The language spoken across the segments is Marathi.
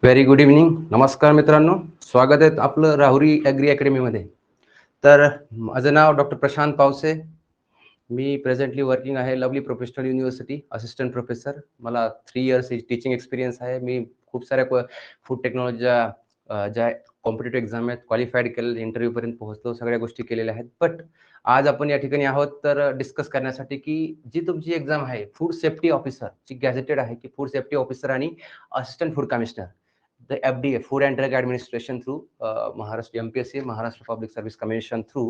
Very good evening. नमस्कार मित्रांनो, स्वागत आहे आपलं राहुरी ॲग्री अकॅडमीमध्ये. तर माझं नाव डॉक्टर प्रशांत पावसे. मी प्रेझेंटली वर्किंग आहे lovely professional university assistant professor. मला 3 इयर्स टीचिंग एक्सपिरियन्स आहे. मी खूप साऱ्या फूड टेक्नॉलॉजीच्या ज्या कॉम्पिटिटिव्ह एक्झाम आहेत क्वालिफाईड केलेलं, इंटरव्ह्यूपर्यंत पोहोचलो, सगळ्या गोष्टी केलेल्या आहेत. बट आज आपण या ठिकाणी आहोत तर डिस्कस करण्यासाठी की जी तुमची एक्झाम आहे फूड सेफ्टी ऑफिसर, जी गॅझेटेड आहे की फूड सेफ्टी ऑफिसर आणि assistant food commissioner, the FDA food and drug administration through Maharashtra MPSC Maharashtra public service commission through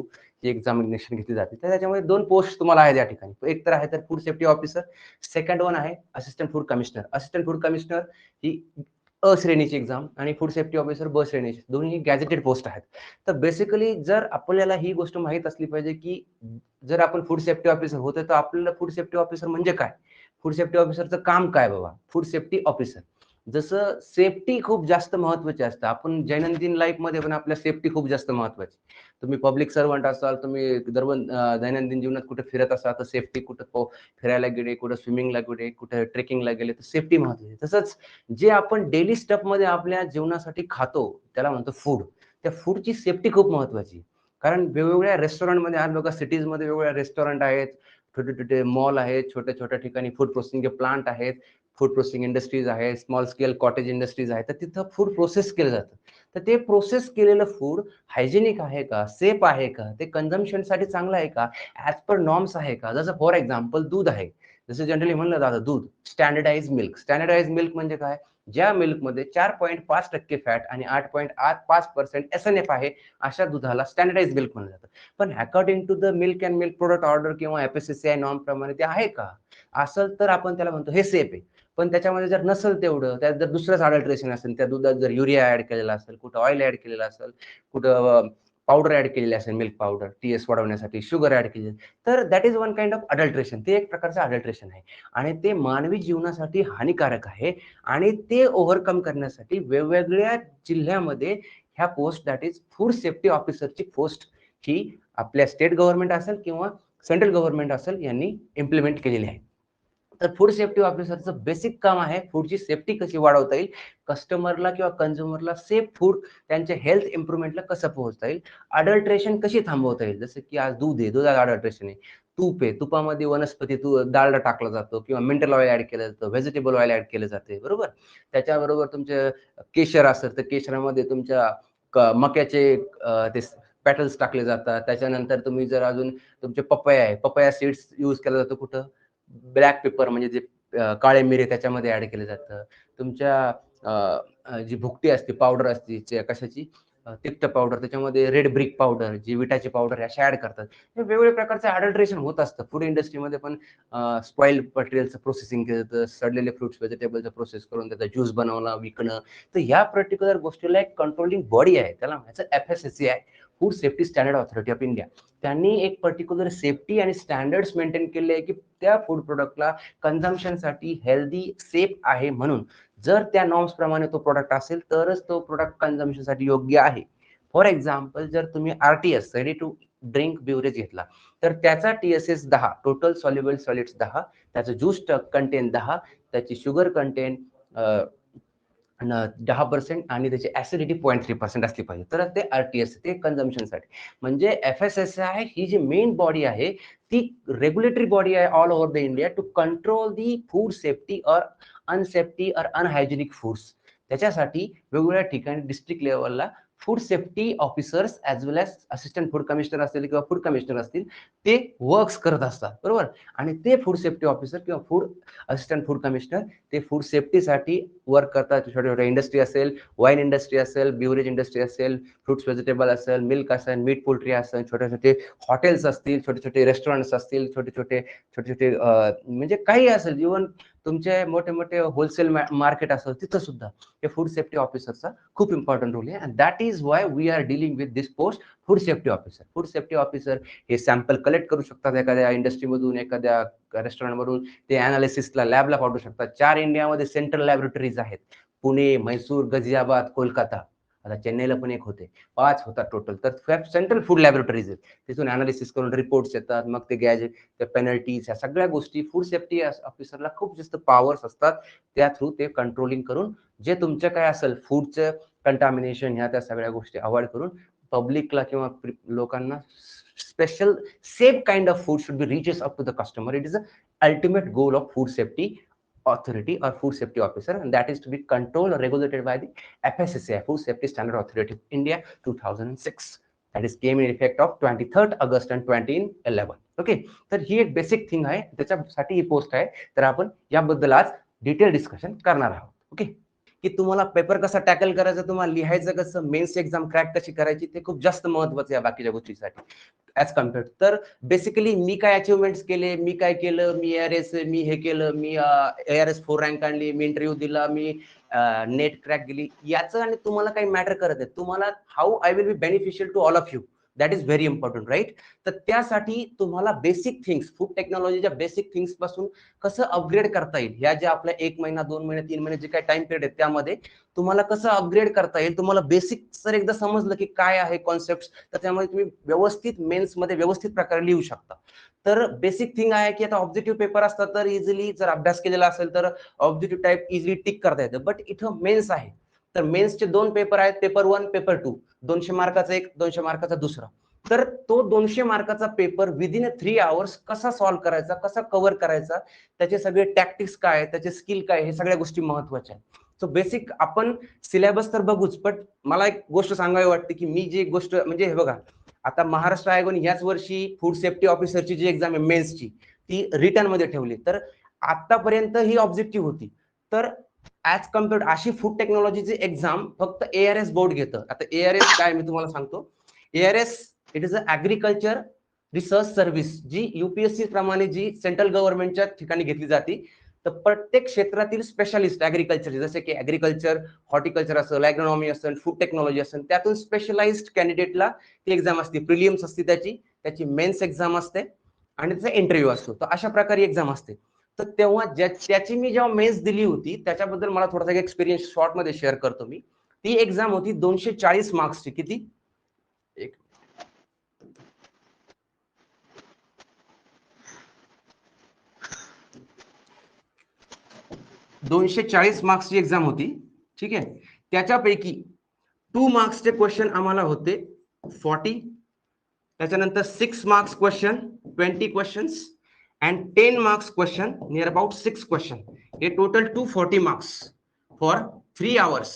he examination घेतली जाते. तर त्याच्यामध्ये 2 पोस्ट तुम्हाला आहेत या ठिकाणी. एक तर आहे तर food safety officer, second one आहे assistant food commissioner. Assistant food commissioner ही अ श्रेणीची एक्झाम आणि फूड सेफ्टी ऑफिसर ब श्रेणीची, दोन्ही गॅझेटेड पोस्ट आहेत. तर बेसिकली जर आपल्याला ही गोष्ट माहीत असली पाहिजे की जर आपण फूड सेफ्टी ऑफिसर होतो तर आपल्याला फूड सेफ्टी ऑफिसर म्हणजे काय? फूड सेफ्टी ऑफिसरचं काम काय बाबा? Food safety officer. जसं सेफ्टी खूप जास्त महत्त्वाची असते. आपण दैनंदिन लाईफमध्ये पण आपल्या सेफ्टी खूप जास्त महत्त्वाची. तुम्ही पब्लिक सर्व्हंट असाल, तुम्ही दैनंदिन जीवनात कुठे फिरत असाल, तर सेफ्टी कुठं फिरायला गेले, कुठं स्विमिंगला गेले, कुठं ट्रेकिंगला गेले, तर सेफ्टी महत्त्वाची. तसंच जे आपण डेली स्टफमध्ये आपल्या जीवनासाठी खातो, त्याला म्हणतो फूड. त्या फूडची सेफ्टी खूप महत्त्वाची. कारण वेगवेगळ्या रेस्टॉरंटमध्ये आज बघा सिटीजमध्ये वेगवेगळ्या रेस्टॉरंट आहेत, छोटे-छोटे मॉल आहेत, छोट्या-छोट्या ठिकाणी फूड प्रोसेसिंगचे प्लांट आहेत. फूड प्रोसेसिंग इंडस्ट्रीज आहे, स्मॉल स्केल कॉटेज इंडस्ट्रीज आहे, तर तिथं फूड प्रोसेस केलं जातं. तर ते प्रोसेस केलेलं फूड हायजेनिक आहे का? सेफ आहे का? ते कन्झम्पशनसाठी चांगलं आहे का? ॲज पर नॉर्म्स आहे का? जसं फॉर एक्झाम्पल दूध आहे. जसं जनरली म्हणलं जातं दूध, स्टँडर्डाइज मिल्क. स्टँडर्डाइज मिल्क म्हणजे काय? ज्या मिल्कमध्ये 4.5% फॅट आणि 8.5% SNF आहे, अशा दुधाला स्टँडर्डाइज मिल्क म्हणलं जातं. पण according to the milk and milk product order किंवा FSSAI नॉर्म प्रमाणे ते आहे का? असेल तर आपण त्याला म्हणतो हे सेफ आहे. पण त्याच्यामध्ये जर नसेल तेवढं, त्यात जर दुसरंच अडल्ट्रेशन असेल, त्या दुधात जर युरिया ॲड केलेला असेल, कुठं ऑइल ॲड केलेलं असेल, कुठं पावडर ॲड केलेली असेल, मिल्क पावडर, TS वाढवण्यासाठी शुगर ॲड केली, तर that is one kind of adulteration. ते एक प्रकारचं अडल्ट्रेशन आहे आणि ते मानवी जीवनासाठी हानिकारक आहे आणि ते ओव्हरकम करण्यासाठी वेगवेगळ्या जिल्ह्यामध्ये ह्या post that is food safety ऑफिसरची पोस्ट ही आपल्या स्टेट गव्हर्नमेंट असेल किंवा सेंट्रल गव्हर्नमेंट असेल यांनी इम्प्लिमेंट केलेली आहे. तर फूड सेफ्टी ऑफिसरचं बेसिक काम आहे फूडची सेफ्टी कशी वाढवता येईल, कस्टमरला किंवा कन्झ्युमरला सेफ फूड त्यांच्या हेल्थ इम्प्रुव्हमेंटला कसं पोहोचता येईल, अडल्ट्रेशन कशी थांबवता येईल. जसं की आज दूध आहे, दुधात अडल्ट्रेशन आहे. तूप आहे, तुपामध्ये वनस्पती डालडा टाकला जातो किंवा मिनरल ऑइल ॲड केलं जातं, व्हेजिटेबल ऑइल ॲड केलं जाते, बरोबर. त्याच्याबरोबर तुमचे केशर असेल तर केशरामध्ये तुमच्या मक्याचे ते पॅटल्स टाकले जातात. त्याच्यानंतर तुम्ही जर अजून तुमचे पपया आहे, पपया सीड्स यूज केला जातो कुठं, ब्लॅक पेपर म्हणजे जे काळे मिरे त्याच्यामध्ये ॲड केलं जातं. तुमच्या अ, जी भुकटी असते, पावडर असते कशाची, तिखट पावडर, त्याच्यामध्ये रेड ब्रिक पावडर, जी विटाची पावडर आहे, अशा ॲड करतात. हे वेगवेगळ्या प्रकारचं अडल्ट्रेशन होत असतं. फूड इंडस्ट्रीमध्ये पण स्पॉइल्ड मटेरियलचं प्रोसेसिंग केलं जातं. सडलेले फ्रुट्स, व्हेजिटेबलचं प्रोसेस करून त्याचा ज्यूस बनवणं, विकणं. तर ह्या पर्टिक्युलर गोष्टीला एक कंट्रोलिंग बॉडी आहे. त्याला म्हणायचं FSSAI, food safety standard authority of India. त्यांनी एक पर्टिक्युलर सेफ्टी आणि स्टँडर्ड्स मेंटेन केले आहे, की त्या फूड प्रॉडक्टला कन्झम्पशनसाठी हेल्दी, सेफ आहे म्हणून. जर त्या नॉर्म्स प्रमाणे तो प्रॉडक्ट असेल, तरच तो प्रॉडक्ट कन्झम्पशनसाठी योग्य आहे. फॉर एक्झाम्पल जर तुम्ही RTS रेडी टू ड्रिंक बिव्हरेज घेतला, तर त्याचा TSS 10, टोटल सॉल्युबल सॉलिड्स 10, त्याचं ज्यूस कंटेंट 10, त्याची शुगर कंटेंट 10% आणि त्याची ॲसिडिटी 0.3% असली पाहिजे. तर ते RTS ते कन्झम्पशनसाठी. म्हणजे FSSAI ही जी मेन बॉडी आहे, ती रेग्युलेटरी बॉडी आहे all over the India to control the food safety or unsafety or unhygienic foods. त्याच्यासाठी वेगवेगळ्या ठिकाणी डिस्ट्रिक्ट लेव्हलला food safety officers as well as assistant food commissioner असतील किंवा फूड कमिशनर असतील, ते वर्क्स करत असतात, बरोबर. आणि ते फूड सेफ्टी ऑफिसर किंवा असिस्टंट फूड कमिशनर ते फूड सेफ्टीसाठी वर्क करतात. छोट्या-छोट्या इंडस्ट्री असेल, वाईन इंडस्ट्री असेल, बिव्हरेज इंडस्ट्री असेल, फ्रुट्स व्हेजिटेबल असेल, मिल्क असेल, मीट पोल्ट्री असेल, छोटे-छोटे हॉटेल्स असतील, छोटे-छोटे रेस्टॉरंट्स असतील, छोटे-छोटे म्हणजे काही असेल, इव्हन तुमचे मोठे-मोठे होलसेल मार्केट असेल, तिथं सुद्धा हे फूड सेफ्टी ऑफिसरचा खूप इम्पॉर्टंट रोल आहे. And that is why we are dealing with this post, food safety officer. Food safety officer हे सॅम्पल कलेक्ट करू शकतात एखाद्या इंडस्ट्रीमधून, एखाद्या रेस्टॉरंटमधून. ते अनालिसिसला लॅबला पाठवू शकतात. 4 इंडियामध्ये सेंट्रल लॅबोरेटरीज आहेत. पुणे, म्हैसूर, गाझियाबाद, कोलकाता. आता चेन्नईला पण एक होते. 5 होतात टोटल. तर सेंट्रल फूड लॅबोरेटरीज आहेत. तिथून अनालिसिस करून रिपोर्ट्स येतात. मग ते गॅजेट, त्या पेनल्टीज, ह्या सगळ्या गोष्टी फूड सेफ्टी ऑफिसरला खूप जास्त पॉवर्स असतात. त्या थ्रू ते कंट्रोलिंग करून जे तुमचं काय असेल फूडचं कंटामिनेशन ह्या त्या सगळ्या गोष्टी अवॉइड करून पब्लिकला किंवा लोकांना special safe kind of food should be reaches up to the customer. It is the ultimate goal of food safety authority or food safety officer, and that is to be controlled or regulated by the FSSAI, Food Safety Standard Authority of India, 2006. That is came in effect of 23rd August and 2011. Okay, तर ही एक बेसिक थिंग आहे, त्याच्यासाठी ही पोस्ट आहे. तर आपण याबद्दल आज डिटेल डिस्कशन करणार आहोत. ओके, की तुम्हाला पेपर कसा टॅकल करायचा, तुम्हाला लिहायचं कसं, मेन्स एक्झाम क्रॅक कशी करायची, ते खूप जास्त महत्वाचं आहे बाकीच्या गोष्टीसाठी ऍज कम्पेअर्ड. तर बेसिकली मी काय अचिव्हमेंट्स केले, मी काय केलं, मी ARS मी हे केलं, मी ARS 4 रँक आणली, मी इंटरव्ह्यू दिला, मी नेट क्रॅक दिली, याचं आणि तुम्हाला काही मॅटर करत आहे. तुम्हाला how I will be beneficial to all of you, that is very important, right. तर त्यासाठी तुम्हाला बेसिक थिंग्स, फूड टेक्नॉलॉजीच्या बेसिक थिंग्स पासून कसं अपग्रेड करता येईल, ह्या ज्या आपल्या 1 महिना 2 महिने 3 महिने जे काही टाइम पिरियड आहे त्यामध्ये तुम्हाला कसं अपग्रेड करता येईल, तुम्हाला बेसिक जर एकदा समजलं की काय आहे कॉन्सेप्ट, तर त्यामुळे तुम्ही व्यवस्थित मेन्स मध्ये व्यवस्थित प्रकारे लिहू शकता. तर बेसिक थिंग आहे की आता ऑब्जेक्टिव्ह पेपर असतात तर इझिली जर अभ्यास केलेला असेल तर ऑब्जेक्टिव्ह टाईप इझिली टिक करता येतं. बट इथं मेन्स आहे, तर मेन्सचे 2 पेपर आहेत, पेपर 1 पेपर 2, 200 मार्काचा एक, 200 मार्काचा दुसरा. तर तो 200 मार्काचा पेपर विदिन 3 आवर्स कसा सॉल्व्ह करायचा, कसा कव्हर करायचा, त्याचे सगळे टॅक्टिक्स काय, त्याचे स्किल काय, हे सगळ्या गोष्टी महत्वाच्या आहेत. सो बेसिक आपण सिलेबस तर बघूच, पण मला एक गोष्ट सांगावी वाटते की मी जी गोष्ट म्हणजे हे बघा, आता महाराष्ट्र आयोगाने ह्याच वर्षी फूड सेफ्टी ऑफिसरची जी एक्झाम आहे मेन्सची, ती रिटर्न मध्ये ठेवली. तर आतापर्यंत ही ऑब्जेक्टिव्ह होती. तर ऍज कम्पेअर्ड अशी फूड टेक्नॉलॉजीची एक्झाम फक्त ARS बोर्ड घेतं. आता ARS काय मी तुम्हाला सांगतो. ARS it is a agriculture research service, जी UPSC प्रमाणे जी सेंट्रल गव्हर्नमेंटच्या ठिकाणी घेतली जाते. तर प्रत्येक क्षेत्रातील स्पेशालिस्ट ऍग्रिकल्चर, जसे की ऍग्रिकल्चर, हॉर्टिकल्चर असेल, ॲग्रोनॉमी असेल, फूड टेक्नॉलॉजी असेल, त्यातून स्पेशलाइज्ड कॅन्डिडेटला ती एक्झाम असते. प्रिलियम्स असते त्याची मेन्स एक्झाम असते आणि त्याचा इंटरव्ह्यू असतो. तर अशा प्रकारे एक्झाम असते. तर तेव्हा त्याची मी जेव्हा मेन्स दिली होती त्याच्याबद्दल मला थोडासा एक्सपिरियन्स शॉर्ट मध्ये शेअर करतो मी. ती एक्झाम होती 240 मार्क्सची. किती? 240 मार्क्सची एक्झाम होती. ठीक आहे, त्याच्यापैकी 2 मार्क्सचे क्वेश्चन आम्हाला होते 40, त्याच्यानंतर 6 marks question 20 questions and 10 marks question near about 6 question. हे टोटल 240 मार्क्स फॉर 3 आवर्स.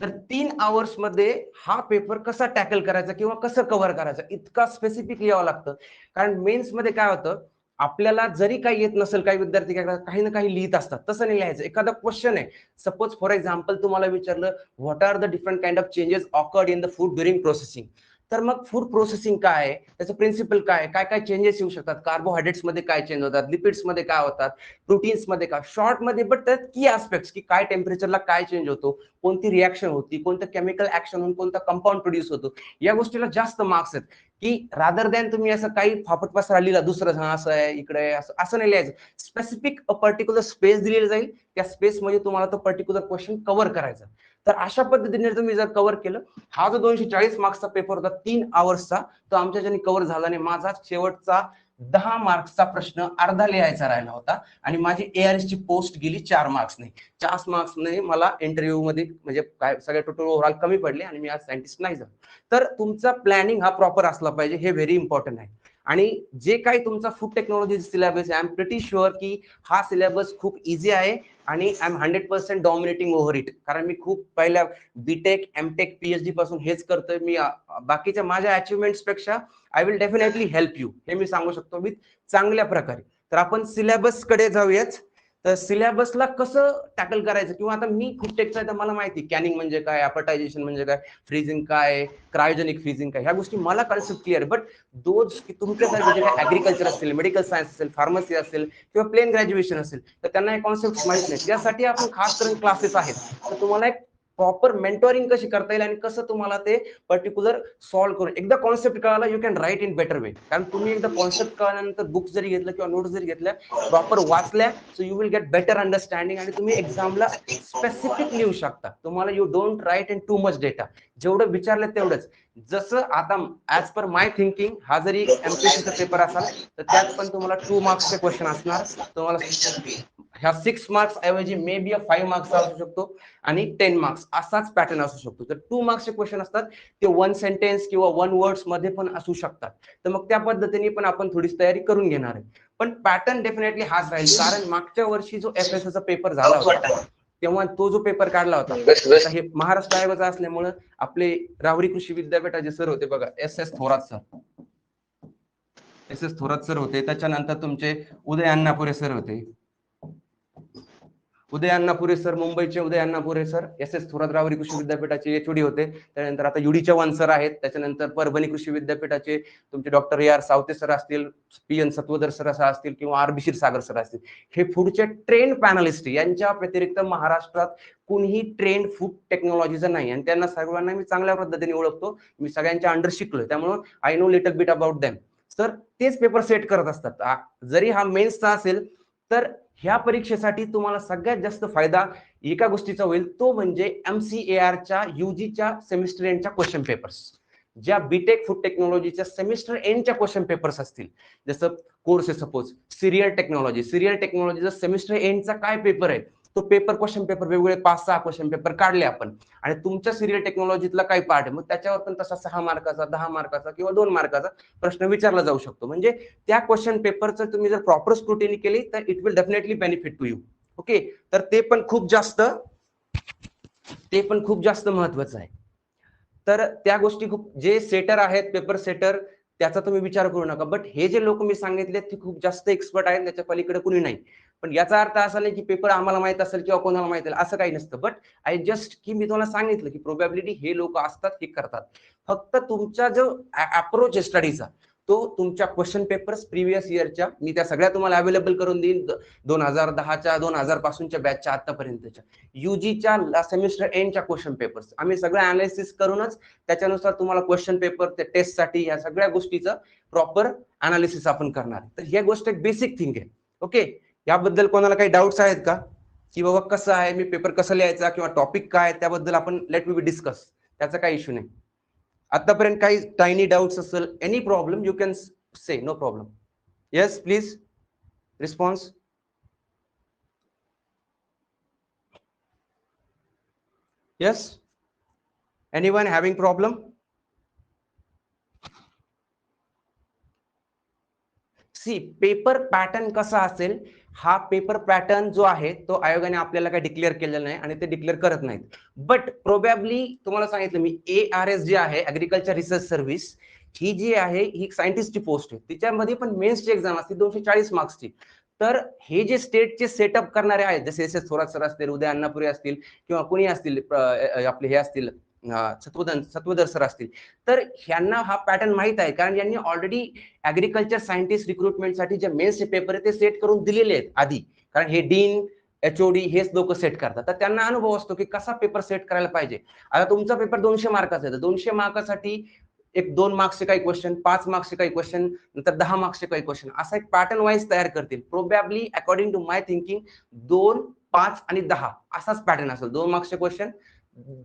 तर 3 आवर्स मध्ये हा पेपर कसा टॅकल करायचा किंवा कसं कव्हर करायचा, इतका स्पेसिफिक लिहावं लागतं. कारण मेन्स मध्ये काय होतं, आपल्याला जरी काही येत नसेल, काही विद्यार्थी काही ना काही लिहित असतात, तसं नाही लिहायचं. एखादा क्वेश्चन आहे, सपोज फॉर एक्झाम्पल तुम्हाला विचारलं what are the different kind of changes occurred in the food during processing. तर मग फूड प्रोसेसिंग काय आहे, त्याचं प्रिन्सिपल काय, काय काय चेंजेस येऊ शकतात, कार्बोहायड्रेट्स मध्ये काय चेंज होतात, लिपिड्स मध्ये काय होतात, प्रोटीन्स मध्ये काय, शॉर्ट मध्ये. बट त्यात की एस्पेक्ट्स की काय टेम्परेचरला काय चेंज होतो, कोणती रिॲक्शन होती, कोणतं केमिकल ऍक्शन होऊन कोणता कंपाऊंड प्रोड्यूस होतो, या गोष्टीला जास्त मार्क्स आहेत. की रादर दॅन तुम्ही असं काही फापट पसरा लिहिला दुसरं, असं आहे इकडे असं नाही लिहायचं. स्पेसिफिक पर्टिक्युलर स्पेस दिलेली जाईल, त्या स्पेस मध्ये तुम्हाला तो पर्टिक्युलर क्वेश्चन कव्हर करायचा. तर अशा पद्धतीने तुम्ही जर कव्हर केलं, हा जो 240 मार्क्सचा पेपर होता 3 आवर्सचा, तो आमच्या ज्याने कव्हर झाला नाही. माझा शेवटचा 10 मार्क्सचा प्रश्न अर्धा लिहायचा राहिला होता आणि माझी ARS ची पोस्ट गेली 4 मार्क्सने. 4 मार्क्सने मला इंटरव्ह्यू मध्ये म्हणजे काय सगळे टोटल ओव्हरऑल कमी पडले आणि मी आज सायंटिस्ट नाही झालो. तर तुमचा प्लॅनिंग हा प्रॉपर असला पाहिजे, हे व्हेरी इम्पॉर्टंट आहे. आणि जे काही तुमचा फूड टेक्नॉलॉजी सिलेबस आहे, आय एम प्रिटी शुअर की हा सिलेबस खूप इझी आहे आणि I am 100% dominating over it. कारण मी खूप पहिल्या बीटेक, एमटेक, PhD पासून हेच करतोय मी. बाकीच्या माझ्या अचिव्हमेंट्स पेक्षा I will definitely help you, हे मी सांगू शकतो विथ चांगल्या प्रकारे. तर आपण सिलेबस कडे जाऊयाच. तर सिलेबसला कसं टॅकल करायचं, किंवा आता मी खूप टेकचा आहे तर मला माहिती कॅनिंग म्हणजे काय, अपर्टायझेशन म्हणजे काय, फ्रीजिंग काय, क्रायोजेनिक फ्रीजिंग काय, ह्या गोष्टी मला कन्सेप्ट क्लिअर. बट दोज की तुमच्यासारखे जे काय ऍग्रिकल्चर असेल, मेडिकल सायन्स असेल, फार्मसी असेल किंवा प्लेन ग्रॅज्युएशन असेल, तर त्यांना हे कॉन्सेप्ट माहित नाही. त्यासाठी आपण खास करून क्लासेस आहेत. तर तुम्हाला एक प्रॉपर मेंटोरिंग कशी करता येईल आणि कसं तुम्हाला ते पर्टिक्युलर सॉल्व्ह करून, एकदा कॉन्सेप्ट कळाला you can write in better way. कारण तुम्ही एकदा कॉन्सेप्ट कळल्यानंतर बुक जरी घेतलं किंवा नोट्स जरी घेतल्या, प्रॉपर वाचल्या, so you will get better understanding आणि तुम्ही एक्झामला स्पेसिफिक लिहू शकता. तुम्हाला you don't write in too much data, जेवढं विचारलं तेवढंच. जसं आता ऍज पर माय थिंकिंग, हा जरी MPSCचा पेपर असाल तर त्यात पण तुम्हाला 2 मार्क्सचे क्वेश्चन असणार. तुम्हाला ह्या 6 मार्क्स ऐवजी मे बी 5 मार्क्स असू शकतो आणि 10 मार्क्स असाच पॅटर्न असू शकतो. तर 2 मार्क्सचे क्वेश्चन असतात ते 1 सेंटेन्स किंवा 1 वर्ड्स मध्ये पण असू शकतात. तर मग त्या पद्धतीने पण आपण थोडीशी तयारी करून घेणार आहे. पण पॅटर्न डेफिनेटली हाच राहील, कारण मागच्या वर्षी जो FSSचा पेपर झाला होता तेव्हा तो जो पेपर काढला होता, आता हे महाराष्ट्र आयोगाचा असल्यामुळे आपले राहुरी कृषी विद्यापीठाचे सर होते बघा, SS थोरात सर होते. त्याच्यानंतर तुमचे उदय अण्णापुरे सर होते. उदय अण्णापुरे सर मुंबईचे उदय अण्णापुरे सर SS थोरात राहुरी कृषी विद्यापीठाचे HOD होते. त्यानंतर आता UD चव्हाण सर आहेत. त्याच्यानंतर परभणी कृषी विद्यापीठाचे तुमचे डॉक्टर AR सावते सर असतील, PN सत्वदर सर असतील किंवा RB क्षीरसागर सर असतील. हे फूडचे ट्रेंड पॅनलिस्ट, यांच्या व्यतिरिक्त महाराष्ट्रात कोणीही ट्रेंड फूड टेक्नॉलॉजीचं नाही आणि त्यांना सर्वांना मी चांगल्या पद्धतीने ओळखतो. मी सगळ्यांच्या अंडर शिकलोय, त्यामुळे I know little bit about them. तर तेच पेपर सेट करत असतात. जरी हा मेन्सचा असेल तर ह्या परीक्षेसाठी तुम्हाला सगळ्यात जास्त फायदा एका गोष्टीचा होईल, तो म्हणजे MCARच्या UGच्या सेमिस्टर एंडच्या क्वेश्चन पेपर्स. ज्या बीटेक फूड टेक्नॉलॉजीच्या सेमिस्टर एंडच्या क्वेश्चन पेपर्स असतील, जसं कोर्स आहे सपोज सिरियल टेक्नॉलॉजीचा सेमिस्टर एंडचा काय पेपर आहे, तो पेपर क्वेश्चन पेपर वेगवेगळे 5-6 क्वेश्चन पेपर काढले आपण आणि तुमच्या सिरियल टेक्नॉलॉजीतला काय पार्ट आहे, मग त्याच्यावर पण तसा 6 मार्काचा 10 मार्काचा किंवा 2 मार्काचा प्रश्न विचारला जाऊ शकतो. म्हणजे त्या क्वेश्चन पेपरचं तुम्ही जर प्रॉपर स्क्रुटिनी केली तर it will definitely benefit to you. Okay, तर ते पण खूप जास्त महत्वाचं आहे. तर त्या गोष्टी खूप, जे सेटर आहेत पेपर सेटर त्याचा तुम्ही विचार करू नका, बट हे जे लोक मी सांगितले ते खूप जास्त एक्सपर्ट आहेत, त्याच्या पलीकडे कुणी नाही. पण याचा अर्थ असा नाही की पेपर आम्हाला माहित असेल किंवा कोणाला माहित असेल असं काही नसतं. बट आय जस्ट की मी तुम्हाला सांगितलं की प्रोबॅबिलिटी हे लोक असतात, हे करतात. फक्त तुमचा जो अप्रोच आहे स्टडीचा, तो तुमच्या क्वेश्चन पेपर्स प्रिव्हियस इयरच्या मी त्या सगळ्या तुम्हाला अवेलेबल करून देईन. 2010च्या 2000 पासूनच्या बॅचच्या आतापर्यंतच्या UGच्या सेमिस्टर एंडच्या क्वेश्चन पेपर्स आम्ही सगळं अनालिसिस करूनच त्याच्यानुसार तुम्हाला क्वेश्चन पेपर त्या टेस्टसाठी या सगळ्या गोष्टीचं प्रॉपर अनालिसिस आपण करणार. तर ही गोष्ट एक बेसिक थिंग आहे. ओके, याबद्दल कोणाला काही डाऊट्स आहेत का, की बाबा कसं आहे मी पेपर कसं लिहायचा किंवा टॉपिक काय, त्याबद्दल आपण लेट मी डिस्कस, त्याचा काही इश्यू नाही. आतापर्यंत काही टायनी डाऊट्स असेल, any problem you can say, no problem. Yes please response. Yes, anyone having problem? See, paper pattern कसा असेल, हा पेपर पॅटर्न जो आहे तो आयोगाने आपल्याला काही डिक्लेअर केलेला नाही आणि ते डिक्लेअर करत नाहीत. बट प्रोबॅबली तुम्हाला सांगितलं मी, ARS जे आहे ऍग्रिकल्चर रिसर्च सर्व्हिस, ही जी आहे ही सायंटिस्टची पोस्ट आहे, तिच्यामध्ये पण मेन्सची एक्झाम असते 240 मार्क्सची. तर हे जे स्टेटचे सेटअप करणारे आहेत, जसे SS थोरात सर असतील, उदय अण्णापुरे असतील किंवा कुणी असतील, आपले हे असतील सत्वदर सर असतील, तर ह्यांना हा पॅटर्न माहित आहे, कारण यांनी ऑलरेडी ऍग्रिकल्चर सायंटिस्ट रिक्रुटमेंटसाठी जे मेन्सचे पेपर आहे ते सेट करून दिलेले आहेत आधी, कारण हे डीन HOD हेच लोक सेट करतात. तर त्यांना अनुभव असतो की कसा पेपर सेट करायला पाहिजे. आता तुमचा पेपर 200 मार्काचा आहे, तर 200 मार्कासाठी एक 2 मार्क्सचे काही क्वेश्चन, 5 मार्क्सचे काही क्वेश्चन, नंतर 10 मार्क्सचे काही क्वेश्चन, असा एक पॅटर्न वाईज तयार करतील. Probably according to my thinking 2, 5 आणि 10 असाच पॅटर्न असेल. 2 मार्क्सचे क्वेश्चन,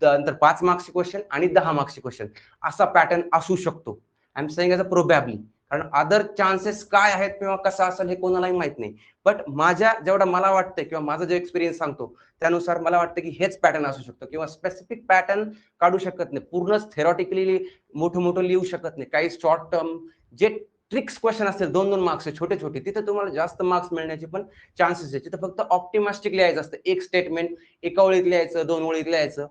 नंतर 5 मार्क्सचे क्वेश्चन आणि 10 मार्क्सचे क्वेश्चन, असा पॅटर्न असू शकतो. I am saying as a probably, कारण अदर चान्सेस काय आहेत किंवा कसं असेल हे कोणालाही माहित नाही. बट माझ्या जेवढं मला वाटतं किंवा माझा जो एक्सपिरियन्स सांगतो त्यानुसार मला वाटतं की हेच पॅटर्न असू शकतो, किंवा स्पेसिफिक पॅटर्न काढू शकत नाही. पूर्णच थेरॉटिकली मोठं लिहू शकत नाही. काही शॉर्ट टर्म जे ट्रिक्स क्वेश्चन असतील 2-2 मार्क्सचे छोटे छोटे, तिथे तुम्हाला जास्त मार्क्स मिळण्याचे पण चान्सेस आहे. तिथे फक्त ऑप्टिमिस्टिक लिहायचं असतं, एक स्टेटमेंट एका ओळीत लिहायचं, 2 ओळीत लिहायचं.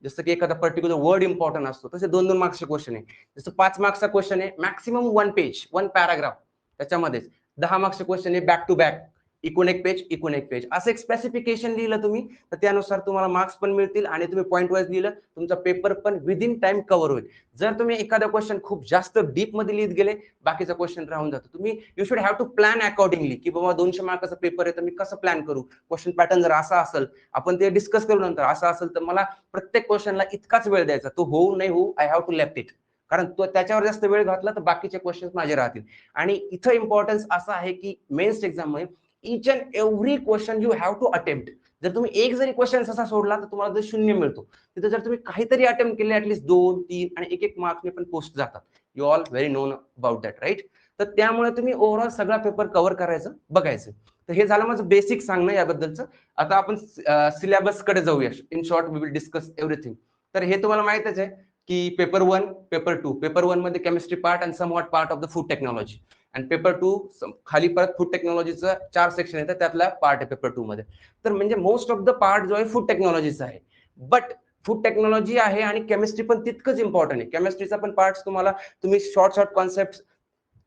जसं की एखादा पर्टिक्युलर वर्ड इम्पॉर्टंट असतो, तसे 2-2 मार्क्सचे क्वेश्चन आहे. जसं 5 मार्क्सचा क्वेश्चन आहे मॅक्सिमम 1 पेज 1 पॅराग्राफ, त्याच्यामध्येच 10 मार्क्सचे क्वेश्चन आहे बॅक टू बॅक, इकून एक पेज, असं एक स्पेसिफिकेशन लिहिलं तुम्ही तर त्यानुसार तुम्हाला मार्क्स पण मिळतील आणि तुम्ही पॉईंट वाईज लिहिलं, तुमचा पेपर पण विदिन टाइम कव्हर होईल. जर तुम्ही एखादा क्वेश्चन खूप जास्त डीप मध्ये लिहित गेले, बाकीचा क्वेश्चन राहून जातो. तुम्ही you should have to plan accordingly, की बाबा 200 मार्काचा पेपर आहे तर मी कसं प्लॅन करू, क्वेश्चन पॅटर्न जर असा असेल, आपण ते डिस्कस करू नंतर, असं असेल तर मला प्रत्येक क्वेश्चनला इतकाच वेळ द्यायचा, तो होऊ नाही होऊ, I have to left it. कारण तो त्याच्यावर जास्त वेळ घातला तर बाकीचे क्वेश्चन माझे राहतील. आणि इथं इम्पॉर्टन्स असं आहे की मेन्स एक्झाम मध्ये each and every question you have to attempt. जर तुम्ही एक जरी क्वेश्चन असा सोडला तर तुम्हाला 0 मिळतो. तिथे जर तुम्ही काहीतरी अटेम्प्ट केले ऍटलीस्ट 2, 3 आणि 1-1 मार्क्सने पण पोस्ट जातात. You all very known about that, right? तर त्यामुळे तुम्ही ओव्हरऑल सगळा पेपर कव्हर करायचं बघायचं. तर हे झालं माझं बेसिक सांगणं याबद्दलचं. आता आपण सिलेबस कडे जाऊया. In short we will discuss everything. तर हे तुम्हाला माहितच आहे की पेपर 1, पेपर 2. पेपर 1 मध्ये chemistry part and somewhat part of the food technology, आणि पेपर 2 खाली परत फूड टेक्नॉलॉजीचं 4 सेक्शन येतं, त्यातला पार्ट आहे पेपर 2 मध्ये. तर म्हणजे मोस्ट ऑफ द पार्ट जो आहे फूड टेक्नॉलॉजीचा आहे. बट फूड टेक्नॉलॉजी आहे आणि केमिस्ट्री पण तितकंच इम्पॉर्टंट आहे. केमिस्ट्रीचा पण पार्ट तुम्ही शॉर्ट कॉन्सेप्ट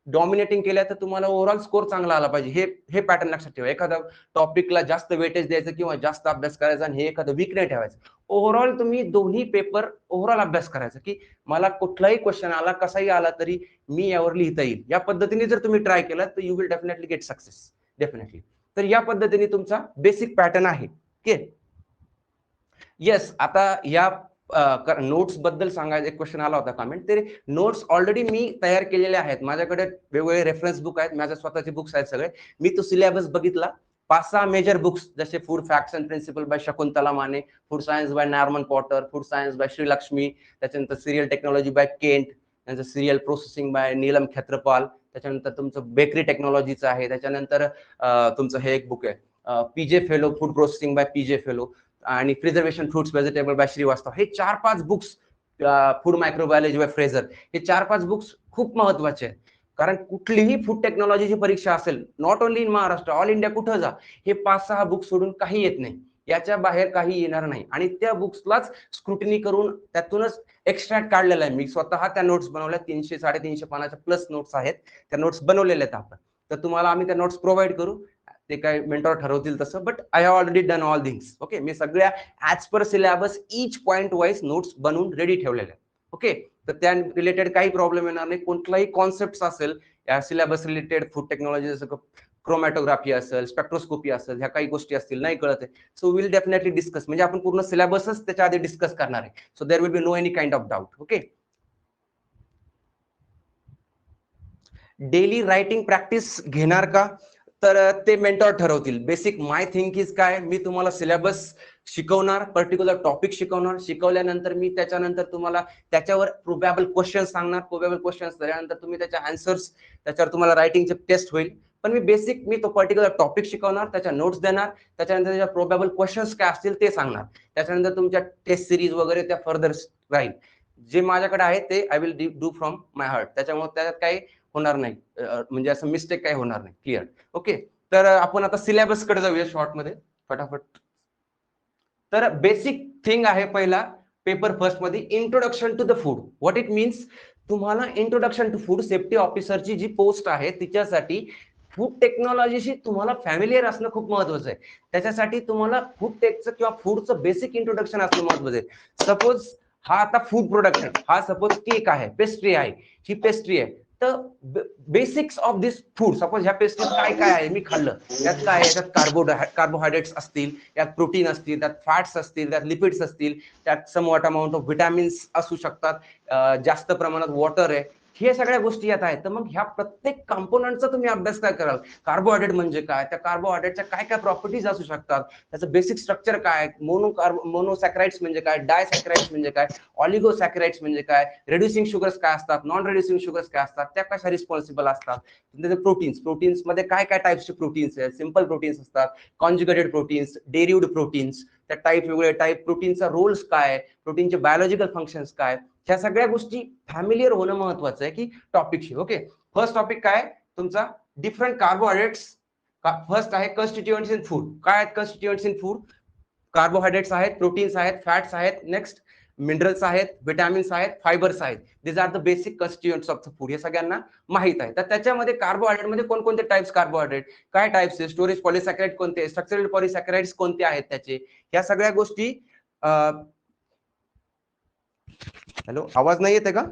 डॉमिनेटिंग केल्या तर तुम्हाला ओव्हरऑल स्कोर चांगला आला पाहिजे. हे पॅटर्न लक्षात ठेवा. एखाद्या टॉपिकला जास्त वेटेज द्यायचं किंवा जास्त अभ्यास करायचा आणि हे एखादं वीक नाही ठेवायचं. ओव्हरऑल तुम्ही दोन्ही पेपर ओव्हरऑल अभ्यास करायचा, की मला कुठलाही क्वेश्चन आला, कसाही आला तरी मी यावर लिहिता येईल. या पद्धतीने जर तुम्ही ट्राय केलं तर you will definitely get success, definitely. तर या पद्धतीने तुमचा बेसिक पॅटर्न आहे. Okay, yes. आता या नोट्स बद्दल सांगायचं, एक क्वेश्चन आला होता कमेंट. ते नोट्स ऑलरेडी मी तयार केलेले आहेत. माझ्याकडे वेगवेगळे रेफरन्स बुक आहेत, माझ्या स्वतःचे बुक्स आहेत सगळे. मी तो सिलेबस बघितला. 5-6 मेजर बुक्स जसे food facts and principle by Shakuntala Manay, food science by Norman Potter, food science by Sreelakshmi, त्याच्यानंतर सिरियल टेक्नॉलॉजी बाय केंट, त्यानंतर cereal processing by Neelam Khetarpal, त्याच्यानंतर तुमचं बेकरी टेक्नॉलॉजीचं आहे, त्याच्यानंतर तुमचं हे एक बुक आहे P J Fellows, food processing by P J Fellows, आणि preservation fruits vegetable by Srivastava. हे 4-5 books, food microbiology by Frazier, हे 4-5 बुक्स खूप महत्वाचे आहेत. कारण कुठलीही फूड टेक्नॉलॉजीची परीक्षा असेल, not only in Maharashtra, all India कुठं जा, हे 5-6 बुक्स सोडून काही येत नाही. याच्या बाहेर काही येणार नाही. आणि त्या बुक्सलाच स्क्रुटिनी करून त्यातूनच एक्स्ट्रॅक्ट काढलेला आहे. मी स्वतः त्या नोट्स बनवल्या, 300-350 पानाच्या प्लस नोट्स आहेत. त्या नोट्स बनवलेल्या आहेत आपण. तर तुम्हाला आम्ही त्या नोट्स प्रोव्हाइड करू. ते काय मेंटॉर ठरवतील तसं, but I have already done all things. Okay, मी सगळ्या as per syllabus each point wise notes बनवून रेडी ठेवलेल्या. ओके, तर त्या रिलेटेड काही प्रॉब्लेम येणार नाही. कोणताही कॉन्सेप्ट असेल या सिलेबस रिलेटेड, फूड टेक्नॉलॉजी जसं क्रोमॅटोग्राफी असेल, स्पेक्ट्रोस्कोपी असेल, ह्या काही गोष्टी असतील नाही कळत आहे, सो विल डेफिनेटली डिस्कस. म्हणजे आपण पूर्ण सिलेबसच त्याच्या आधी डिस्कस करणार आहे. So there will be no any kind of doubt. Okay, daily writing practice घेणार का? तर ते मेंटॉर ठरवतील. बेसिक माय थिंक इज काय, मी तुम्हाला सिलेबस शिकवणार, पर्टिक्युलर टॉपिक शिकवणार. शिकवल्यानंतर मी त्याच्यानंतर तुम्हाला त्याच्यावर प्रोबॅबल क्वेश्चन सांगणार. प्रोबॅबल क्वेश्चन झाल्यानंतर तुम्ही त्याच्या आन्सर्स, त्याच्यावर तुम्हाला रायटिंगचे टेस्ट होईल. पण मी तो पर्टिक्युलर टॉपिक शिकवणार, त्याच्या नोट्स देणार, त्याच्यानंतर त्याच्या प्रोबॅबल क्वेश्चन्स काय असतील ते सांगणार. त्याच्यानंतर तुमच्या टेस्ट सिरीज वगैरे त्या फर्दर राहील. जे माझ्याकडे आहे ते I will do from my heart. त्याच्यामुळे त्याच्यात काही होणार नाही, म्हणजे असं मिस्टेक काही होणार नाही. क्लिअर? ओके, तर आपण आता सिलेबस कडे जाऊया शॉर्ट मध्ये फटाफट. तर बेसिक थिंग आहे पहिला पेपर फर्स्ट मध्ये, introduction to the food. What it means, तुम्हाला इंट्रोडक्शन टू फूड सेफ्टी ऑफिसरची जी पोस्ट आहे तिच्यासाठी फूड टेक्नॉलॉजीशी तुम्हाला फॅमिलियर असणं खूप महत्वाचं आहे. त्याच्यासाठी तुम्हाला फूड टेकचं किंवा फूडचं बेसिक इंट्रोडक्शन असणं महत्वाचं आहे. सपोज हा आता फूड प्रोडक्शन, हा सपोज केक आहे, पेस्ट्री आहे, ही पेस्ट्री आहे. तर basics of this food, suppose ह्या पेस्ट्रीत काय काय आहे मी खाल्लं, त्यात काय आहे, त्यात कार्बोहायड्रेट्स असतील, त्यात प्रोटीन असतील, त्यात फॅट्स असतील, त्यात लिपिड्स असतील, त्यात समवॉट अमाऊंट ऑफ व्हिटॅमिन्स असू शकतात, जास्त प्रमाणात वॉटर आहे, हे सगळ्या गोष्टी येत आहेत. तर मग ह्या प्रत्येक कंपोनंटचा तुम्ही अभ्यास काय कराल? कार्बोहायड्रेट म्हणजे काय, त्या कार्बोहायड्रेटच्या काय काय प्रॉपर्टीज असू शकतात, त्याचं बेसिक स्ट्रक्चर काय, मोनोसॅक्राइड्स म्हणजे काय, डायसॅक्राइड्स म्हणजे काय, ऑलिगोसॅक्राइड्स म्हणजे काय, रेड्युसिंग शुगर्स काय असतात, नॉन रेड्युसिंग शुगर्स काय असतात, त्या कशा रिस्पॉन्सिबल असतात. प्रोटीन्स मध्ये काय काय टाइप्सचे प्रोटीन्स आहेत, सिंपल प्रोटीन्स असतात, कॉन्ज्युगेटेड प्रोटीन्स, डेरिव्ड प्रोटीन्स, त्या टाईप वेगवेगळे टाईप, प्रोटीनचा रोल्स काय, प्रोटीनचे बायोलॉजिकल फंक्शन्स काय, ह्या सगळ्या गोष्टी फॅमिलियर होणं महत्वाचं आहे की टॉपिकशी. ओके, फर्स्ट टॉपिक काय तुमचा, डिफरंट कार्बोहायड्रेट्स. फर्स्ट आहे कन्स्टिट्युएंट्स इन फूड. काय आहेत कन्स्टिट्युएंट्स इन फूड? कार्बोहायड्रेट्स आहेत, प्रोटीन्स आहेत, फॅट्स आहेत, नेक्स्ट मिनरल्स आहेत, विटॅमिन्स आहेत, फायबर्स आहेत. This are the basic constituents of the food. हे सगळ्यांना माहित आहे. तर त्याच्यामध्ये कार्बोहायड्रेट मध्ये कोणकोणते टाइप्स कार्बोहायड्रेट, काय टाइप्स आहे, स्टोरेज पॉलिसॅकराइड कोणते, स्ट्रक्चरल पॉलिसॅकराइड्स कोणते आहेत त्याचे, या सगळ्या गोष्टी. हॅलो, आवाज नाही येते का?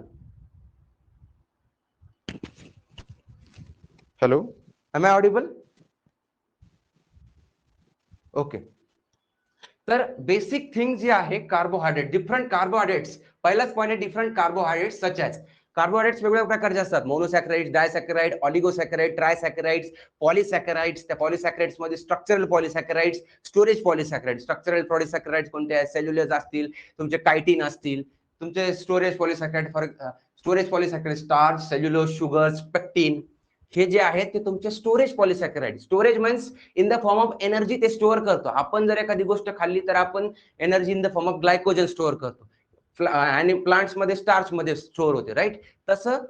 Hello, am I audible? Okay, तर बेसिक थिंग जी आहे कार्बोहायड्रेट, डिफरंट कार्बोहायड्रेट्स. पहिलाच पॉईंट आहे different carbohydrates such as. Carbohydrates वेगवेगळ्या प्रकारचे असतात, मोनोसॅक्राइड, डायसॅक्राइड, ऑलिगोसॅक्राइड, ट्रायसॅक्राइड्स, पॉलिसॅक्राइड्स. त्या पॉलिसॅक्राइड्स मध्ये structural polysaccharides, storage polysaccharide. Structural polysaccharides कोणते आहेत? सेल्युलोज असतील, तुमचे कायटीन असतील. तुमचे storage polysaccharide, for storage polysaccharide, starch, cellulose, sugars, pectin. हे जे आहेत ते तुमचे storage polysaccharide. Storage means in the form of energy ते स्टोअर करतो. आपण जर एखादी गोष्ट खाल्ली तर आपण energy in the form of glycogen store करतो आणि प्लांट्स मध्ये स्टार्च मध्ये स्टोअर होते, राईट? तसं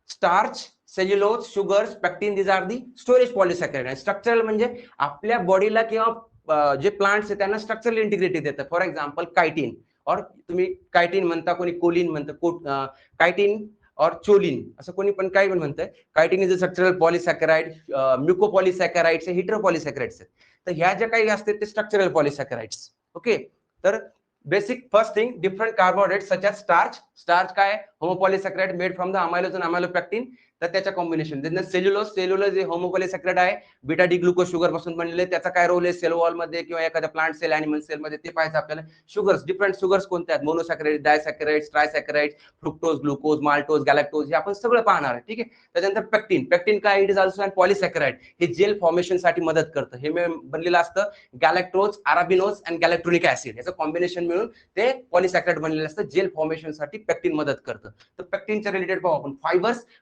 starch, cellulose, sugars, pectin, these are the storage polysaccharide. Structural म्हणजे आपल्या बॉडीला किंवा जे प्लांट्स आहेत त्यांना स्ट्रक्चरल इंटिग्रिटी देतात. फॉर एक्झाम्पल कायटिन, और तुम्ही कायटिन म्हणता, कोणी कोलिन म्हणतं, कायटिन और चोलिन, असं कोणी पण काही पण म्हणतंय. कायटिन इज अ स्ट्रक्चरल पॉलिसॅकराइड, म्युकोपॉलिसॅकराइड्स, हिट्रोपॉलिसॅकराइड्स आहेत. तर ह्या ज्या काही असतात ते स्ट्रक्चरल पॉलिसॅकराइड्स. ओके, तर basic first thing, different carbohydrates such as starch. Starch काय? होमोपॉलिसॅकराइड मेड फ्रॉम द अमायलोज आणि अमायलोपेक्टिन. तर त्याच्या कॉम्बिनेशन. सेल्युलोज, सेल्युलोज हे होमोपॉलिसॅकराइड आहे, बीटा डी ग्लुकोज शुगर पासून बनलेले. त्याचा काय रोल आहे सेल वॉल मध्ये किंवा एखाद्या प्लांट सेल, अॅनिमल सेल मध्ये, ते पाहायचं आपल्याला. शुगर्स, डिफरंट शुगर्स कोणत्या आहेत? Monosaccharide, disaccharide, trisaccharide, fructose, glucose, maltose, galactose, हे आपण सगळं पाहणार आहे. ठीक आहे. त्याच्यानंतर पेक्टिन. पेक्टिन काय? It is also an polysaccharide. हे जेल फॉर्मेशन साठी मदत करतं. हे बनलेलं असतं गॅलॅक्टोज, अराबिनोज आणि गॅलॅक्ट्रोनिक ऍसिड, याचं कॉम्बिनेशन मिळून ते पॉलिसॅकराइड बनलेलं असतं. जेल फॉर्मेशन साठी पेक्टिन मदत करतं. तर पेक्टिनच्या रिलेटेड पाहू आपण.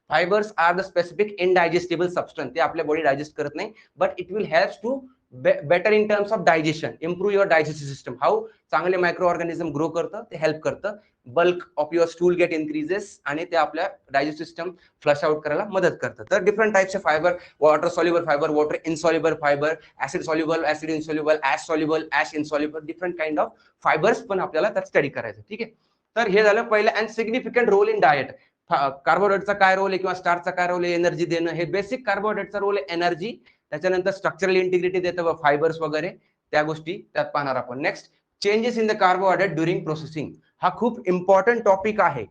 Fibres are the specific indigestible substance. ते आपल्या बॉडी डायजेस्ट करत नाही, but it will help to better in terms of digestion, improve your digestive system. How? चांगले मायक्रो ऑर्गॅनिझम ग्रो करतं, ते हेल्प करतं. Bulk of your stool get increases आणि ते आपल्या डायजेस्टिव्ह सिस्टम फ्लश आउट करायला मदत करतं. तर different types of fibre, water soluble fibre, water insoluble fibre, acid soluble, acid insoluble, ash soluble, ash insoluble, different kind of fibres पण आपल्याला त्यात स्टडी करायचं. ठीक आहे. तर हे झालं पहिलं. And significant role in diet. कार्बोहायड्रेटचा काय रोल आहे किंवा स्टार्चचा काय रोल आहे? एनर्जी देणं. हे बेसिक कार्बोहायड्रेटचा रोल आहे एनर्जी. त्याच्यानंतर स्ट्रक्चरल इंटिग्रिटी देतं, फायबर्स वगैरे त्या गोष्टी त्यात पाहणार आपण. Next, changes in the carbohydrate during processing. हा खूप इम्पॉर्टंट टॉपिक आहे.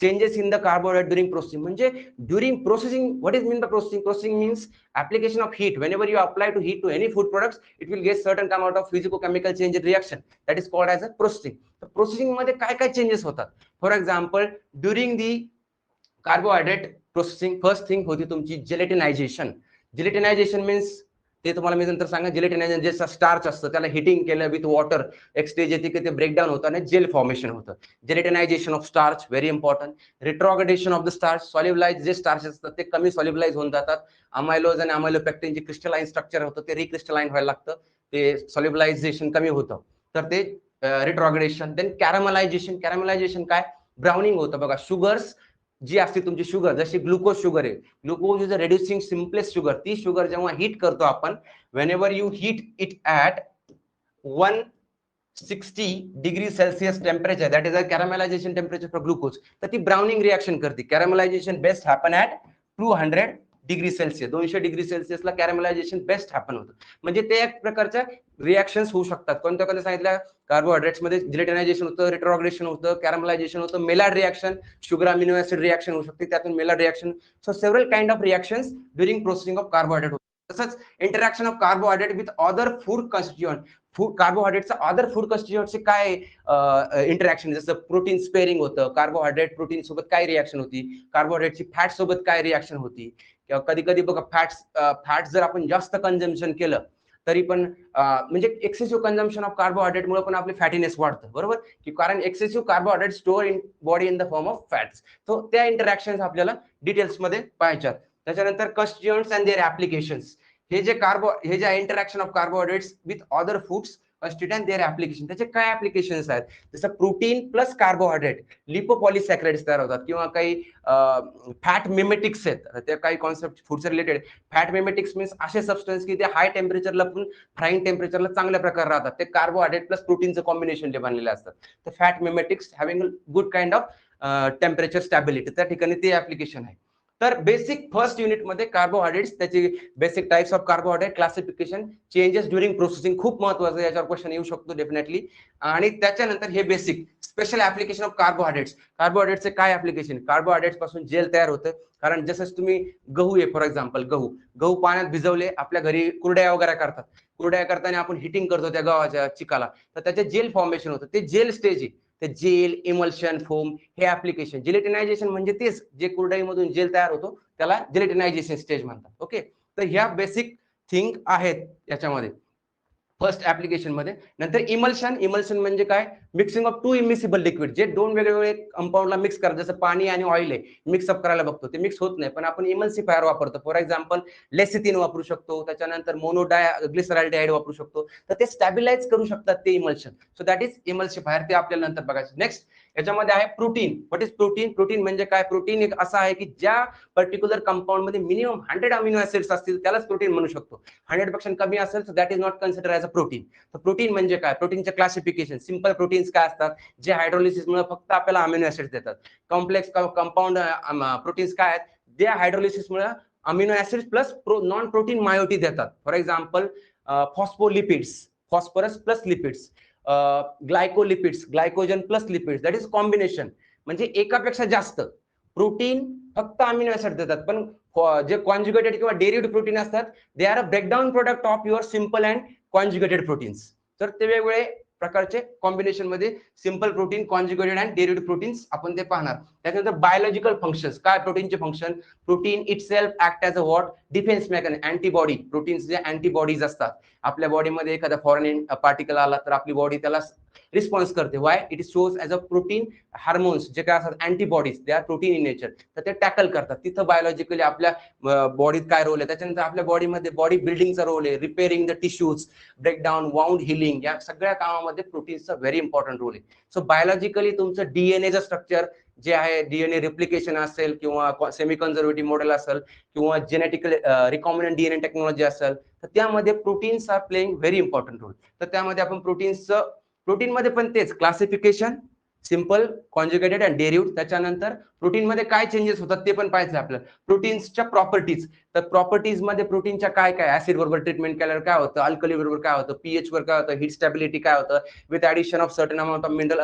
Changes in the carbohydrate during processing म्हणजे during processing. What is mean the processing? Processing means application of heat. Whenever you apply to heat to any food products, it will get certain amount of physicochemical change in reaction, that is called as a processing. तर प्रोसेसिंग मध्ये काय काय चेंजेस होतात? For example, during the carbohydrate processing, first thing होती तुमची जेलेटिनायझेशन. जेलेटिनायझेशन मीन्स, ते तुम्हाला मी नंतर सांगा. जेलेटिनायझेशन जे स्टार्च असतं त्याला हिटिंग केलं विथ वॉटर, एक स्टेज येते की ते ब्रेकडाऊन होतं आणि जेल फॉर्मेशन होतं. Gelatinisation of starch, very important. Retrogradation of the starch, solubilise जे स्टार्च असतात ते कमी सॉल्युबलाइज होऊन जातात. अमायलोज आणि अमायलोपेक्टिन जे क्रिस्टलाइन स्ट्रक्चर होतं ते रिक्रिस्टलाइन व्हायला लागतं, ते सॉल्युबलायझेशन कमी होतं, तर ते रिट्रॉगडेशन. देन कॅरमलायझेशन. कॅरमलायझेशन काय? ब्राउनिंग होतं बघा. शुगर्स जी असते तुमची शुगर, जशी ग्लुकोज शुगर आहे, glucose is a reducing simplest sugar. ती शुगर जेव्हा हीट करतो आपण, when you heat it at 160 degree Celsius temperature, that is a caramelisation temperature for glucose. तर ती ब्राउनिंग रिएक्शन करते. Caramelisation best happen at 200 degree Celsius, 200 degree सेल्सियसला कॅरमलायझेशन बेस्ट हॅपन होतं. म्हणजे ते एक प्रकारच्या रिएक्शन्स होऊ शकतात. कोणत्या कोणत्या सांगितल्या? कार्बोहायड्रेट्स मध्ये जिलेटिनायझेशन होतं, रिट्रॉगडेशन होतं, कॅरमलायझेशन होतं, Maillard reaction, sugar amino acid reaction होऊ शकते, त्यातून Maillard reaction. So several kind of reactions during processing of carbohydrate होतं. तसंच interaction of carbohydrate with other food constituent. कार्बोहायड्रेटचा अदर फूड कॉन्स्टिट्युएंटचे काय इंटरॅक्शन? जसं प्रोटीन स्पेअरिंग होतं, कार्बोहायड्रेट प्रोटीन सोबत काय रिएक्शन होती, कार्बोहायड्रेटची फॅट सोबत काय रिएक्शन होती. किंवा कधी कधी बघा, फॅट जर आपण जास्त कन्झम्पशन केलं तरी पण म्हणजे एक्सेसिव्ह कन्झम्पशन ऑफ कार्बोहायड्रेटमुळे पण आपली फॅटीनेस वाढतं, बरोबर? की कारण excessive carbohydrate store in body in the form of fats. So त्या इंटरॅक्शन आपल्याला डिटेल्स मध्ये पाहायच्यात. त्याच्यानंतर कॉन्स्टिट्युएंट्स अँड देअर ऍप्लिकेशन्स. हे जे interaction of carbohydrates with other foods constituent their application, त्याचे काय ऍप्लिकेशन्स आहेत? जसं प्रोटीन प्लस कार्बोहायड्रेट लिपोपॉलिसॅकराइड्स तयार होतात, किंवा काही फॅट मिमेटिक्स आहेत. त्या काही कॉन्सेप्ट फूडच्या रिलेटेड. फॅट मिमेटिक्स मीन्स असे सबस्टन्स की ते हाय टेम्परेचरला पण फ्राईंग टेम्परेचरला चांगल्या प्रकारे राहतात. ते कार्बोहायड्रेट प्लस प्रोटीनचं कॉम्बिनेशन बनलेले असतात. तर fat mimetics having good kind of temperature stability, त्या ठिकाणी ते ऍप्लिकेशन आहे. तर बेसिक फर्स्ट युनिट मध्ये कार्बोहायड्रेट्स, त्याची basic types of carbohydrate, classification, changes during processing, खूप महत्वाचं, याच्यावर क्वेश्चन येऊ शकतो डेफिनेटली. आणि त्याच्यानंतर हे basic special application of carbohydrates. कार्बोहायड्रेटचे काय ऍप्लिकेशन? कार्बोहायड्रेट्स पासून जेल तयार होतं. कारण जसं तुम्ही गहू आहे, फॉर एक्झाम्पल गहू पाण्यात भिजवले, आपल्या घरी कुरड्या वगैरे करतात, कुरड्या करताना आपण हिटिंग करतो त्या गव्हाच्या चिकाला, तर त्याचे जेल फॉर्मेशन होतं. ते जेल स्टेज आहे. ते जेल, इमल्शन, फोम, हे ऍप्लिकेशन. जिलेटिनायझेशन म्हणजे तेच, जे कुरडईमधून जेल तयार होतो त्याला जिलेटिनायझेशन स्टेज म्हणतात. ओके, तर ह्या बेसिक थिंग आहेत याच्यामध्ये. फर्स्ट ऍप्लिकेशन मध्ये. नंतर इमल्शन. इमल्शन म्हणजे काय? Mixing of to immiscible liquid, जे दोन वेगवेगळे कंपाऊंडला मिक्स करा, जसं पाणी आणि ऑइल आहे, मिक्सअप करायला बघतो, ते मिक्स होत नाही, पण आपण इमल्सिफायर वापरतो. फॉर एक्झाम्पल लेसिथिन वापरू शकतो, त्याच्यानंतर ग्लिसरॉल्डिहाइड वापरू शकतो, तर ते स्टॅबिलाइज करू शकतात ते emulsion. So that is emulsifier. ते आपल्याला नंतर बघायचं. नेक्स्ट याच्यामध्ये आहे protein. What is protein? Protein म्हणजे काय? प्रोटीन एक असा आहे की ज्या पर्टिक्युलर कंपाऊंड मध्ये मिनिमम 100 अमिनो ऍसिड्स असतील त्यालाच प्रोटीन म्हणू शकतो. 100 पेक्षा कमी असेल तर that is not consider as a protein. तर प्रोटीन म्हणजे काय? प्रोटीनचे क्लासिफिकेशन. सिंपल प्रोटीन्स काय असतात? जे हायड्रोलिसिसमुळे फक्त आपल्याला अमिनो ऍसिड्स देतात. कॉम्प्लेक्स कंपाऊंड प्रोटीन्स काय आहेत? जे हायड्रोलिसिसमुळे amino acids plus non protein moiety देतात. For example phospholipids, phosphorus plus lipids, glycolipids, glycogen plus lipids, that is combination. म्हणजे एकापेक्षा जास्त प्रोटीन फक्त अमिनो ऍसिड देतात. पण जे कॉन्जुगेटेड किंवा डेरिव्हेड प्रोटीन असतात, they are a breakdown product of your simple and conjugated proteins. तर ते वेगवेगळे प्रकारचे कॉम्बिनेशन मध्ये simple protein, conjugated and derived proteins आपण ते पाहणार. त्याच्यानंतर बायोलॉजिकल फंक्शन्स. काय प्रोटीनचे function? Protein itself act as a what? Defence mechanism, antibody. Proteins जे अँटीबॉडीज असतात, आपल्या बॉडीमध्ये एखादा फॉरेन पार्टिकल आला तर आपली बॉडी त्याला रिस्पॉन्स करते. Y? It is shows as a protein hormones, जे काय असतात antibodies, they are protein in nature. तर ते टॅकल करतात. तिथं बायोलॉजिकली आपल्या बॉडीत काय रोल आहे? त्याच्यानंतर आपल्या बॉडीमध्ये बॉडी बिल्डिंगचा रोल आहे, repairing the tissues, breakdown, wound healing, या सगळ्या कामामध्ये प्रोटीन्सचा व्हेरी इम्पॉर्टंट रोल आहे. सो बायोलॉजिकली तुमचं डीएनएचं स्ट्रक्चर जे आहे, डीएनए रिप्लिकेशन असेल किंवा सेमी कन्झर्वेटिव्ह मॉडेल असेल किंवा जेनेटिकल रिकॉम्बिनंट डीएनए टेक्नॉलॉजी असेल, तर त्यामध्ये proteins are playing very important role. तर त्यामध्ये आपण प्रोटीन मध्ये पण तेच classification, simple, conjugated and derived. त्याच्यानंतर प्रोटीन मध्ये काय चेंजेस होतात ते पण पाहायचं आपल्याला. प्रोटीन्सच्या प्रॉपर्टीज. तर प्रॉपर्टीज मध्ये प्रोटीनच्या काय काय? ऍसिड बरोबर ट्रीटमेंट केल्यावर काय होतं? अल्कली बरोबर काय होतं? पीएच वर काय होतं? हीट स्टॅबिलिटी काय होतं? With addition of certain amount of mineral,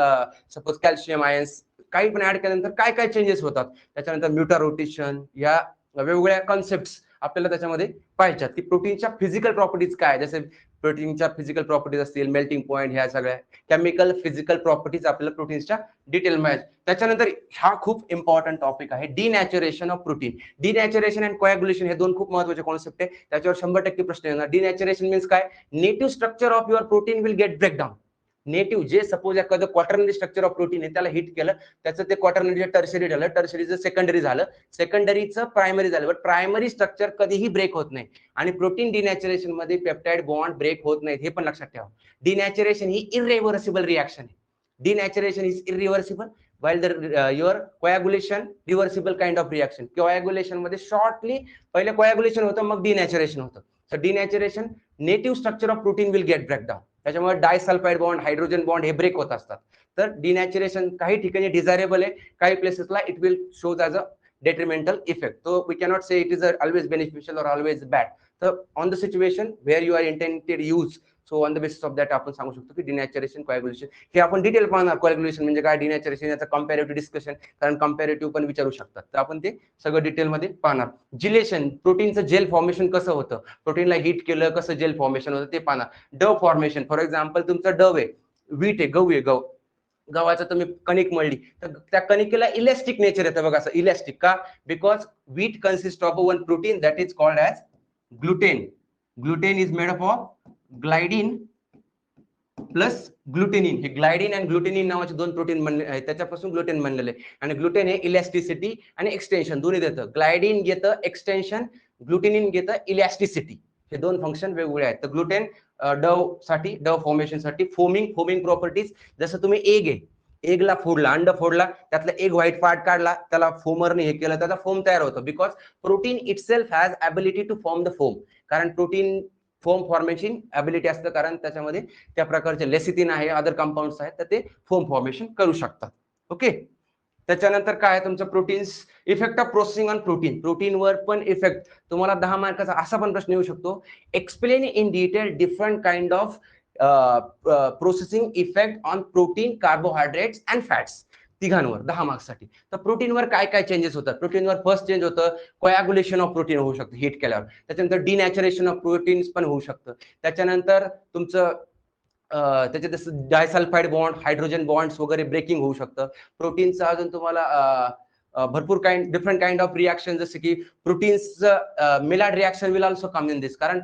suppose calcium ions, काही पण ऍड केल्यानंतर काय काय चेंजेस होतात. त्याच्यानंतर म्युटा रोटेशन, या वेगवेगळ्या कॉन्सेप्ट आपल्याला त्याच्यामध्ये पाहिजेत की प्रोटीनच्या फिजिकल प्रॉपर्टीज काय. जसे प्रोटीनच्या फिजिकल प्रॉपर्टीज असतील, मेल्टिंग पॉईंट, ह्या सगळ्या केमिकल फिजिकल प्रॉपर्टीज आपल्याला प्रोटीन्सच्या डिटेल माहिती. त्याच्यानंतर हा खूप इम्पॉर्टंट टॉपिक आहे, डिनॅचरेशन ऑफ प्रोटीन. डिनॅचरेशन अँड कोॲग्युलेशन हे दोन खूप महत्त्वाचे कॉन्सेप्ट आहे. त्याच्यावर 100% प्रश्न येणार. डिनॅचरेशन मीन्स काय? Native structure of your protein will get breakdown. Native, जे सपोज एखादं क्वाटर्नरी स्ट्रक्चर ऑफ प्रोटीन आहे, त्याला हिट केलं, त्याचं ते क्वाटर्नरी टर्शरी झालं, टर्शरीचं सेकंडरी झालं, सेकंडरीचं प्रायमरी झालं. बट प्रायमरी स्ट्रक्चर कधीही ब्रेक होत नाही. आणि प्रोटीन डिनॅचरेशन मध्ये पेप्टाइड बॉन्ड ब्रेक होत नाहीत, हे पण लक्षात ठेवा. डिनॅचरेशन ही इरिव्हर्सिबल रिॲक्शन आहे. Denaturation is irreversible, while the your coagulation reversible kind of reaction. coagulation मध्ये शॉर्टली पहिले coagulation होतं, मग डिनॅचरेशन होतं. तर denaturation, native structure of protein will get breakdown. त्याच्यामुळे डायसल्फाइड बॉन्ड, हायड्रोजन बॉन्ड हे ब्रेक होत असतात. तर डिनॅचरेशन काही ठिकाणी डिझायरेबल आहे, काही प्लेसेसला it will shows as a detrimental effect. So we cannot say it is always beneficial or always bad. So on the situation where you are intended use, so on the basis of that आपण सांगू शकतो की डिनॅचरेशन, कोॲग्युलेशन हे आपण डिटेल पाहणार. कोॲग्युलेशन म्हणजे काय, डिनॅचरेशन याचं कंपॅरेटिव्ह डिस्कशन, कारण कंपॅरेटिव्ह पण विचारू शकतात, तर आपण ते सगळं डिटेलमध्ये पाहणार. जिलेशन, प्रोटीनचं जेल फॉर्मेशन कसं होतं, प्रोटीनला हिट केलं कसं जेल फॉर्मेशन होतं ते पाहणार. डव फॉर्मेशन, फॉर एक्झाम्पल तुमचं डव आहे, वीट आहे, गहू आहे, गव्हाचं तुम्ही कणिक मळली तर त्या कणिकेला इलॅस्टिक नेचर येतं बघा, असं इलॅस्टिक का? Because wheat consist of one protein that is called as gluten. Gluten is made up of gliadin plus glutenin. हे ग्लायडिन आणि ग्लुटेनिन नावाचे दोन प्रोटीन बनले आहेत, त्याच्यापासून ग्लुटेन बनलेले आहे. आणि ग्लुटेन हे इलॅस्टिसिटी आणि एक्सटेन्शन दोन्ही देतं. ग्लायडिन घेतं एक्सटेन्शन, ग्लुटेनिन घेतं इलॅस्टिसिटी. हे दोन फंक्शन वेगवेगळे आहेत. तर ग्लुटेन डव साठी, डव फॉर्मेशन साठी फोमिंग प्रॉपर्टीज. जसं तुम्ही एग आहे, एगला फोडला, अंड फोडला, त्यातला एक व्हाईट पार्ट काढला, त्याला फोमरने हे केलं, त्याचा फोम तयार होतो. Because protein itself has ability to form the foam. कारण प्रोटीन फोम फॉर्मेशन ॲबिलिटी असतं, कारण त्याच्यामध्ये त्या प्रकारचे लेसिथिन आहे, अदर कंपाऊंड्स आहेत, तर ते फोम फॉर्मेशन करू शकतात. ओके. त्याच्यानंतर काय तुमचं proteins, effect of processing on protein. प्रोटीनवर पण इफेक्ट, तुम्हाला 10 मार्काचा असा पण प्रश्न येऊ शकतो, explain in detail different kind of processing effect on protein, carbohydrates and fats. तिघांवर 10 मार्क्ससाठी. तर प्रोटीनवर काय काय चेंजेस होतात. प्रोटीनवर फर्स्ट चेंज होतं, कोॲग्युलेशन ऑफ प्रोटीन होऊ शकतं हीट केल्यावर. त्याच्यानंतर डिनॅचरेशन ऑफ प्रोटीन्स पण होऊ शकतं. त्याच्यानंतर तुमचं त्याच्यात डायसल्फाइड बॉन्ड, हायड्रोजन बॉन्ड्स वगैरे ब्रेकिंग होऊ शकतं. प्रोटीनचं अजून तुम्हाला भरपूर डिफरंट काइंड ऑफ रिॲक्शन, जसे की प्रोटीन्सचं Maillard reaction will also come in this. कारण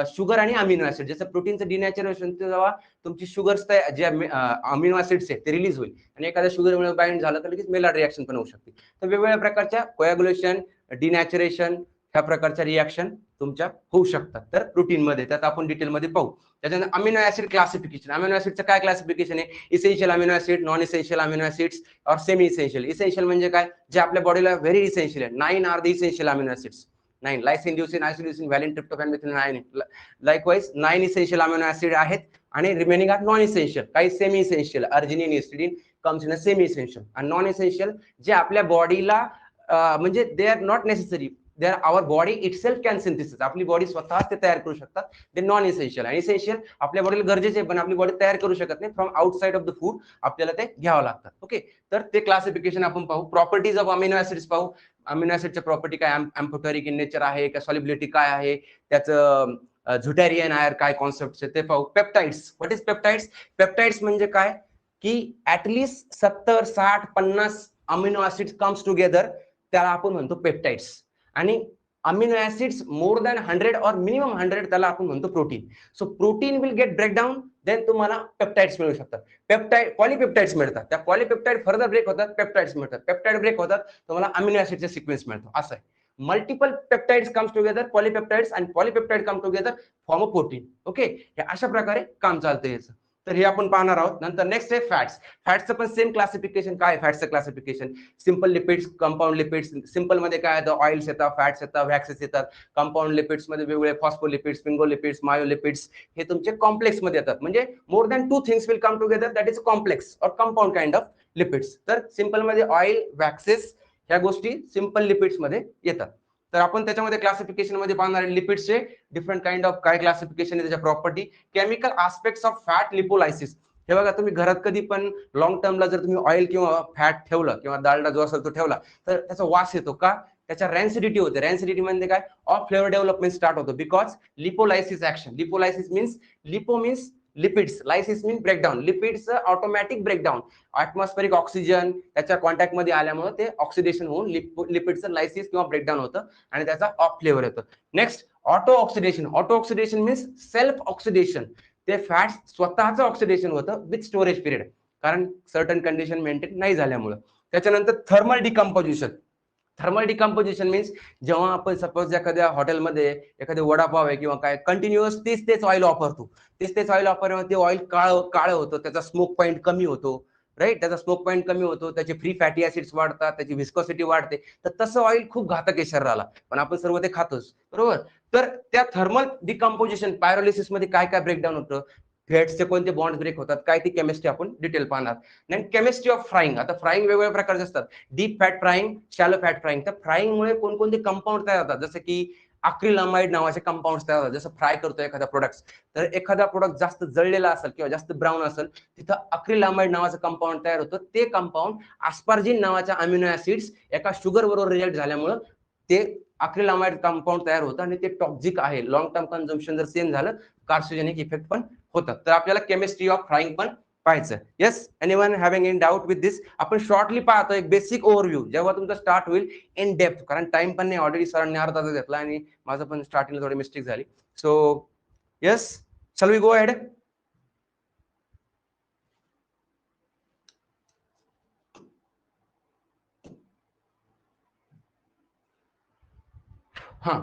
शुगर आणि अमिनो ऍसिड. जसं प्रोटीनचं डिनॅचरेशन जेव्हा तुमची शुगर्स जे अमिनो ऍसिड्स आहेत ते रिलीज होईल आणि एखाद्या शुगरमुळे बाइंड झालं तर लगेच मेलार्ड रिॲक्शन पण होऊ शकते. तर वेगवेगळ्या प्रकारच्या कोॲग्युलेशन, डिनॅचरेशन ह्या प्रकारच्या रिॲक्शन तुमच्या होऊ शकतात. तर प्रोटीनमध्ये त्यात आपण डिटेलमध्ये पाहू. त्याच्यानंतर अमिनो ऍसिड क्लासिफिकेशन. अमिनो ऍसिडचं काय क्लासिफिकेशन आहे? Essential amino acid, non essential amino acids और सेमी इसेन्शियल. इसेन्शियल म्हणजे काय? जे आपल्या बॉडीला व्हेरी इसेन्शियल आहे. 9 are the essential amino acids. 9 lysine, leucine, isoleucine, valine, tryptophan, methionine, आयनिन. लाइकवाइज 9 इसेन्शियल अमिनो ऍसिड आहेत आणि रिमेनिंग आर नॉन इसेन्शियल. काही semi essential, arginine, histidine comes in a semi essential. आणि नॉन इसेन्शियल जे आपल्या बॉडीला म्हणजे they are not necessary, they are our body itself can synthesis. आपली बॉडी स्वतःच ते तयार करू शकतात. ते नॉन इसेन्शियल. आणि इसेन्शियल आपल्या बॉडीला गरजेचे आहे पण आपली बॉडी तयार करू शकत नाही. From outside of the food आपल्याला ते घ्यावं लागतात. ओके, तर ते क्लासिफिकेशन आपण पाहू. प्रॉपर्टीज ऑफ अमिनो ऍसिड्स पाहू. अमिनो ऍसिडच्या प्रॉपर्टी काय, अँफोटेरिक इन नेचर आहे का, सॉल्युबिलिटी काय आहे, त्याचं झुटॅरियन आयर काय कॉन्सेप्ट आहे ते पाहू. Peptides. What is peptides? Peptides म्हणजे काय की at least 70, 60, 50 amino acids comes together, त्याला आपण म्हणतो पेप्टाइड्स. आणि अमिनो ऍसिड्स मोर दॅन 100 और मिनिमम 100 त्याला आपण म्हणतो protein. So protein will get breakdown, then तुम्हाला पेप्टाइड्स मिळू शकतात. पेप्टाइड पॉलीपेप्टाइड्स मिळतात. त्या पॉलीपेप्टाइड फर्दर ब्रेक होतात, पेप्टाइड्स मिळतात. पेप्टाइड ब्रेक होतात, तुम्हाला अमिनो ऍसिडचा सिक्वेन्स मिळतो. असं आहे. Multiple peptides comes together, polypeptides आणि polypeptide come together form a protein. Okay, हे अशा प्रकारे काम चालतं याचं. तर हे आपण पाहणार आहोत. नंतर नेक्स्ट आहे फॅट्स. फॅट्सचं पण सेम क्लासिफिकेशन. काय फॅट्सचं classification? Simple lipids, compound lipids. Simple मध्ये काय येतं? ऑइल्स येतात, फॅट्स येतात, वॅक्सेस येतात. कंपाऊंड लिपिड्स मध्ये वेगवेगळे फॉस्फोलिपिड्स, स्पिंगोलिपिड्स, मायोलिपिड्स हे तुमचे कॉम्प्लेक्स मध्ये येतात. म्हणजे more than 2 things will come together, that is complex और कंपाऊंड काइंड ऑफ लिपिड्स. तर सिंपल मध्ये ऑइल, वॅक्सेस ह्या गोष्टी सिंपल लिपिड्स मध्ये येतात. तर आपण त्याच्यामध्ये क्लासिफिकेशन मध्ये पाहणार आहे लिपिड्सचे डिफरंट काइंड ऑफ काय क्लासिफिकेशन आहे, त्याच्या property, chemical aspects of fat lipolysis. हे बघा, तुम्ही घरात कधी पण लॉंग टर्मला जर तुम्ही ऑइल किंवा फॅट ठेवलं किंवा डालडा जो असेल तो ठेवला तर त्याचा वास येतो का? त्याच्या रॅन्सिडिटी होते. रॅन्सिडिटी म्हणजे काय? ऑफ फ्लेवर डेव्हलपमेंट स्टार्ट होतो because lipolysis action. Lipolysis means, lipo means lipids, lysis mean breakdown. Lipids automatic breakdown, atmospheric oxygen त्याच्या कॉन्टॅक्ट मध्ये आल्यामुळे ते ऑक्सिडेशन होऊन लिपिडचं लायसिस किंवा ब्रेकडाऊन होतं आणि त्याचा ऑफ फ्लेवर येतो. Next auto oxidation. Auto oxidation means self oxidation. ते फॅट्स स्वतःचं ऑक्सिडेशन होतं विथ स्टोरेज पिरियड, कारण सर्टन कंडिशन मेंटेन नाही झाल्यामुळे. त्याच्यानंतर thermal decomposition. Thermal decomposition means जेव्हा आपण सपोज एखाद्या हॉटेलमध्ये एखादे वडापाव आहे किंवा काय कंटिन्युअस तेच ऑइल वापरतो, तेच ऑइल वापरल्यामुळे ते ऑइल काळं होतं, त्याचा स्मोक पॉईंट कमी होतो. राईट, त्याचा स्मोक पॉईंट कमी होतो, त्याचे फ्री फॅटी ऍसिड्स वाढतात, त्याची व्हिस्कोसिटी वाढते. तर तसं ऑइल खूप घातक आहे शरीराला, पण आपण सर्व ते खातोच, बरोबर. तर त्या थर्मल डिकम्पोजिशन पायरोलिसिस मध्ये काय काय ब्रेकडाऊन होतं, फॅट्सचे कोणते बॉन्ड ब्रेक होतात, काय ती केमिस्ट्री आपण डिटेल पाहणार. नाही, केमिस्ट्री ऑफ फ्राईंग. आता फ्राईंग वेगवेगळ्या प्रकारचे असतात. Deep fat frying, shallow fat frying. तर फ्राईंगमुळे कोणकोणते कंपाऊंड तयार होतात, जसं की अक्रिलामाइड नावाचे कंपाऊंड तयार होतात. जसं फ्राय करतो एखादा प्रोडक्ट, तर एखादा प्रोडक्ट जास्त जळलेला असेल किंवा जास्त ब्राऊन असेल, तिथं अक्रिलामाइड नावाचं कंपाऊंड तयार होतं. ते कंपाऊंड आस्पार्जिन नावाच्या अमिनो ऍसिड्स एका शुगर बरोबर रिएक्ट झाल्यामुळे ते अक्रिलामाइड कंपाऊंड तयार होतं आणि ते टॉक्सिक आहे. लॉंग टर्म कन्झम्पशन जर सेम झालं, कार्सिनोजेनिक इफेक्ट पण होतात. तर आपल्याला केमिस्ट्री ऑफ फ्राईंग पण पाहायचं. Yes, anyone having in doubt with this? आपण शॉर्टली पाहतो एक बेसिक ओव्हरव्ह्यू, जेव्हा तुमचा स्टार्ट होईल इन डेप्थ, कारण टाइम पण नाही, ऑलरेडी सरांनी अर्धा तास घेतला आणि माझं पण स्टार्टिंगला थोडी मिस्टेक झाली. So yes, shall we go ahead? हा,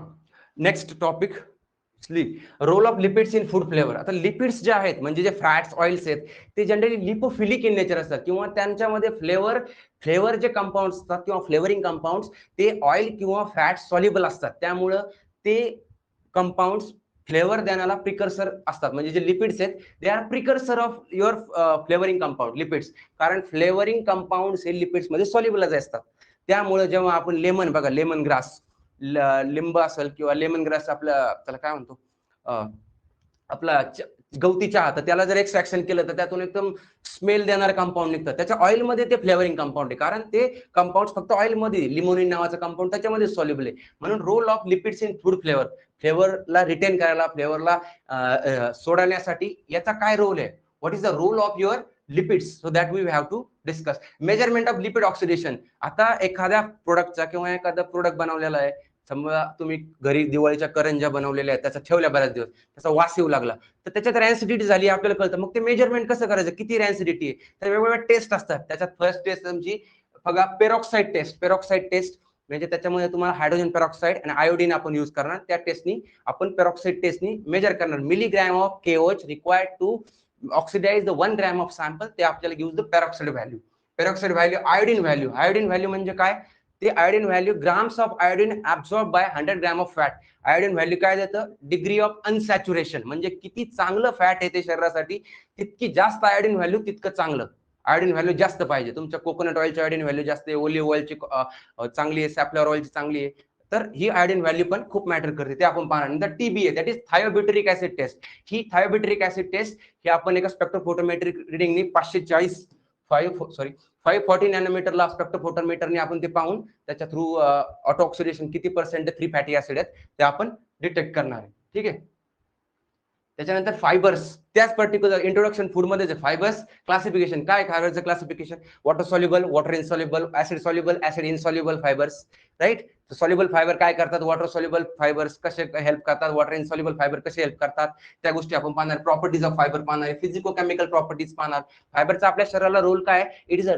next topic, role of lipids in food flavour. आता लिपिड्स जे आहेत म्हणजे जे फॅट्स, ऑइल्स आहेत, ते जनरली लिपोफिलिक इन नेचर असतात किंवा त्यांच्यामध्ये फ्लेवर जे कंपाऊंड असतात किंवा फ्लेवरिंग कंपाऊंड ते ऑइल किंवा फॅट सॉल्युबल असतात. त्यामुळं ते कंपाऊंड फ्लेवर देण्याला प्रिकर्सर असतात. म्हणजे जे लिपिड्स आहेत they are precursor of your flavouring compound lipids, कारण फ्लेवरिंग कंपाऊंड हे लिपिड्स मध्ये सॉल्युबल असतात. त्यामुळे जेव्हा आपण लेमन बघा, लेमन ग्रास, लिंब असेल किंवा लेमन ग्रास, आपल्या त्याला काय म्हणतो, आपला गवती चहा, तर त्याला जर एक्स्ट्रॅक्शन केलं तर त्यातून एकदम स्मेल देणारं कंपाऊंड निघतं. त्याच्या ऑइलमध्ये ते फ्लेवरिंग कंपाऊंड आहे, कारण ते कंपाऊंड फक्त ऑइलमध्ये, लिमोनिन नावाचं कंपाऊंड त्याच्यामध्ये सॉल्युबल आहे. म्हणून role of lipids in food flavour, फ्लेवरला रिटेन करायला, फ्लेवरला सोडण्यासाठी याचा काय रोल आहे? What is the role of your lipids? So that we have to discuss. Measurement of lipid oxidation. आता एखाद्या प्रोडक्टचा किंवा एखादा प्रोडक्ट बनवलेला आहे, समजा तुम्ही घरी दिवाळीच्या करंज्या बनवलेल्या आहेत, त्याचा ठेवल्या बऱ्याच दिवस, त्याचा वास येऊ लागला, तर त्याच्यात रॅन्सिडिटी झाली आपल्याला कळतं. मग ते मेजरमेंट कसं करायचं, किती रॅन्सिडिटी आहे. तर वेगवेगळ्या टेस्ट असतात. त्याच्यात फर्स्ट टेस्ट तुमची बघा पेरॉक्साईड टेस्ट. पेरॉक्साईड टेस्ट म्हणजे त्याच्यामध्ये तुम्हाला हायड्रोजन पेरॉक्साईड आणि आयोडीन आपण यूज करणार. त्या टेस्टनी आपण पेरॉक्साईड टेस्टनी मेजर करणार milligram of KOH required to oxidise the 1 gram of sample. ते आपल्याला gives the peroxide value. Peroxide value, iodine value. Iodine value म्हणजे काय, ते iodine value grams of iodine absorb by 100 gram of fat. Iodine value काय देतं, डिग्री ऑफ अनसॅच्युरेशन, म्हणजे किती चांगलं फॅट येते शरीरासाठी, तितकी जास्त आयोडीन व्हॅल्यू तितकं चांगलं. आयोडीन व्हॅल्यू जास्त पाहिजे. तुमच्या कोकोनट ऑइलची आयोडीन व्हॅल्यू जास्त आहे, ओलिव्ह ऑइलची चांगली आहे, सॅफ्लॉवर ऑइलची चांगली आहे. तर ही आयोडीन व्हॅल्यू पण खूप मॅटर करते, ते आपण पाहणार. नंतर TBA, that is thiobutyric acid test. ही थायोब्युटेरिक ऍसिड टेस्ट ही आपण एका स्पेक्ट्रोफोटोमेट्रिक रिडिंगनी 540 नॅनोमीटरला स्पेक्ट्रोफोटोमीटरने आपण ते पाहून त्याच्या थ्रू ऑटो ऑक्सिडेशन किती पर्सेंट फ्री फॅटी ऍसिड आहेत ते आपण डिटेक्ट करणार आहे. ठीक आहे. त्याच्यानंतर फायबर्स, त्याच पर्टिक्युलर इंट्रोडक्शन फूड मध्ये फायबर्स क्लासिफिकेशन. काय फायबरचं classification, water soluble, water insoluble, acid soluble, acid insoluble fibres. Right. Soluble fibre काय करतात, वॉटर सॉल्युबल फायबर्स कसे हेल्प करतात, वॉटर इनसॉल्युबल फायबर कसे हेल्प करतात, त्या गोष्टी आपण पाहणार. प्रॉपर्टीज ऑफ फायबर पाहणार, फिजिको केमिकल प्रॉपर्टीज पाहणार. फायबरचा आपल्या शरीराला रोल काय, it is a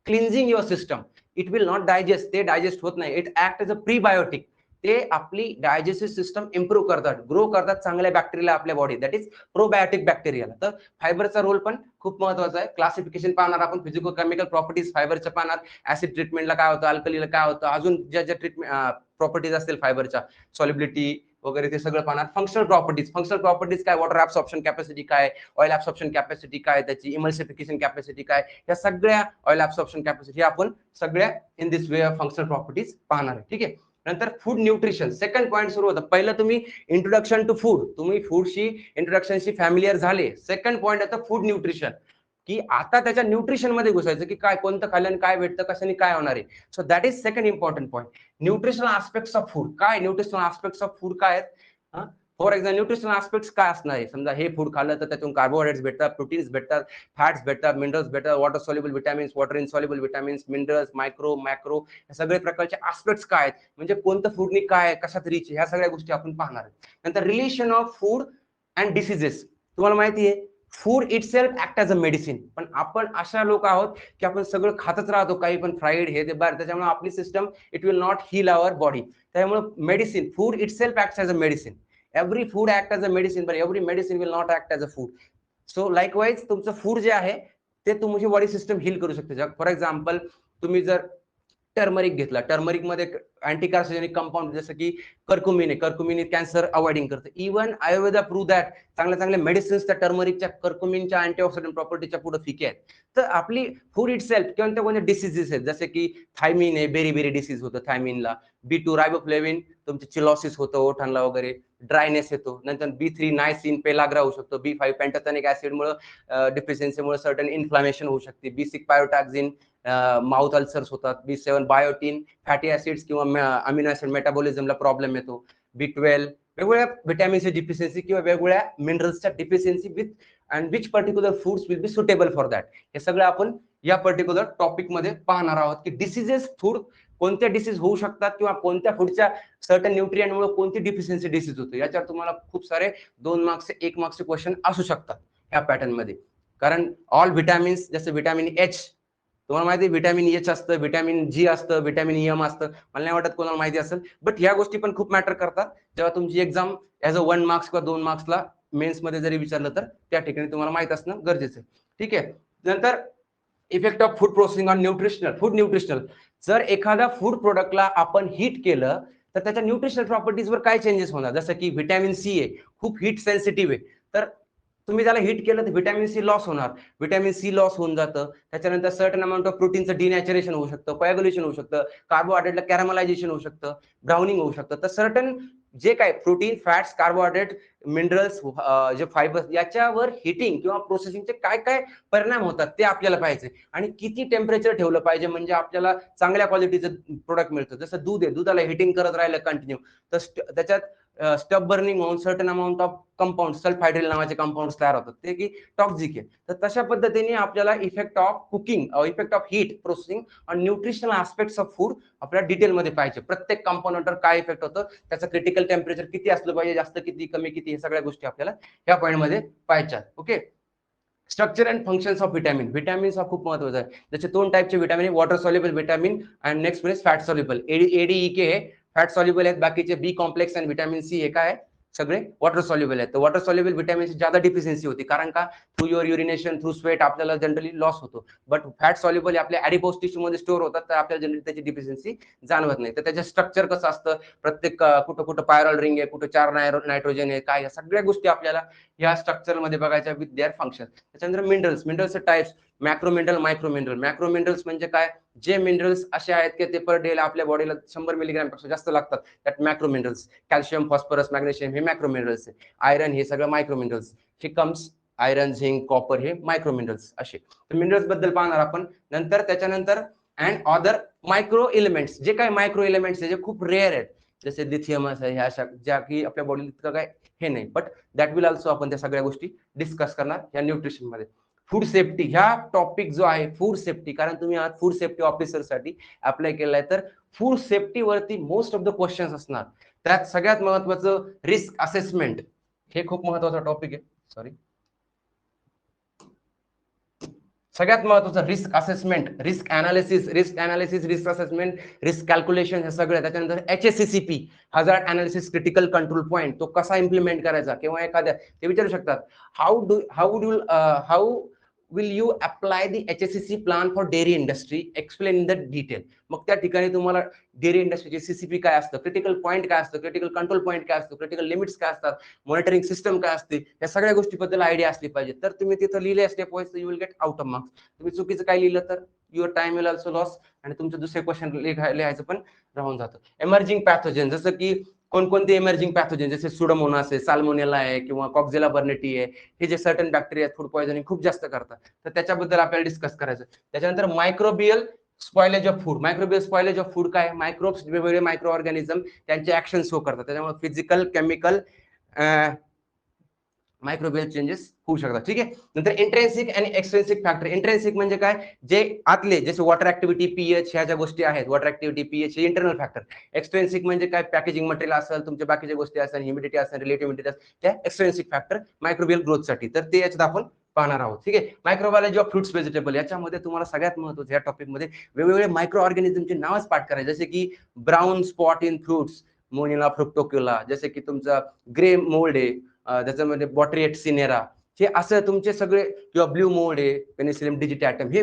cleansing your system. It will not digest, ते डायजेस्ट होत नाही. It act as a prebiotic. ते आपली डायजेस्टिव्ह सिस्टम इम्प्रूव्ह करतात, ग्रो करतात चांगल्या बॅक्टेरिया आपल्या बॉडी, दॅट इज प्रोबायोटिक बॅक्टेरियाला. तर फायबरचा रोल पण खूप महत्वाचा आहे. क्लासिफिकेशन पाहणार आपण, फिजिको केमिकल प्रॉपर्टीज फायबरच्या पाहणार, ऍसिड ट्रीटमेंटला काय होतं, अल्कलीला काय होतं, अजून ज्या ज्या ट्रीटमेंट प्रॉपर्टीज असतील फायबरच्या, सॉलिबिलिटी वगैरे ते सगळं पाहणार. फंक्शनल प्रॉपर्टीज, फंक्शनल प्रॉपर्टीज काय, वॉटर ऍब्सॉर्प्शन कॅपॅसिटी काय, ऑइल ऍब्सॉर्प्शन कॅपॅसिटी काय, त्याची इमल्सिफिकेशन कॅपॅसिटी काय, या सगळ्या ऑइल ऍब्सॉर्प्शन कॅपॅसिटी आपण सगळ्या in this way of functional properties पाहणार आहे. ठीक आहे. नंतर फूड न्यूट्रिशन, सेकंड पॉईंट सुरू होतं. पहिलं तुम्ही इंट्रोडक्शन टू फूड, तुम्ही फूडशी इंट्रोडक्शनशी फॅमिलियर झाले. सेकंड पॉईंट येतं फूड न्यूट्रिशन, की आता त्याच्या न्यूट्रिशन मध्ये घुसायचं, की काय कोणतं खाल्ल्याने काय भेटतं, कशाने काय होणार आहे. So that is second important point. Nutritional aspects of food काय, न्यूट्रिशनल आस्पेक्ट्स ऑफ फूड काय आहेत. फॉर एक्झाम्पल न्यूट्रिशनल आस्पेक्ट्स काय असणार आहे, समजा हे फूड खाल्लं तर त्यातून कार्बोहायड्रेट्स भेटतात, प्रोटीन्स भेटतात, फॅट्स भेटतात, मिनरल्स भेटतात, water soluble vitamins, water insoluble vitamins, minerals, micro macro, हे सगळे प्रकारचे आस्पेक्ट्स काय आहेत, म्हणजे कोणतं फूडनी काय कशात रिच, ह्या सगळ्या गोष्टी आपण पाहणार आहे. नंतर relation of food and diseases. तुम्हाला माहिती आहे food itself act as a medicine, पण आपण अशा लोक आहोत की आपण सगळं खातच राहतो, काही पण फ्राईड हे ते बाहेर, त्याच्यामुळे आपली system it will not heal our body. त्यामुळे medicine, food itself act as a medicine. Every food act as a medicine, but every medicine will not act as a food. So likewise तुमचं फूड जे आहे ते तुमची बॉडी सिस्टम हील करू शकते. फॉर एक्झाम्पल तुम्ही जर टर्मरिक घेतला, टर्मरिक मध्ये अँटी कार्सिनोजेनिक कंपाऊंड जसं की कर्कुमिन आहे, कर्कुमिन कॅन्सर अवॉइडिंग करतं. इव्हन आयुर्वेदा प्रूव्ह दॅट चांगल्या चांगल्या मेडिसिन्स त्या टर्मरिकच्या, कर्कुमिनच्या अँटीऑक्सिडंट प्रॉपर्टीच्या पुढे फिके आहेत. तर आपली फूड इट सेल्फ कोणत्या कोणत्या डिसीजेस आहेत, जसे की थायमिन आहे, बेरी बेरी डिसीज होतं थायमिनला, B2 रायबोफ्लेविन तुमचे चिलॉसिस होतं ओठांना वगैरे, ड्रायनेस येतो. नंतर B3 नायसिन पेलाग्रा होऊ शकतो, B5 पेंटाथॅनिक ऍसिडमुळे डिफिशियन्सीमुळे सर्टन इन्फ्लामेशन होऊ शकते, B6 पायोटॅक्झिन माउथ अल्सर्स होतात, B7 बायोटीन फॅटी ऍसिड्स किंवा अमिनो ऍसिड मेटाबॉलिझमला प्रॉब्लेम येतो, B12 वेगवेगळ्या व्हिटॅमिन्सची डिफिशियन्सी किंवा वेगवेगळ्या मिनरल्सच्या deficiency with and which particular foods will be suitable for that. हे सगळं आपण या पर्टिक्युलर टॉपिक मध्ये पाहणार आहोत, की डिसीजेस फूड कोणत्या डिसीज होऊ शकतात किंवा कोणत्या फूडच्या सर्टन न्यूट्रिएंटमुळे कोणती डिफिशियन्सी डिसीज होते. याच्यावर तुम्हाला खूप सारे 2 मार्क्सचे 1 मार्क्सचे क्वेश्चन असू शकतात या पॅटर्न मध्ये. कारण ऑल व्हिटॅमिन्स, जसं व्हिटॅमिन H तुम्हाला माहिती आहे, व्हिटॅमिन H असतं, व्हिटॅमिन G असतं, व्हिटॅमिन M असतं. मला नाही वाटत कोणाला माहिती असेल, बट ह्या गोष्टी पण खूप मॅटर करतात. जेव्हा तुमची एक्झाम ऍज अ 1 मार्क्स किंवा 2 मार्क्सला मेन्स मध्ये जरी विचारलं तर त्या ठिकाणी तुम्हाला माहित असणं गरजेचं आहे. ठीक आहे. नंतर effect of food processing on nutritional, food nutritional. जर एखाद्या फूड प्रोडक्टला आपण हीट केलं तर त्याच्या न्यूट्रिशनल प्रॉपर्टीजवर काय चेंजेस होणार, जसं की व्हिटॅमिन C आहे, खूप हीट सेन्सिटिव्ह आहे, तर तुम्ही त्याला हीट केलं तर व्हिटॅमिन C लॉस होणार, व्हिटॅमिन C लॉस होऊन जातं. त्याच्यानंतर सर्टन अमाऊंट ऑफ प्रोटीनचं डिनॅचरेशन होऊ शकतं, कोॲग्युलेशन होऊ शकतं, कार्बोहायड्रेटला कॅरमलायझेशन होऊ शकतं, ब्राउनिंग होऊ शकतं. तर सर्टन जे काय प्रोटीन, फॅट्स, कार्बोहायड्रेट, मिनरल्स, जे फायबर्स, याच्यावर हिटिंग किंवा प्रोसेसिंगचे काय काय परिणाम होतात ते आपल्याला पाहिजे, आणि किती टेम्परेचर ठेवलं पाहिजे म्हणजे आपल्याला चांगल्या क्वालिटीचं प्रोडक्ट मिळतं. जसं दूध आहे, दुधाला हिटिंग करत राहिलं कंटिन्यू तर त्याच्यात स्टब बर्निंग होऊन सर्टन अमाऊंट ऑफ कंपाऊंड सल्फायड्रिल नावाचे कंपाऊंड तयार होतात ते की टॉक्सिक आहे. तर तशा पद्धतीने आपल्याला effect of cooking, effect of heat processing on nutritional aspects of food आपल्याला डिटेलमध्ये पाहिजे. प्रत्येक कंपोनंटवर काय इफेक्ट होतं, त्याचं क्रिटिकल टेम्परेचर किती असलं पाहिजे, जास्त किती, कमी किती, हे सगळ्या गोष्टी आपल्याला या पॉईंटमध्ये पाहिजेत. Okay. Structure and functions of vitamin. Vitamins हा खूप महत्वाचा आहे. त्याचे दोन टाईपचे vitamin, water soluble vitamin and next म्हणजे फॅट सॉल्युबल. एडीईके हे फॅट सॉल्युबल आहेत, बाकीचे बी कॉम्प्लेक्स आणि व्हिटॅमिन सी हे काय सगळे वॉटर सॉल्युबल आहेत. तर वॉटर सॉल्युबल व्हिटॅमिनची ज्यादा डिफिशियन्सी होती, कारण का थ्रू युअर युरिनेशन, थ्रू स्वेट आपल्याला जनरली लॉस होतो. बट फॅट सॉल्युबल आपल्या ॲडिपोज टिश्यू मध्ये स्टोअर होतात, तर आपल्याला जनरली त्याची डिफिशियन्सी जाणवत नाही. तर त्याचं स्ट्रक्चर कसं असतं, प्रत्येक कुठं कुठं पायरल रिंग आहे, कुठं 4 नायट्रोजन आहे, काय, या सगळ्या गोष्टी आपल्याला या स्ट्रक्चर मध्ये बघायच्या विथ देअर फंक्शन. त्याच्यानंतर मिनरल्स. मिनरल्सचे types macro mineral, micro mineral. Macro minerals म्हणजे काय, जे मिनरल्स असे आहेत की ते पर डेला आपल्या बॉडीला 100 मिलीग्राम पेक्षा जास्त लागतात, त्यात macro minerals. Calcium, phosphorus, magnesium हे मॅक्रो मिनरल्स आहे. आयरन हे सगळं मायक्रो मिनरल्स. हे कम्स आयरन, झिंक, कॉपर हे मायक्रो मिनरल्स असे. तर मिनरल्स बद्दल पाहणार आपण नंतर. त्याच्यानंतर अँड अदर मायक्रो एलिमेंट्स, जे काही मायक्रो एलिमेंट्स आहे जे खूप रेअर आहेत, जसे लिथियम आहे, ह्या अशा ज्या की आपल्या बॉडीला इतकं काय हे नाही, बट दॅट विल ऑल्सो आपण त्या सगळ्या गोष्टी डिस्कस करणार या न्यूट्रिशन मध्ये. फूड सेफ्टी ह्या टॉपिक जो आहे, फूड सेफ्टी, कारण तुम्ही आज फूड सेफ्टी ऑफिसर साठी अप्लाय केलाय, तर फूड सेफ्टी वरती मोस्ट ऑफ द क्वेश्चन्स असणार. त्यात सगळ्यात महत्वाचं रिस्क असेसमेंट, हे खूप महत्वाचा टॉपिक आहे. सॉरी, सगळ्यात महत्वाचं risk assessment, risk analysis, risk assessment, risk calculation, हे सगळं. त्याच्यानंतर HACCP, hazard analysis critical control point, तो कसा इम्प्लिमेंट करायचा, किंवा एखाद्या ते विचारू शकतात how will you apply the HACCP plan for dairy industry, explain in the detail. मग त्या ठिकाणी तुम्हाला डेअरी इंडस्ट्रीचे CCP काय असतं, क्रिटिकल पॉईंट काय असतं, क्रिटिकल कंट्रोल पॉईंट काय असतो, क्रिटिकल लिमिट्स काय असतात, मॉनिटरिंग सिस्टम काय असते, या सगळ्या गोष्टीबद्दल आयडिया असली पाहिजे. तर तुम्ही तिथं लिहिले step wise, you will get out of marks. तुम्ही चुकीचं काय लिहिलं तर your time will also loss, आणि तुमचं दुसरे क्वेश्चन लिहायचं पण राहून जातं. एमर्जिंग पॅथोजन, जसं की कोणकोणते एमर्जिंग पॅथोजन, जसे सुडोमोनास आहे, साल्मोनेला आहे, किंवा कॉक्झेला बर्नेटी आहे, हे जे सर्टन बॅक्टेरिया फूड पॉयझनिंग खूप जास्त करतात, तर त्याच्याबद्दल आपल्याला डिस्कस करायचं. त्याच्यानंतर microbial spoilage of food. Microbial spoilage of food काय, मायक्रोब्स, वेगवेगळे मायक्रो ऑर्गॅनिझम त्यांचे ऍक्शन शो करतात, त्याच्यामुळे फिजिकल, केमिकल, मायक्रोबियल चेंजेस होऊ शकतात. ठीक आहे. नंतर इंट्रेन्सिक आणि एक्सट्रेन्सिक फॅक्टर. इंट्रेन्सिक म्हणजे काय, जे आतले, जसे वॉटर ऍक्टिव्हिटी, पीएच, ह्या ज्या गोष्टी आहेत, वॉटर ऍक्टिव्हिटी, पीएच हे इंटरनल फॅक्टर. एक्सट्रेन्सिक म्हणजे काय, पॅकेजिंग मटेरियल असेल, तुमच्या बाकीच्या गोष्टी असेल, ह्युमिडिटी असेल, रिलेटिव्ह ह्युमिडिटी असेल, त्या एक्सट्रेन्सिक फॅक्टर मायक्रोबियल ग्रोथसाठी. तर ते याच्यात आपण पाहणार आहोत. ठीक आहे. मायक्रोबायोलॉजी ऑफ फ्रुट्स व्हेजिटेबल, याच्यामध्ये तुम्हाला सगळ्यात महत्त्वाचं या टॉपिकमध्ये वेगवेगळे मायक्रो ऑर्गॅनिझमचे नावच पाठ करायचे, जसे की ब्राऊन स्पॉट इन फ्रुट्स, मोनिला फ्रुक्टोक्युला, जसे की तुमचा ग्रे मोल्ड आहे, त्याच्यामध्ये बॉट्रिएट सिनेरा, हे असं तुमचे सगळे, किंवा ब्ल्यू मोल्ड आहे, पेनिसिलियम डिजिटॅटम, हे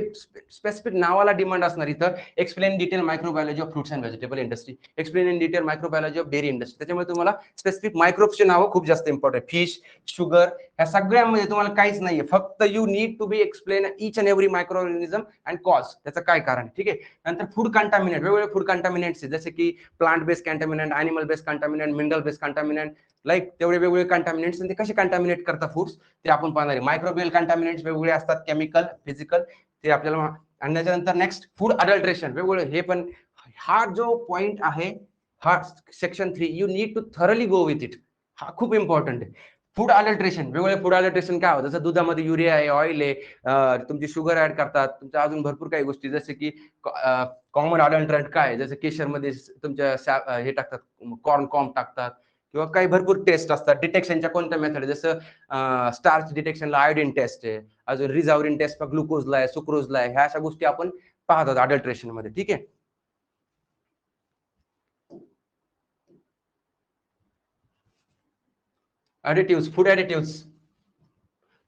स्पेसिफिक नावाला डिमांड असणार. इथं explain detail microbiology of fruits and vegetable industry, explain in detail microbiology of dairy industry. त्याच्यामुळे तुम्हाला स्पेसिफिक मायक्रोब्सचे नावं खूप जास्त इम्पॉर्टंट. फिश, शुगर, ह्या सगळ्यामध्ये तुम्हाला काहीच नाहीये, फक्त you need to be explain each and every microorganism and cause, त्याचं काय कारण. ठीक आहे. नंतर फूड कंटामिनेंट, वेगवेगळे फूड कंटामिनेंट्स, जसे की plant based contaminant, animal based contaminant, mineral based contaminant, like तेवढे वेगवेगळे कंटामिनेंट्स, आणि ते कसे कंटामिनेट करतात फूड्स ते आपण पाहणार आहे. मायक्रोबियल कंटामिनेंट्स वेगवेगळे असतात, केमिकल, फिजिकल, ते आपल्याला. आणि त्याच्यानंतर नेक्स्ट फूड अडल्ट्रेशन, वेगवेगळे, हे पण हा जो पॉइंट आहे, हा section 3, you need to thoroughly go with it, हा खूप इम्पॉर्टंट आहे. फूड अडल्ट्रेशन, वेगवेगळे फूड अडल्ट्रेशन काय होतं, जसं दुधामध्ये युरिया आहे, ऑइल आहे, तुमची शुगर ऍड करतात, तुमच्या अजून भरपूर काही गोष्टी, जसे की कॉमन अडल्ट्रंट काय, जसं केशरमध्ये तुमच्या हे टाकतात, कॉर्न कॉम्प टाकतात, किंवा काही भरपूर टेस्ट असतात. डिटेक्शनच्या कोणत्या मेथड, जसं स्टार्च डिटेक्शनला आयोडीन टेस्ट आहे, अजून रिझावरिन टेस्ट ग्लुकोजला आहे, सुक्रोजला आहे, ह्या अशा गोष्टी आपण पाहतात अडल्ट्रेशन मध्ये. ठीक आहे. Additive, food additive.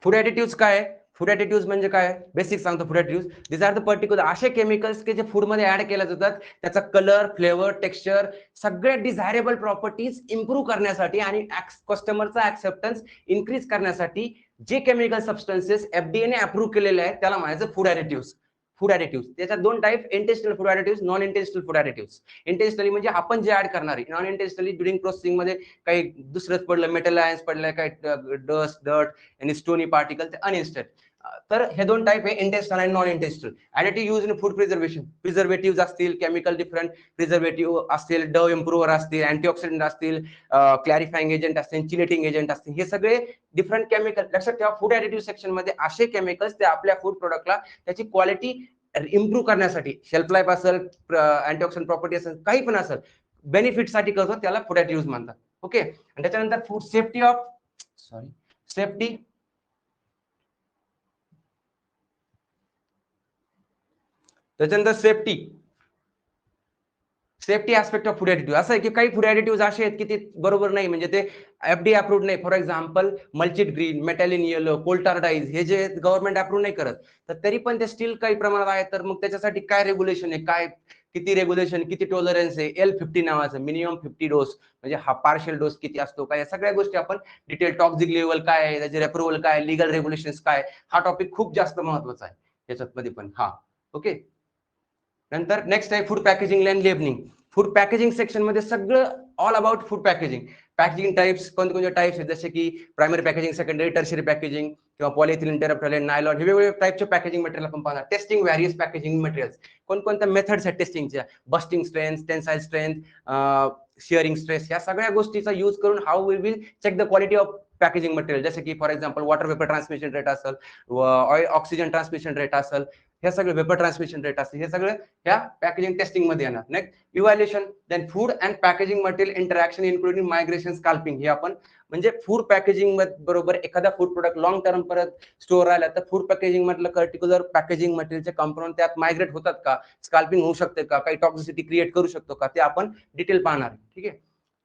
Food additive काय, फूड ऍडिटिव्ह म्हणजे काय, बेसिक सांगतो. Food additive this are the particular असे केमिकल्स की जे फूड मध्ये ऍड केले जातात, त्याचा कलर, फ्लेवर, टेक्स्चर, सगळे डिझायरेबल प्रॉपर्टीज इम्प्रूव्ह करण्यासाठी आणि कस्टमरचा ऍक्सेप्टन्स इन्क्रीज करण्यासाठी जे केमिकल सबस्टन्सेस FDA ने अप्रूव्ह केलेले आहेत, त्याला म्हणायचं फूड ऍडिटिव्ह. फूड ऍडिटिव्ह त्याच्यात दोन type, intentional food additive, non intentional food additive. Intentionally म्हणजे आपण जे ऍड करणार आहे, नॉन इंटेन्शनली ड्युरिंग प्रोसेसिंग मध्ये काही दुसरंच पडलं, मेटल आयन्स पडलं, काही डस्ट, डर्ट आणि स्टोनी पार्टिकल, ते अनइन्स्टेड. तर हे दोन टाईप आहे, इंटेस्टल आणि non intentional. Additive use in food preservation, preservative असतील, केमिकल डिफरंट प्रिझर्वेटिव्ह असतील, डव इम्प्रूव्हर असतील, अँटीऑक्सिडंट असतील, क्लॅरिफाईंग एजंट असतील, चिलेटिंग एजंट असतील, हे सगळे डिफरंट केमिकल. लक्षात ठेवा, फूड ऍडिटिव्ह सेक्शन मध्ये असे केमिकल्स ते आपल्या फूड प्रोडक्टला त्याची क्वालिटी इम्प्रूव्ह करण्यासाठी, शेल्फ लाईफ असेल, अँटीऑक्सिडंट प्रॉपर्टी असेल, काही पण असेल, बेनिफिट साठी करतो, त्याला फूड ऍडिटिव्ह म्हणतात. ओके. आणि त्याच्यानंतर फूड सेफ्टी ऑफ सेफ्टी, त्याच्यानंतर safety aspect of food additive. असं आहे की काही फूड ऍडिटिव्ह असे आहेत की ते बरोबर नाही, म्हणजे ते एफडी अप्रूव्ड नाही. फॉर एक्झाम्पल मल्चिड ग्रीन, मेटॅलिन येलो, कोल्टारडाईज, हे जे गव्हर्नमेंट अप्रूव्ह नाही करत, तर तरी पण ते स्टील काही प्रमाणात आहे. तर मग त्याच्यासाठी काय रेग्युलेशन आहे, काय किती रेग्युलेशन, किती टॉलरन्स आहे, L50 नावाचं मिनिमम 50 डोस, म्हणजे हा पार्शियल डोस किती असतो, काय, या सगळ्या गोष्टी आपण डिटेल, टॉक्सिक लेवल काय आहे, त्याचे अप्रुव्हल काय, लिगल रेग्युलेशन्स काय, हा टॉपिक खूप जास्त महत्वाचा आहे याच्यामध्ये पण. हा, ओके. नंतर नेक्स्ट आहे food packaging and labelling. Food packaging section मध्ये सगळं all about food packaging. Packaging types, कोणते कोणते टाइप्स आहेत, जसे की primary packaging, secondary, tertiary packaging, किंवा पॉलिथिलीन, टेराफ्थॅलेन, नायलॉन, हे वेगवेगळे टाइपचे पॅकेजिंग मटेरियल आपण पाहणार. टेस्टिंग व्हॅरियस पॅकेजिंग मटेरियल्स, कोणकोणत्या मेथड्स आहेत टेस्टिंगच्या, bursting strength, tensile strength, shearing stress, या सगळ्या गोष्टीचा यूज करून how we will check the quality of packaging material. जसे की for example water vapour transmission rate असेल, ऑइल ऑक्सिजन ट्रान्समिशन रेट असेल, हे सगळे वेपर ट्रान्समिशन रेट असते, हे सगळं ह्या पॅकेजिंग टेस्टिंग मध्ये येणार. Next evaluation, then food and packaging material interaction including migration, scalping. हे आपण म्हणजे फूड पॅकेजिंग बरोबर एखादा फूड प्रोडक्ट लॉंग टर्म परत स्टोअर राहिला तर फूड पॅकेजिंग मधलं पर्टिक्युलर पॅकेजिंग मटेरियलचे कंपोनंट त्यात मायग्रेट होतात का, स्कॅल्पिंग होऊ शकते का, काही टॉक्सिसिटी क्रिएट करू शकतो का, ते आपण डिटेल पाहणार. ठीक आहे,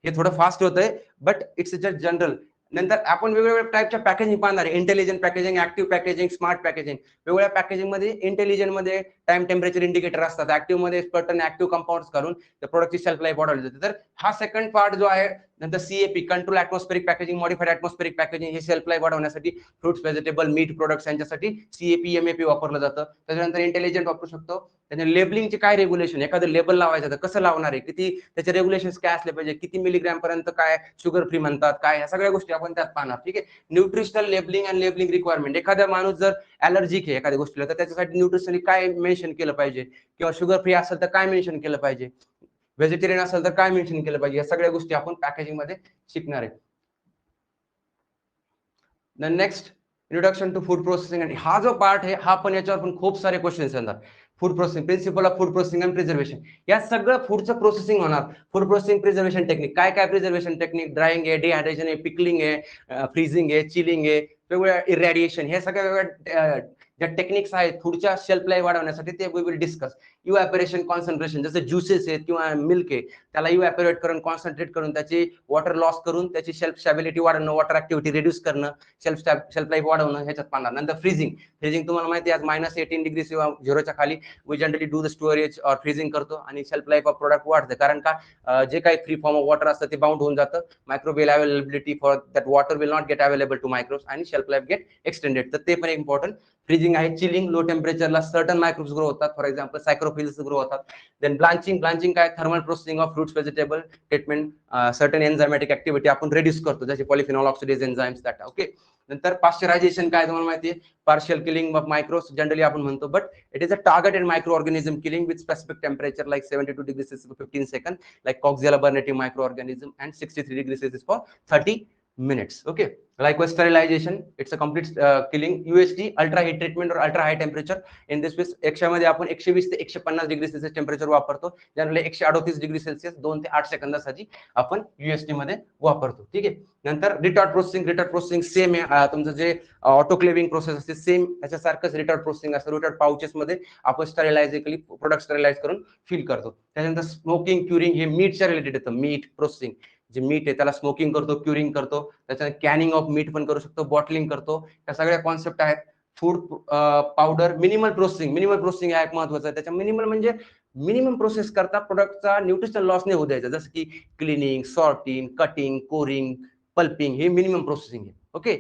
हे थोडं फास्ट होतंय बट इट्स जस्ट जनरल. नंतर आपण वेगवेगळ्या टाईपच्या पॅकेजिंग पाहणार आहे, intelligent packaging, active packaging, smart packaging. वेगवेगळ्या पॅकेजिंग मध्ये इंटेलिजंट मध्ये टाइम टेम्परेचर इंडिकेटर असतात, ऍक्टिव्ह मध्ये सर्टन ऍक्टिव्ह कंपाऊंड्स करून त्या प्रोडक्टची शेल्फ लाईफ वाढवली जाते. तर हा सेकंड पार्ट जो आहे. नंतर CAP, control atmospheric packaging, modified atmospheric packaging, हे शेल्फ लाईफ वाढवण्यासाठी फ्रुट्स, व्हेजिटेबल, मीट प्रोडक्ट्स यांच्यासाठी सीएपी, एमएपी वापरलं जातं. त्याच्यानंतर इंटेलिजंट वापरू शकतो. त्याच्या लेबलिंगचे काय रेग्युलेशन, एखादं लेबल लावायचं तर कसं लावणार आहे, किती त्याचे रेग्युलेशन्स काय असले पाहिजे, किती मिलीग्रॅम पर्यंत काय शुगर फ्री म्हणतात, काय, ह्या सगळ्या गोष्टी आपण त्यात पाहणार. ठीक आहे. Nutritional labelling and labelling requirement, एखादा माणूस जर अलर्जिक आहे एखाद्या गोष्टीला तर त्याच्यासाठी न्यूट्रिशनली काय मेन्शन केलं पाहिजे, किंवा शुगर फ्री असेल तर काय मेन्शन केलं पाहिजे, व्हेजिटेरियन असेल तर काय मेन्शन केलं पाहिजे, या सगळ्या गोष्टी आपण पॅकेजिंग मध्ये शिकणार आहे. Next introduction to food processing. आणि हा जो पार्ट आहे हा पण याच्यावर पण खूप सारे क्वेश्चन्स येणार. Food processing, principle of food processing and preservation, या सगळं फूडचं प्रोसेसिंग होणार. फूड प्रोसेसिंग, प्रिझर्वेशन टेक्निक, काय काय प्रिझर्वेशन टेक्निक, ड्रायिंग आहे, डिहायड्रेशन आहे, पिकलिंग आहे, फ्रीजिंग आहे, चिलिंग आहे, वेगवेगळ्या इरॅडिएशन, हे सगळ्या वेगवेगळ्या ज्या टेक्निक्स आहेत फूडच्या शेल्फ लाईफ वाढवण्यासाठी ते we will discuss. Evaporation, concentration, जसे ज्युसेस आहेत किंवा मिल्क आहे त्याला इव्हॅपोरेट करून, कॉन्सन्ट्रेट करून, त्याची वॉटर लॉस करून त्याची शेल्फ स्टॅबिलिटी वाढवणं, वॉटर ऍक्टिव्हिटी रिड्यूस करणं, शेल्फ लाईफ वाढवणं, ह्याच्यात पाहणार. नंतर फ्रीजिंग तुम्हाला माहिती आहे, आज -18 डिग्री किंवा 0च्या खाली we generally do the storage और फ्रीजिंग करतो आणि शेल्फ लाईफ ऑफ प्रोडक्ट वाढते. कारण का, जे काही फ्री फॉर्म ऑफ वॉटर असतं ते बाउंड होऊन जातं, microbial availability for that water will not get available to microbes, आणि शेल्फ लाईफ गेट एक्सटेंडेड. तर ते पण इम्पॉर्टंट. फ्रीजिंग आहे. चिलिंग, लो टेम्परेचरला सर्टन मायक्रोब्स ग्रो होतात, फॉर एक्झाम्पल सायक्रोफिल्स ग्रो होतात. देन ब्लांचिंग काय, thermal processing of fruits, vegetable treatment, certain enzymatic activity आपण रिड्यूस करतो, जसे polyphenol oxidase enzymes that. Okay. नंतर पाश्चरायझेशन काय तुम्हाला माहिती आहे, partial killing of micros generally आपण म्हणतो, but it is a targeted micro organism killing with specific temperature like 72 degree Celsius for 15 seconds, like Coxiella burnetii microorganism, and 63 degrees Celsius for 30 minutes. Okay. Likewise, sterilization, it's a complete killing. UHT, ultra heat treatment or ultra high temperature. In this case, मध्ये आपण 120 ते 150 डिग्री सेल्सियस टेम्परेचर वापरतो. जनरली 138 डिग्री सेल्सियस 2 ते 8 सेकंदासाठी आपण UHT मध्ये वापरतो. ठीक आहे. नंतर रिटॉर्ट प्रोसेसिंग सेम आहे. तुमचं जे ऑटोक्लेविंग प्रोसेस असते सेम त्याच्यासारखंच रिटॉर्ट प्रोसेसिंग असतं. रिटॉर्ट पाउचेस मध्ये आपण स्टरलायझिकली प्रोडक्ट स्टरलाइज करून फिल करतो. त्यानंतर स्मोकिंग, क्युरिंग, हे मीटच्या रिलेटेड येतं. मीट प्रोसेसिंग, जे मीट आहे त्याला स्मोकिंग करतो, क्युरिंग करतो, त्याच्यानंतर कॅनिंग ऑफ मीट पण करू शकतो, बॉटलिंग करतो. या सगळ्या कॉन्सेप्ट आहेत. फूड पावडर, मिनिमल प्रोसेसिंग हा एक महत्वाचा आहे. त्याच्या मिनिमल म्हणजे मिनिमम प्रोसेस करता प्रोडक्टचा न्यूट्रिशनल लॉस नाही होऊ द्यायचा, जसं की cleaning, sorting, cutting, coring, pulping, हे मिनिमम प्रोसेसिंग आहे. ओके.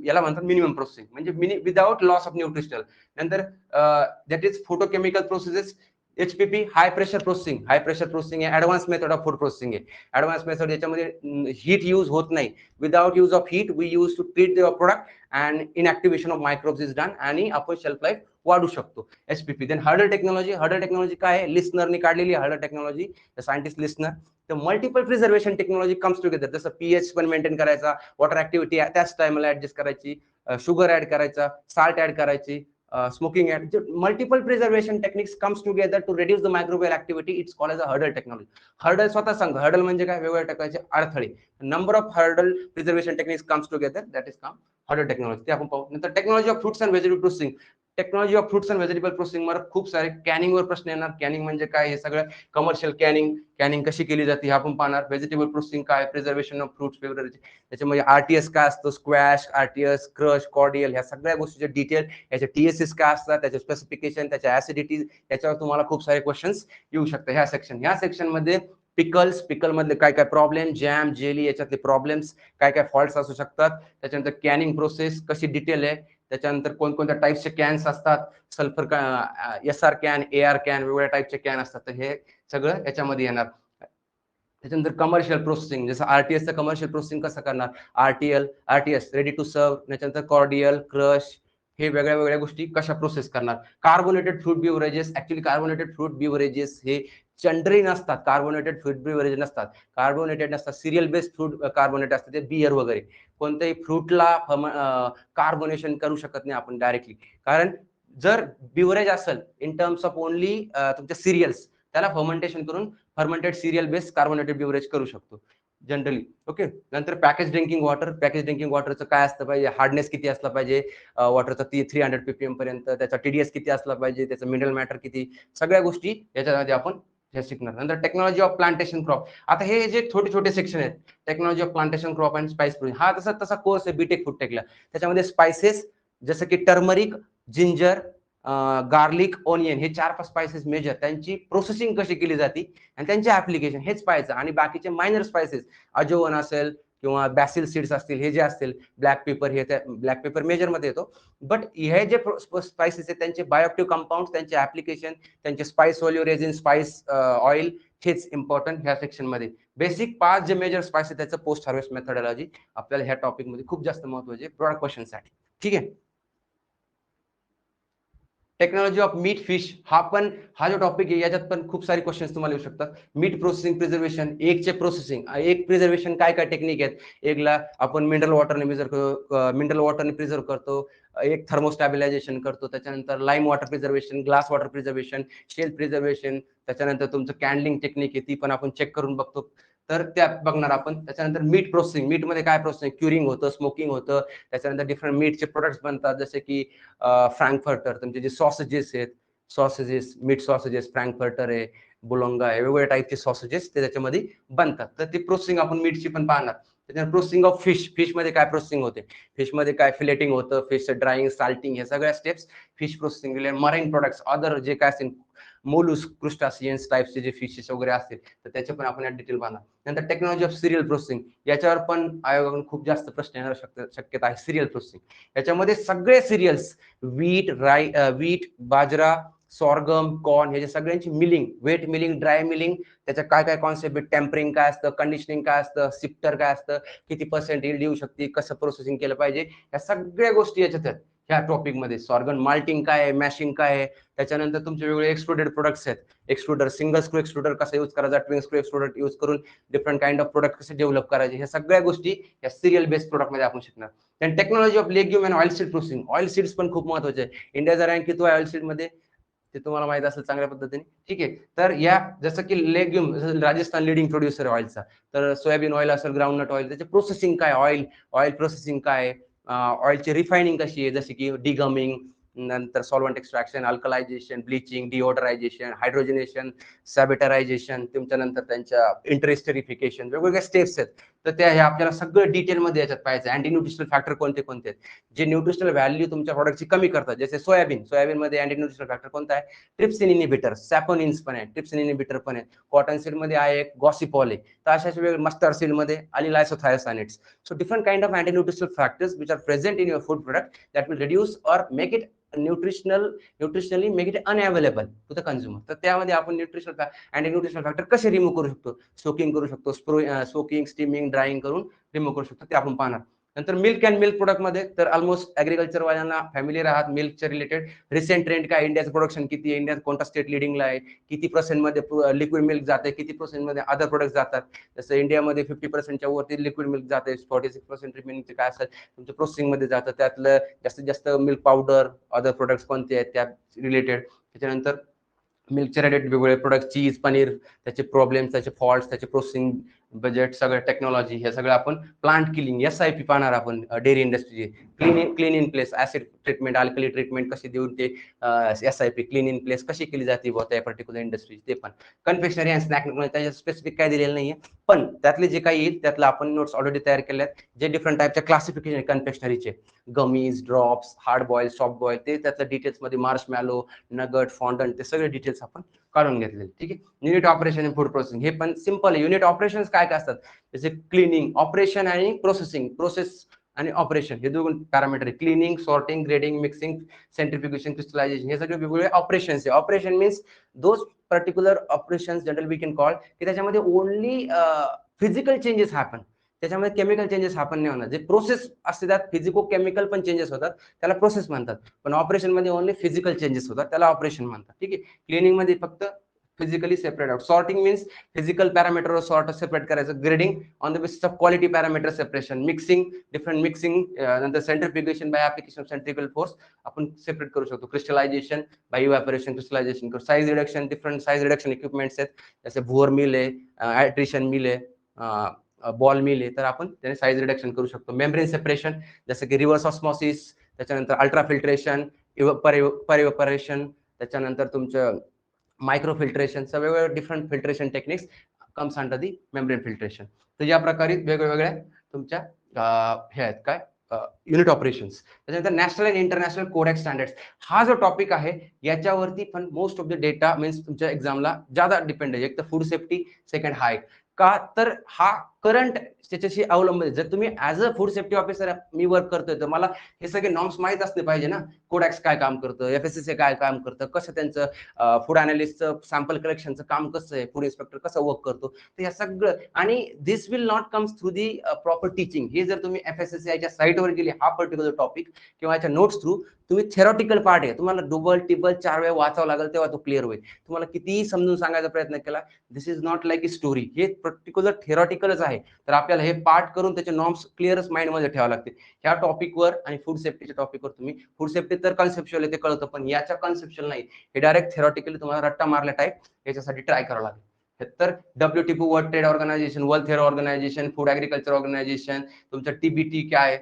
याला म्हणतात मिनिमम प्रोसेसिंग, म्हणजे विदाउट लॉस ऑफ न्यूट्रिशनल. नंतर that is photochemical processes, HPP high pressure processing आहे, advance method of food processing आहे. ऍडव्हान्स मेथड याच्यामध्ये हीट यूज होत नाही. Without use of heat we use to treat your product and inactivation of microbes is done आणि आपण शेल्फ लाईफ वाढू शकतो. HPP. देन हर्डल टेक्नॉलॉजी काय आहे, लिस्नरने काढलेली हर्डल टेक्नॉलॉजी, सायंटिस्ट लिस्नर. तर multiple preservation technology comes together. जसं पीएच पण मेंटेन करायचा, वॉटर ऍक्टिव्हिटी त्याच टाइमला ऍडजस्ट करायची, शुगर ऍड करायचा, साल्ट ऍड करायची, smoking at multiple preservation techniques comes together to reduce the microbial activity. It's called as a hurdle technology. Hurdle स्वतः सांग, hurdle म्हणजे काय, वेगवेगळ्या प्रकारचे अडथळे. Number of hurdle preservation techniques comes together, that is called hurdle technology. ते आपण पाहू. नंतर technology of fruits and vegetable processing. Technology of fruits and vegetable processing वर खूप सारे कॅनिंग वर प्रश्न येणार. कॅनिंग म्हणजे काय, हे सगळं कमर्शियल कॅनिंग कशी केली जाते हे आपण पाहणार. व्हेजिटेबल प्रोसेसिंग काय, प्रिझर्वेशन ऑफ फ्रुट्स बेवरेज, त्याच्यामध्ये आरटीएस काय असतं, स्क्वॅश, आरटीएस, क्रश, कॉर्डियल, ह्या सगळ्या गोष्टीचे डिटेल, याचे टीएसएस काय असतात, त्याचे स्पेसिफिकेशन, त्याच्या ऍसिडिटी, याच्यावर तुम्हाला खूप सारे क्वेश्चन्स येऊ शकतात. ह्या सेक्शन मध्ये पिकल मधले काय काय प्रॉब्लेम, जॅम, जेली याच्यातले प्रॉब्लेम्स, काय काय फॉल्ट्स असू शकतात, त्याच्यानंतर कॅनिंग प्रोसेस कशी डिटेल आहे, त्याच्यानंतर कोणकोणत्या टाईपचे कॅन्स असतात, sulphur SR can, AR can, वेगवेगळ्या टाईपचे कॅन असतात, तर हे सगळं याच्यामध्ये येणार. त्याच्यानंतर कमर्शियल प्रोसेसिंग, जसं आरटीएसचं कमर्शियल प्रोसेसिंग कसं करणार, आरटीएस रेडी टू सर्व, त्याच्यानंतर कॉर्डियल, क्रश, हे वेगळ्या वेगळ्या गोष्टी कशा प्रोसेस करणार. Carbonated fruit beverages, actually carbonated fruit beverages हे जनरली नसतात, कार्बोनेटेड फ्रूट बिवरेज नसतात, कार्बोनेटेड नसतात, सिरियल बेस्ड फ्रूट कार्बोनेट असतात, ते बियर वगैरे. कोणत्याही फ्रूटला कार्बोनेशन करू शकत नाही आपण डायरेक्टली, कारण जर बिवरेज असेल इन टर्म्स ऑफ ओनली तुमच्या सिरियल्स, त्याला फर्मेंटेशन करून fermented serial based carbonated beverage करू शकतो जनरली. ओके. नंतर पॅकेज ड्रिंकिंग वॉटरचं काय असतं पाहिजे, हार्डनेस किती असला पाहिजे वॉटरचा, 300 ppm पर्यंत, त्याचा TDS किती असला पाहिजे, त्याचं मिनरल मॅटर किती, सगळ्या गोष्टी याच्यामध्ये आपण हे शिकणार. नंतर टेक्नॉलॉजी ऑफ प्लांटेशन क्रॉप. आता हे जे छोटे छोटे सेक्शन आहेत, technology of plantation crop and spice production, हा तसा कोर्स आहे बीटेक फूड टेकला. त्याच्यामध्ये स्पायसेस जसं की टर्मरिक, जिंजर, गार्लिक, ऑनियन, हे 4-5 स्पायसेस मेजर, त्यांची प्रोसेसिंग कशी केली जाते आणि त्यांचे ऍप्लिकेशन हेच पाहायचं. आणि बाकीचे मायनर स्पायसेस, अजोवन असेल किंवा बॅसिल सीड्स असतील, हे जे असतील, ब्लॅक पेपर, हे ब्लॅक पेपर मेजर मध्ये येतो. बट हे जे स्पायसेस आहेत त्यांचे बायोएक्टिव्ह कंपाऊंड, त्यांचे ऍप्लिकेशन, त्यांचे spice value resin, spice oil, हेच इम्पॉर्टंट ह्या सेक्शन मध्ये. बेसिक 5 जे मेजर स्पाइसेस, त्याचं पोस्ट हार्वेस्ट मेथडॉलॉजी आपल्याला ह्या टॉपिक मध्ये खूप जास्त महत्वाचे ब्रॉड क्वेश्चन साठी. ठीक आहे. टेक्नॉलॉजी ऑफ मीट फिश, हा जो टॉपिक आहे याच्यात पण खूप सारे क्वेश्चन्स तुम्हाला येऊ शकतात. मीट प्रोसेसिंग, प्रिझर्वेशन, एगचे प्रोसेसिंग, एक प्रिझर्वेशन काय काय टेक्निक आहेत. एकला आपण मिनरल वॉटरने प्रिझर्व करतो, एक थर्मोस्टॅबिलायझेशन करतो, त्याच्यानंतर lime water preservation, glass water preservation, shell preservation, त्याच्यानंतर तुमचं कॅन्डलिंग टेक्निक आहे ती पण आपण चेक करून बघतो, तर त्यात बघणार आपण. त्याच्यानंतर मीट प्रोसेसिंग, मीट मध्ये काय प्रोसेसिंग, क्युरिंग होतं, स्मोकिंग होतं, त्याच्यानंतर डिफरंट मीटचे प्रोडक्ट्स बनतात, जसे की फ्रँकफर्टर, तुमचे जे सॉसेजेस आहेत, मीट सॉसेजेस, फ्रँकफर्टर आहे, बुलोंगा आहे, वेगवेगळ्या टाईपचे सॉसेजेस ते त्याच्यामध्ये बनतात. तर ती प्रोसेसिंग आपण मीटची पण पाहणार. त्याच्यानंतर प्रोसेसिंग ऑफ फिश मध्ये काय प्रोसेसिंग होते, फिशमध्ये काय फिलेटिंग होतं, फिश ड्रायिंग, साल्टिंग, हे सगळ्या steps fish processing. Marine products, other जे काय असतील, मोलुस, क्रुस्टासियन्स टाईपचे जे फिशेस वगैरे असतील, तर त्याचे पण आपण डिटेल पाहणार. नंतर टेक्नॉलॉजी ऑफ सिरियल प्रोसेसिंग, याच्यावर पण आयोगाकडून खूप जास्त प्रश्न येणार शक्यता आहे. सिरियल प्रोसेसिंग, याच्यामध्ये सगळे सिरियल्स, वीट, बाजरा, सॉर्गम, कॉर्न, ह्याच्या सगळ्यांची milling, wet milling, dry milling, त्याच्या काय काय कॉन्सेप्ट, टेम्परिंग काय असतं, कंडिशनिंग काय असतं, सिप्टर काय असतं, किती % यील्ड येऊ शकते, कसं प्रोसेसिंग केलं पाहिजे, या सगळ्या गोष्टी याच्यात आहेत ह्या टॉपिक मध्ये. सॉर्गन माल्टिंग काय आहे, मॅशिंग काय आहे, त्याच्यानंतर तुमचे वेगवेगळे एक्सट्रुडेड प्रोडक्ट्स आहेत, एक्सट्रुडर, सिंगल स्क्रू एक्सट्रुडर कसा यूज करायचा, ट्विन स्क्रू एक्सट्रुडर यूज करून डिफरंट काइंड ऑफ प्रोडक्ट कसे डेव्हलप करायचे, ह्या सगळ्या गोष्टी या सिरियल बेस्ड प्रोडक्ट मध्ये आपण शिकणार. आणि technology of legume and oil seed processing, oil seeds पण खूप महत्वाचे आहे. इंडियाचा रँक किती ऑइल सीड मध्ये ते तुम्हाला माहित असेल चांगल्या पद्धतीने. ठीक आहे. तर या जसं की लेग्युम, राजस्थान लिडिंग प्रोड्युसर ऑइलचा, तर सोयाबीन ऑइल असेल, ग्राउंडनट ऑइल, त्याचे प्रोसेसिंग काय, ऑइल प्रोसेसिंग काय, ऑइलची रिफायनिंग कशी आहे, जसे की डिगमिंग, नंतर सॉल्वंट एक्स्ट्रॅक्शन, अल्कलायझेशन, ब्लिचिंग, डिओडरायझेशन, हायड्रोजनेशन, सॅबिटरायझेशन, तुमच्यानंतर त्यांच्या इंटरेस्टरिफिकेशन, वेगवेगळ्या स्टेप्स आहेत. तर त्या हे आपल्याला सगळं डिटेलमध्ये याच्यात पाहायचं. अँटी न्यूट्रिशनल फॅक्टर कोणते कोणते आहेत, जे न्यूट्रिशनल व्हॅल्यू तुमच्या प्रोडक्टची कमी करतात, जसे सोयाबीन मध्ये अँटी न्यूट्रिशनल फॅक्टर कोणता आहे, ट्रिप्सिन इनिबिटर, सॅपोनिन्स पण आहे, ट्रिप्सिन इनिबिटर पण आहे, कॉटन सीड मध्ये आहे एक गॉसिपॉल आहे, तर अशाच वेगळे मस्टर्ड सीड मध्ये आणि लायसोथायोसायनेट्स. So different kind of anti-nutritional factors which are present in your food product that will reduce or make it nutritionally make it unavailable to the consumer. तर त्यामध्ये आपण न्यूट्रिशनल अँटी न्यूट्रिशनल फॅक्टर कसे रिमूव्ह करू शकतो, सोकिंग करू शकतो, सोकिंग, स्टीमिंग, ड्रायिंग करून रिमूव्ह करू शकतो, ते आपण पाहणार. नंतर मिल्क अँड मिल्क प्रोडक्ट मध्ये तर ऑलमोस्ट ऍग्रिकल्चर वाल्यांना फॅमिली राहत मिल्कच्या रिलेटेड. रिसेंट ट्रेंड काय, इंडियाचं प्रोडक्शन किती आहे, इंडियात कोणता स्टेट लिडिंगला आहे, किती % मध्ये लिक्विड मिल्क जाते, किती % मध्ये अदर प्रोडक्ट जातात. जसं इंडियामध्ये 50%च्या वरती लिक्विड मिल्क जाते, 46% रिमेनिंगचे काय असेल तुमचं प्रोसेसिंग मध्ये जातं. त्यातलं जास्तीत जास्त मिल्क पावडर, अदर प्रोडक्ट्स कोणते आहेत त्या रिलेटेड. त्याच्यानंतर मिल्कचे रिलेटेड वेगवेगळे प्रोडक्ट, चीज, पनीर, त्याचे प्रॉब्लेम्स, त्याचे फॉल्ट, त्याचे प्रोसेसिंग बजेट, सगळं टेक्नॉलॉजी, हे सगळं आपण प्लांट किलिंग SIP पाहणार आपण. डेअरी इंडस्ट्रीचे clean in place, acid treatment, alkali treatment कशी देऊन ते SIP क्लीन इन प्लेस कशी केली जाते त्या पर्टिक्युलर इंडस्ट्री. ते पण कन्फेक्शनरी अँड स्नॅक त्याच्या स्पेसिफिक काय दिलेलं नाहीये, पण त्यातले जे काही येईल त्यातलं आपण नोट्स ऑलरेडी तयार केले आहेत. जे डिफरंट टाईपच्या क्लासिफिकेशन कन्फेक्शनरीचे, gummies, drops, hard boil, soft boil, ते त्यातल्या डिटेल्स मध्ये मार्शमॅलो, नगट, फॉन्डंट, ते सगळे डिटेल्स आपण काढून घेतले. ठीक आहे. युनिट ऑपरेशन आणि फूड प्रोसेसिंग, हे पण सिंपल आहे. युनिट ऑपरेशन्स काय काय असतात, जसे क्लिनिंग, ऑपरेशन आणि प्रोसेसिंग. प्रोसेस आणि ऑपरेशन हे दोन पॅरामीटर आहे. Cleaning, sorting, grading, mixing, centrifugation, crystallisation, हे सगळे वेगवेगळे ऑपरेशन्स आहे. Operation means those particular operations general we can call की त्याच्यामध्ये ओनली फिजिकल चेंजेस हॅपन, त्याच्यामध्ये केमिकल चेंजेस हॅपन नाही होणार. जे प्रोसेस असते त्यात फिजिको केमिकल पण चेंजेस होतात, त्याला प्रोसेस म्हणतात. पण ऑपरेशन मध्ये ओनली फिजिकल चेंजेस होतात, त्याला ऑपरेशन म्हणतात. ठीक आहे. क्लिनिंग मध्ये फक्त physically separate out. Sorting means physical parameter sort separate करायचं. Grading on the basis of quality parameter separation. Mixing, different mixing, नंतर centrifugation by application of centrifugal force आपण सेपरेट करू शकतो. Crystallisation by evaporation, crystallisation. Size reduction, different size reduction equipments आहेत, जसे भुअर मिल आहे, ॲट्रिशन मिल आहे, बॉल मिल आहे, तर आपण त्याने साईज रिडक्शन करू शकतो. मेम्ब्रेन सेपरेशन, जसं की रिव्हर्स ऑस्मॉसिस, त्याच्यानंतर अल्ट्रा फिल्ट्रेशन, परिवेपरेशन, त्याच्यानंतर तुमचं मायक्रो फिल्ट्रेशन, वेगवेगळे different filtration techniques comes under the membrane filtration. तर या प्रकारे वेगवेगळ्या तुमच्या हे आहेत काय युनिट ऑपरेशन्स. त्याच्यानंतर नॅशनल आणि इंटरनॅशनल कोडेक्स स्टँडर्ड्स, हा जो टॉपिक आहे याच्यावरती पण most of the data means तुमच्या एक्झामला ज्यादा डिपेंड आहे. एक तर फूड सेफ्टी, सेकंड हाय का, तर हा करंट त्याच्याशी अवलंबून आहे. जर तुम्ही as a food safety officer me work करतोय तर मला हे सगळे नॉर्म्स माहीत असले पाहिजे ना. कोडॅक्स काय काम करतं, FSSAI काय काम करतं, कसं त्यांचं फूड अनालिस्टचं सॅम्पल कलेक्शनचं काम कसं आहे, फूड इन्स्पेक्टर कसं वर्क करतो, तर या सगळं. आणि this will not comes through the proper teaching. हे जर तुम्ही FSSAIच्या साईटवर गेले हा पर्टिक्युलर टॉपिक किंवा याच्या नोट्स थ्रू, तुम्ही थेरॉटिकल पार्ट आहे, तुम्हाला डबल टिबल 4 वेळा वाचावं लागेल तेव्हा तो क्लिअर होईल. तुम्हाला कितीही समजून सांगायचा प्रयत्न केला, this is not like a story, हे पर्टिक्युलर थेरॉटिकलच आहे. तर आपल्याला हे पार्ट करून त्याचे नॉर्म्स क्लिअरच माइंडमध्ये ठेवावे लागतील. ह्या टॉपिकवर आणि फूड सेफ्टीच्या टॉपिकवर तुम्ही, फूड सेफ्टी तर कन्सेप्च्युअल आहे ते कळतं, पण याच्या कन्सेप्च्युअल नाही, हे डायरेक्ट थेरॉटिकली तुम्हाला रट्टा मारल्या टाईप याच्यासाठी ट्राय करावं लागेल. तर WTO, world trade organization, world थेरो ऑर्गनायझेशन, फूड ऍग्रिकल्चर ऑर्गनायझेशन, तुमचं TBT काय,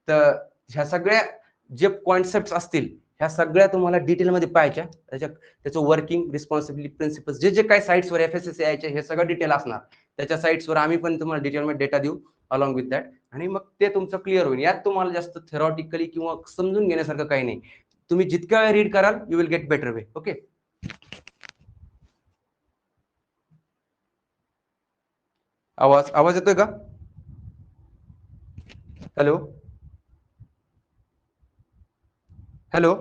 तर ह्या सगळ्या जे कॉन्सेप्ट असतील ह्या सगळ्या तुम्हाला डिटेलमध्ये पाहायच्या. त्याचं वर्किंग, रिस्पॉन्सिबिलिटी, प्रिन्सिपल्स, जे जे काही साईट्सवर FSSAIचे हे सगळं डिटेल असणार. त्याच्या साईट्सवर आम्ही पण तुम्हाला डिटेलमध्ये डेटा देऊ अलॉंग विथ दॅट, आणि मग ते तुमचं क्लिअर होईल. यात तुम्हाला जास्त थेरॉटिकली किंवा समजून घेण्यासारखं काही नाही. तुम्ही जितक्या वेळ रीड कराल you will get better way. Okay. आवाज येतोय का? Hello hello.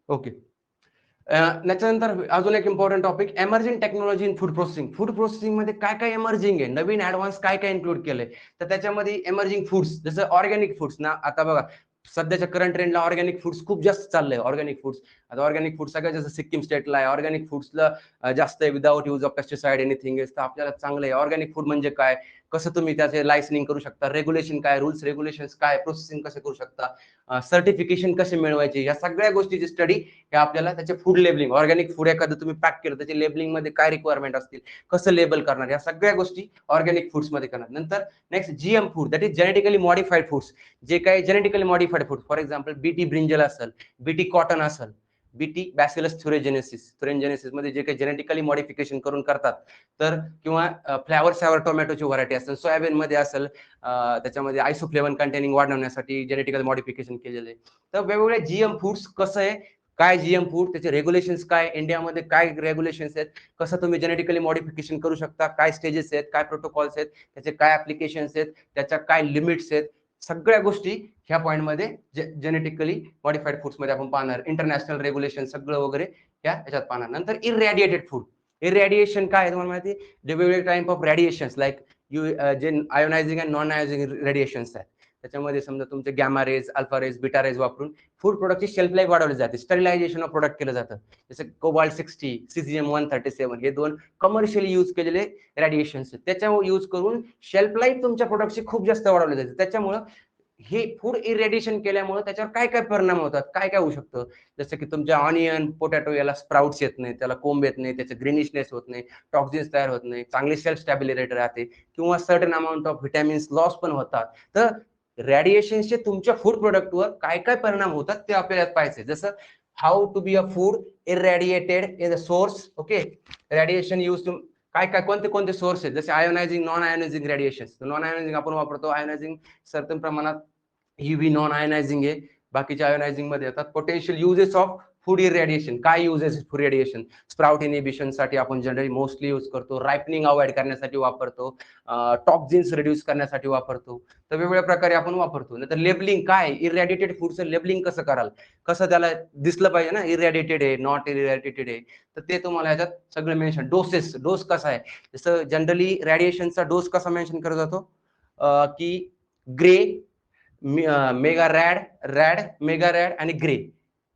ओके. त्याच्यानंतर अजून एक important topic, emerging technology in food processing. Food processing मध्ये काय काय एमर्जिंग आहे, नवीन ऍडव्हान्स काय काय इन्क्लूड केलंय. तर त्याच्यामध्ये एमर्जिंग फूड्स, जसं ऑर्गॅनिक फूड्स ना, आता बघा सध्याच्या करंट ट्रेंडला ऑर्गॅनिक फूड्स खूप जास्त चाललंय. ऑर्गॅनिक फूड्स, आता ऑर्गॅनिक फूड सगळ्यात जास्त सिक्कीम स्टेटला आहे. ऑर्गॅनिक फूड्सला जास्त आहे, without use of pesticide anything, तर आपल्याला चांगलं आहे. ऑर्गॅनिक फूड म्हणजे काय, कसं तुम्ही त्याचे लायसनिंग करू शकता, रेग्युलेशन काय, रूल्स रेग्युलेशन्स काय, प्रोसेसिंग कसं करू शकता, सर्टिफिकेशन कसे मिळवायचे, या सगळ्या गोष्टीची स्टडी हे आपल्याला त्याचे फूड लेबलिंग, ऑर्गॅनिक फूड एखादं तुम्ही पॅक केलं त्याचे लेबलिंग मध्ये काय रिक्वायरमेंट असतील, कसं लेबल करणार, या सगळ्या गोष्टी ऑर्गॅनिक फूड्स मध्ये करणार. नंतर next GM food, that is genetically modified foods. जे काही genetically modified food, for example BT brinjal असेल, BT कॉटन असेल, BT बॅसिलस थुरेंजेनेसिस मध्ये जे काही जेनेटिकली मॉडिफिकेशन करून करतात, तर किंवा फ्लॅवर सॅवर टोमॅटोची व्हरायटी असेल, सोयाबीन मध्ये असेल, त्याच्यामध्ये आयसोफ्लेवन कंटेनिंग वाढवण्यासाठी जेनेटिकल मॉडिफिकेशन केलेले. तर वेगवेगळे GM फूड्स कसं आहे, काय GM फूड, त्याचे रेग्युलेशन्स काय, इंडियामध्ये काय रेग्युलेशन्स आहेत, कसं तुम्ही जेनेटिकली मॉडिफिकेशन करू शकता, काय स्टेजेस आहेत, काय प्रोटोकॉल्स आहेत, त्याचे काय ऍप्लिकेशन्स आहेत, त्याच्या काय लिमिट्स आहेत, सगळ्या गोष्टी ह्या पॉईंटमध्ये जेनेटिकली मॉडिफाईड फूड्समध्ये आपण पाहणार. इंटरनॅशनल रेग्युलेशन सगळं वगैरे ह्याच्यात पाहणार. नंतर इररॅडिएटेड फूड. इररॅडिएशन काय आहे तुम्हाला माहिती? वेगवेगळे टाइप ऑफ रेडिएशन्स लाईक जे ionizing and non ionizing radiations आहेत. त्याच्यामध्ये समजा तुमचे gamma rays, alpha rays, beta rays वापरून फूड प्रोडक्टची शेल्फ लाईफ वाढवली जाते. स्टरिलायझेशन ऑफ प्रोडक्ट केलं जातं. जसं कोबाल्ट 60, सीझियम 137 हे 2 कमर्शियली यूज केलेले रेडिएशन्स आहेत. त्याच्यावर यूज करून शेल्फ लाईफ तुमच्या प्रोडक्टची खूप जास्त वाढवली जाते. त्याच्यामुळं हे फूड इरेडिएशन केल्यामुळे त्याच्यावर काय काय परिणाम होतात, काय काय होऊ शकतं? जसं की तुमच्या ऑनियन, पोटॅटो याला स्प्राउट्स येत नाही, त्याला कोंब येत नाही, त्याचं ग्रीनिशनेस होत नाही, टॉक्सिन्स तयार होत नाही, चांगली सेल्फ स्टॅबिलिटी राहते किंवा certain amount of vitamins loss पण होतात. तर रेडिएशनचे तुमच्या फूड प्रोडक्टवर काय काय परिणाम होतात ते आपल्याला पाहायचे. जसं how to be a food irradiated in the source. Okay, radiation use to काय काय कोणते कोणते सोर्स आहेत? जसे ionising, non ionising radiation. Non ionising आपण वापरतो, आयोनायझिंग सर्टन प्रमाणात ही नॉन आयोनायझिंग आहे. बाकीच्या आयोनायझिंग मध्ये येतात. Potential uses of food irradiation. काय uses food irradiation? Sprout inhibition साठी आपण जनरली मोस्टली यूज करतो, रायपनिंग अवॉइड करण्यासाठी वापरतो, टॉक्सिन्स रिड्यूस करण्यासाठी वापरतो. तर वेगवेगळ्या प्रकारे आपण वापरतो. नंतर लेबलिंग काय? इररेडिएटेड फूडचं लेबलिंग कसं कराल, कसं त्याला दिसलं पाहिजे ना, इररेडिएटेड आहे, नॉट इररेडिएटेड आहे, तर ते तुम्हाला ह्याच्यात सगळं मेन्शन. डोस कसा आहे? जसं जनरली रेडिएशनचा डोस कसा मेन्शन करत जातो की gray, mega rad, mega rad आणि ग्रे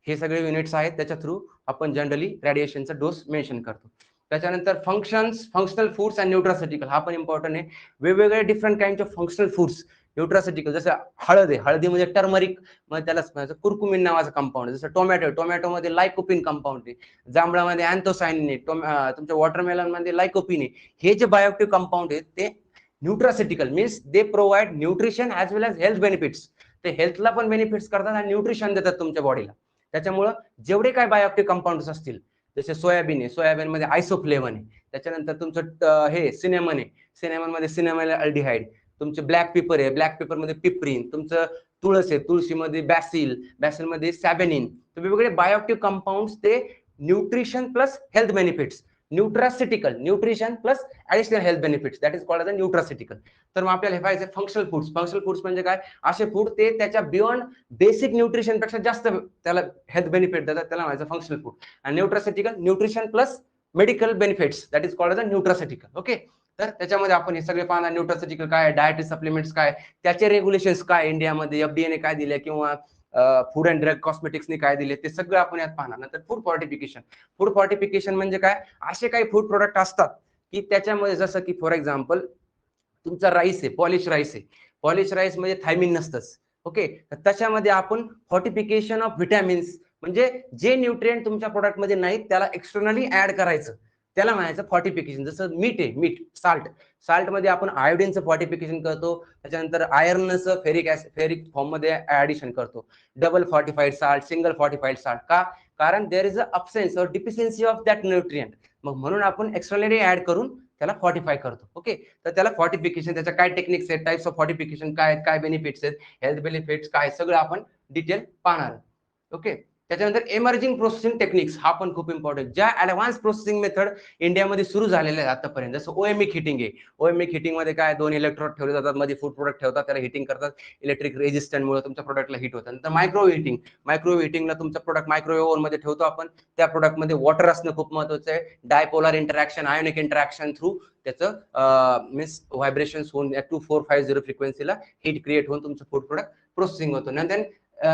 हे सगळे युनिट्स आहेत. त्याच्या थ्रू आपण जनरली रेडिएशनचा डोस मेन्शन करतो. त्याच्यानंतर फंक्शनल फूड्स अँड न्यूट्रास्युटिकल. हा पण इम्पॉर्टंट आहे. वेगवेगळे different kind of functional foods nutraceutical. जसं हळद आहे, हळदीमध्ये टर्मरिक मग त्याला कुर्कुमिन नावाचं कंपाऊंड. जसं टोमॅटोमध्ये लायकोपिन कंपाऊंड आहे. जांभळामध्ये अँथोसायनिन आहे. तुमच्या वॉटरमेलन मध्ये लायकोपिन आहे. हे जे बायोएक्टिव्ह कंपाऊंड आहेत ते nutraceutical means they provide nutrition as well as health benefits. ते हेल्थला पण बेनिफिट्स करतात आणि न्यूट्रिशन देतात तुमच्या बॉडीला. त्याच्यामुळं जेवढे काय बायोएक्टिव्ह कंपाऊंड्स असतील, जसे सोयाबीन आहे, सोयाबीन मध्ये आयसोफ्लेवन आहे. त्याच्यानंतर तुमचं हे सिनेमन आहे, सिनेमन मध्ये सिनेमल अल्डिहाइड. तुमचे ब्लॅक पेपर आहे, ब्लॅक पेपर मध्ये पिपरीन. तुमचं तुळस आहे, तुळशीमध्ये बॅसिल मध्ये सॅबेनिन. तर वेगवेगळे बायोएक्टिव्ह कंपाऊंड्स ते nutrition plus health benefits. Nutraceutical, nutrition plus additional health benefits, that is called as a nutraceutical. तर मग आपल्याला हे पाहिजे फंक्शनल फूड्स. फंक्शनल फूड्स म्हणजे काय? असे फूड ते त्याच्या बियॉन्ड बेसिक न्यूट्रिशन पेक्षा जास्त त्याला हेल्थ बेनिफिट देतात, त्याला म्हणायचं फंक्शनल फूड. आणि nutraceutical, nutrition plus medical benefits, that is called as a nutraceutical. Okay, तर त्याच्यामध्ये आपण हे सगळे पाहणार. न्यूट्रास्युटिकल काय, डायटरी सप्लिमेंट्स काय, त्याचे रेग्युलेशन्स काय, इंडियामध्ये एफडीए ने काय दिले किंवा फूड अँड ड्रग कॉस्मेटिक्सने काय दिले, ते सगळं आपण यात पाहणार. नंतर फूड फॉर्टिफिकेशन. फूड फॉर्टिफिकेशन म्हणजे काय? असे काही फूड प्रोडक्ट असतात की त्याच्यामध्ये, जसं की फॉर एक्झाम्पल तुमचा राईस आहे, पॉलिश राईस आहे. पॉलिश राईस मध्ये थायमिन नसतंच. ओके, तर त्याच्यामध्ये आपण फॉर्टिफिकेशन ऑफ व्हिटॅमिन्स म्हणजे जे न्यूट्रिएंट तुमच्या प्रोडक्टमध्ये नाहीत त्याला एक्सटर्नली ऍड करायचं, त्याला म्हणायचं फॉर्टिफिकेशन. जसं मीठ आहे, मीठ, साल्ट मध्ये आपण आयोडीनचं फॉर्टिफिकेशन करतो. त्याच्यानंतर आयर्नचं फेरिक फॉर्म मध्ये ऍडिशन करतो. Double fortified salt, single fortified salt. का? कारण there is a absence or deficiency of that nutrient. मग म्हणून आपण एक्सटर्नली ऍड करून त्याला फॉर्टिफाय करतो. ओके, तर त्याला फॉर्टिफिकेशन, त्याच्या काय टेक्निक्स आहेत, टाइप्स ऑफ फॉर्टिफिकेशन काय आहेत, काय बेनिफिट्स आहेत, हेल्थ बेनिफिट्स काय, सगळं आपण डिटेल पाहणार. ओके, त्याच्यानंतर एमर्जिंग प्रोसेसिंग टेक्निक्स. हा पण खूप इम्पॉर्टंट. ज्या ऍडव्हान्स प्रोसेसिंग मेथड इंडियामध्ये सुरू झालेल्या आहेत आतापर्यंत, जसं ओएमइक हिटिंग आहे. ओएमइक हिटिंग मध्ये काय, 2 इलेक्ट्रोड ठेवले जातात, मध्ये फूड प्रोडक्ट ठेवतात, त्याला हिटिंग करतात. इलेक्ट्रिक रेजिस्टन्समुळे तुमच्या प्रोडक्टला हिट होतं. नंतर मायक्रोवेव्ह हिटिंग. मायक्रोवेव्ह हिटिंगला तुमचा प्रोडक्ट मायक्रोवेव्ह ओव्हन मध्ये ठेवतो आपण. त्या प्रोडक्टमध्ये वॉटर असणं खूप महत्वाचं आहे. Dipolar interaction, ionic interaction through त्याचं मीन्स व्हायब्रेशन्स होऊन 2450 फ्रिक्वेन्सीला हीट क्रिएट होऊन तुमचं फूड प्रोडक्ट प्रोसेसिंग होतं. नंतर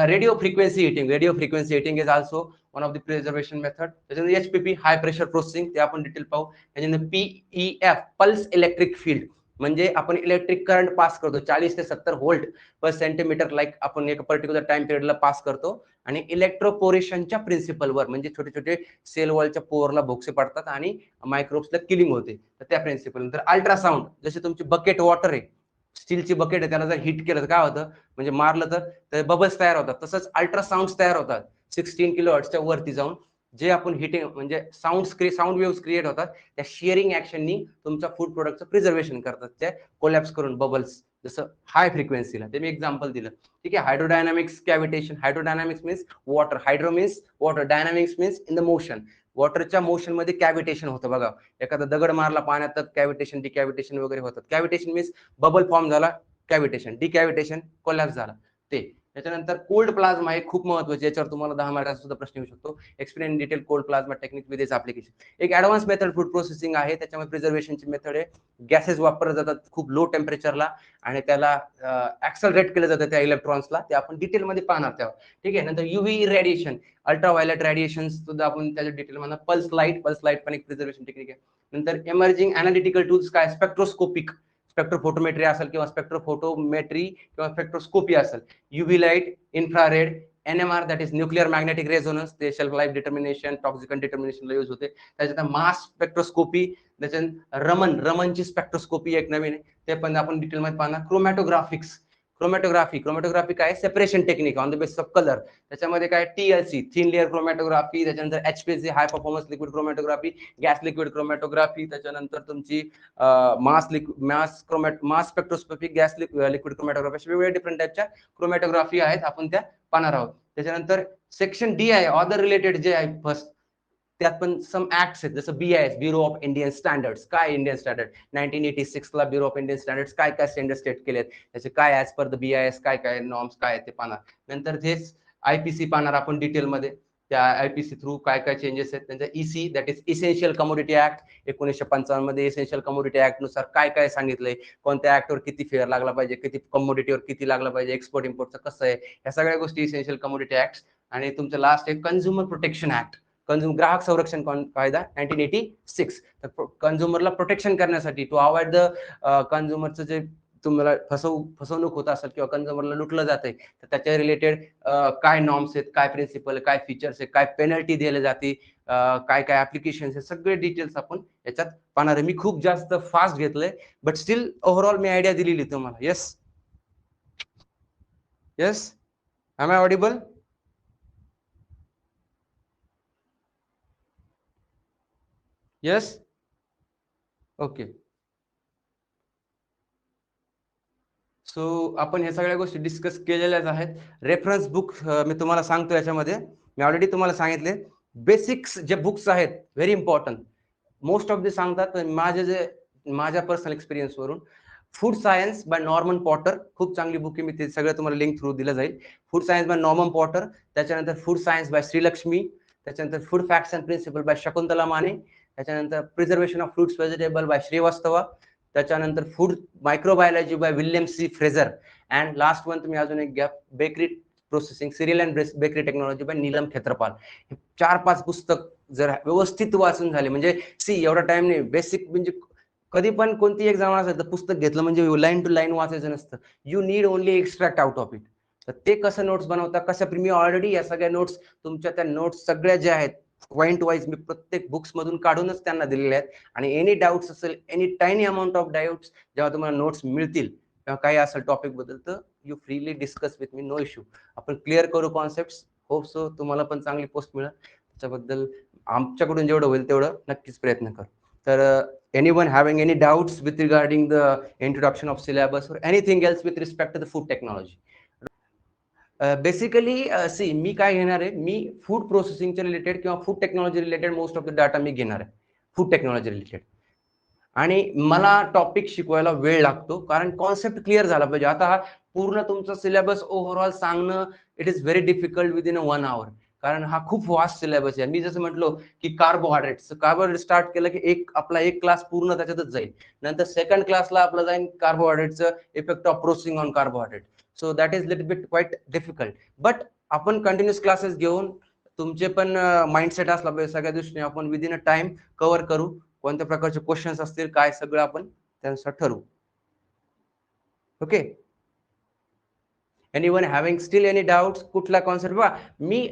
radio frequency heating. Radio frequency heating is also one of the preservation method. त्याच्यानंतर एचपीपी, हाय प्रेशर प्रोसेसिंग, ते आपण डिटेल पाहू. त्याच्यानंतर पीईएफ, पल्स इलेक्ट्रिक फील्ड, म्हणजे आपण इलेक्ट्रिक करंट पास करतो 40 ते 70 व्होल्ट पर सेंटीमीटर, लाईक आपण एक पर्टिक्युलर टाइम पिरियडला पास करतो. आणि इलेक्ट्रोपोरेशनच्या प्रिन्सिपलवर, म्हणजे छोटे छोटे सेल वॉलच्या पोअरला भोगसे पडतात आणि मायक्रोब्सला किलिंग होते, तर त्या प्रिन्सिपल. नंतर अल्ट्रासाऊंड. जसे तुमची बकेट वॉटर आहे, स्टीलची बकेट आहे, त्याला जर हिट केलं तर काय होतं, म्हणजे मारलं तर बबल्स तयार होतात. तसंच अल्ट्रासाऊंड तयार होतात 16 किलो हर्ट्जच्या वरती जाऊन, जे आपण हिटिंग म्हणजे साऊंड वेव्स क्रिएट होतात, त्या शेअरिंग ऍक्शननी तुमच्या फूड प्रोडक्टचं प्रिझर्वेशन करतात, त्या कोलॅप्स करून बबल्स, जसं हाय फ्रिक्वेन्सीला. ते मी एक्झाम्पल दिलं. ठीक आहे. Hydrodynamics cavitation. Hydrodynamics means water, hydro means water, dynamics means in the motion. वॉटरच्या मोशन मध्ये कॅव्हिटेशन होतं बघा. एखादा दगड मारला पाण्यात तर कॅव्हिटेशन, डिकॅव्हिटेशन वगैरे होतात. कॅव्हिटेशन मीन्स बबल फॉर्म झाला, कॅव्हिटेशन, डिकॅव्हिटेशन, कोलॅप्स झाला ते. त्याच्यानंतर कोल्ड प्लाझ्मा हे खूप महत्वाचे, याच्यावर तुम्हाला 10 मार्काचा सुद्धा प्रश्न येऊ शकतो. Explain in detail cold plasma technique with its application. एक ऍडव्हान्स मेथड फूड प्रोसेसिंग आहे, त्याच्यामध्ये प्रिझर्वेशनची मेथड आहे, गॅसेस वापरले जातात खूप लो टेम्परेचरला आणि त्याला ऍक्सलरेट केलं जातं त्या इलेक्ट्रॉन्सला, ते आपण डिटेलमध्ये पाहणार तेव्हा. ठीक आहे. नंतर युव्ही रेडिएशन, अल्ट्राव्हायलेट रेडिएशन सुद्धा आपण त्याच्या डिटेलमध्ये, पल्स लाईट पण एक प्रिझर्वेशन टेक्निक आहे. नंतर इमर्जिंग अनालिटिकल टूल्स काय, स्पेक्ट्रोस्कोपिक, स्पेक्ट्रोफोटोमेट्री असेल किंवा स्पेक्ट्रोफोटोमेट्री किंवा स्पेक्ट्रोस्कोपी असेल, UV light, infrared, NMR that is nuclear magnetic resonance, ते शेल्फ लाईफ डिटर्मिनेशन, टॉक्सिकन डिटर्मिनेशनला यूज होते. त्याच्यानंतर मास स्पेक्ट्रोस्कोपी, त्याच्यानंतर रमनची स्पेक्ट्रोस्कोपी एक नवीन आहे, ते पण आपण डिटेलमध्ये पाहणार. क्रोमॅटोग्राफी काय, separation technique on the basis of colour, त्याच्यामध्ये काय TLC, थिन लेअर क्रोमॅटोग्राफी, त्याच्यानंतर HPLC, high performance liquid chromatography, gas liquid chromatography, त्याच्यानंतर तुमची mass spectroscopy, gas liquid chromatography, अशा वेगवेगळ्या डिफरंट टाईपच्या क्रोमॅटोग्राफी आहेत, आपण त्या पाहणार आहोत. त्याच्यानंतर सेक्शन D आहे, ऑदर रिलेटेड जे आहे फर्स्ट, त्यात पण सम ऍक्ट्स आहेत, जसं BIS, bureau of Indian standards. काय इंडियन स्टँडर्ड, 1986 ला ब्युरो ऑफ इंडियन स्टँडर्ड्स काय काय स्टँडर्ड सेट केलेत, त्याचे काय ऍज पर द BIS काय काय नॉर्म्स काय ते पाहणार. नंतर तेच IPC पाहणार आपण डिटेलमध्ये, त्या IPC थ्रू काय काय चेंजेस आहेत. त्यांचा EC that is essential commodity act, 1955 मध्ये इसेन्शियल कमोडिटी ऍक्ट नुसार काय काय सांगितलंय, कोणत्या ऍक्टवर किती फेअर लागला पाहिजे, किती कमोडिटीवर किती लागला पाहिजे, एक्सपोर्ट इम्पोर्टचं कसं आहे, या सगळ्या गोष्टी इसेन्शियल कमोडिटी ऍक्ट. आणि तुमचं लास्ट आहे कंझ्युमर प्रोटेक्शन ऍक्ट, ग्राहक संरक्षण कायदा 1986. तर कंझ्युमरला प्रोटेक्शन करण्यासाठी, टू अवॉइड द कंझ्युमरचं जे तुम्हाला फसवणूक होत असेल किंवा कंझ्युमरला लुटलं जाते, तर त्याच्या रिलेटेड काय नॉर्म्स आहेत, काय प्रिन्सिपल, काय फीचर्स आहे, काय पेनल्टी दिली जाते, काय काय ऍप्लिकेशन आहे, सगळे डिटेल्स आपण याच्यात पाहणार आहे. मी खूप जास्त फास्ट घेतलंय, बट स्टील ओव्हरऑल मी आयडिया दिलेली तुम्हाला. Yes yes, am I audible? Yes, okay. So आपण ह्या सगळ्या गोष्टी डिस्कस केलेल्याच आहेत. रेफरन्स बुक मी तुम्हाला सांगतो, याच्यामध्ये मी ऑलरेडी तुम्हाला सांगितले बेसिक्स जे बुक्स आहेत, very important, most of the सांगतात. माझ्या पर्सनल एक्सपिरियन्स वरून, food science by Norman Potter खूप चांगली बुक आहे, मी ते सगळं तुम्हाला लिंक थ्रू दिलं जाईल. Food science by Norman Potter, त्याच्यानंतर फूड सायन्स बाय श्रीलक्ष्मी, त्याच्यानंतर food facts and principle by Shakuntala Mane, त्याच्यानंतर preservation of fruits vegetable by Srivastava, त्याच्यानंतर food microbiology by William C Frazier, and last one तुम्ही अजून एक घ्या, bakery processing cereal and bakery technology by Neelam Khetrapal. हे 4-5 पुस्तक जर व्यवस्थित वाचून झाले, म्हणजे एवढा टाइम नाही, बेसिक म्हणजे कधी पण कोणती एक्झाम असेल तर पुस्तक घेतलं म्हणजे लाईन टू लाईन वाचायचं नसतं, you need only extract out of it. तर ते कसं नोट्स बनवता, कसं मी ऑलरेडी या सगळ्या नोट्स, तुमच्या त्या नोट्स सगळ्या ज्या आहेत पॉइंट वाईज मी प्रत्येक बुक्स मधून काढूनच त्यांना दिलेले आहेत. आणि एनी डाऊट्स असेल, any tiny amount of doubts, जेव्हा तुम्हाला नोट्स मिळतील किंवा काही असेल टॉपिक बद्दल, तर you freely discuss with me, no issue. आपण क्लिअर करू कॉन्सेप्ट. होप सो तुम्हाला पण चांगली पोस्ट मिळेल, त्याच्याबद्दल आमच्याकडून जेवढं होईल तेवढं नक्कीच प्रयत्न कर. तर anyone having any doubts with regarding the introduction of syllabus or anything else with respect to the food technology? Basically see मी काय घेणार आहे, मी फूड प्रोसेसिंगच्या रिलेटेड किंवा food technology related most of the data मी घेणार आहे, फूड टेक्नॉलॉजी रिलेटेड. आणि मला टॉपिक शिकवायला वेळ लागतो, कारण कॉन्सेप्ट क्लिअर झाला पाहिजे. आता हा पूर्ण तुमचा सिलेबस ओव्हरऑल सांगणं, it is very difficult within 1 hour, कारण हा खूप वास्ट सिलेबस आहे. मी जसं म्हटलो की कार्बोहायड्रेट स्टार्ट केलं की आपला एक क्लास पूर्ण त्याच्यातच जाईल. नंतर सेकंड क्लासला आपला जाईल कार्बोहायड्रेटचं effect of processing on carbohydrate. So that is little bit quite difficult, but आपण कंटिन्युअस क्लासेस घेऊन तुमचे पण माइंडसेट असला पाहिजे, सगळ्या दृष्टीने आपण विदिन अ टाइम कव्हर करू. कोणत्या प्रकारचे क्वेश्चन्स असतील, काय सगळं आपण त्यानुसार ठरवू. Okay, anyone having steel any doubts, कुठला कॉन्सेप्ट बघा, मी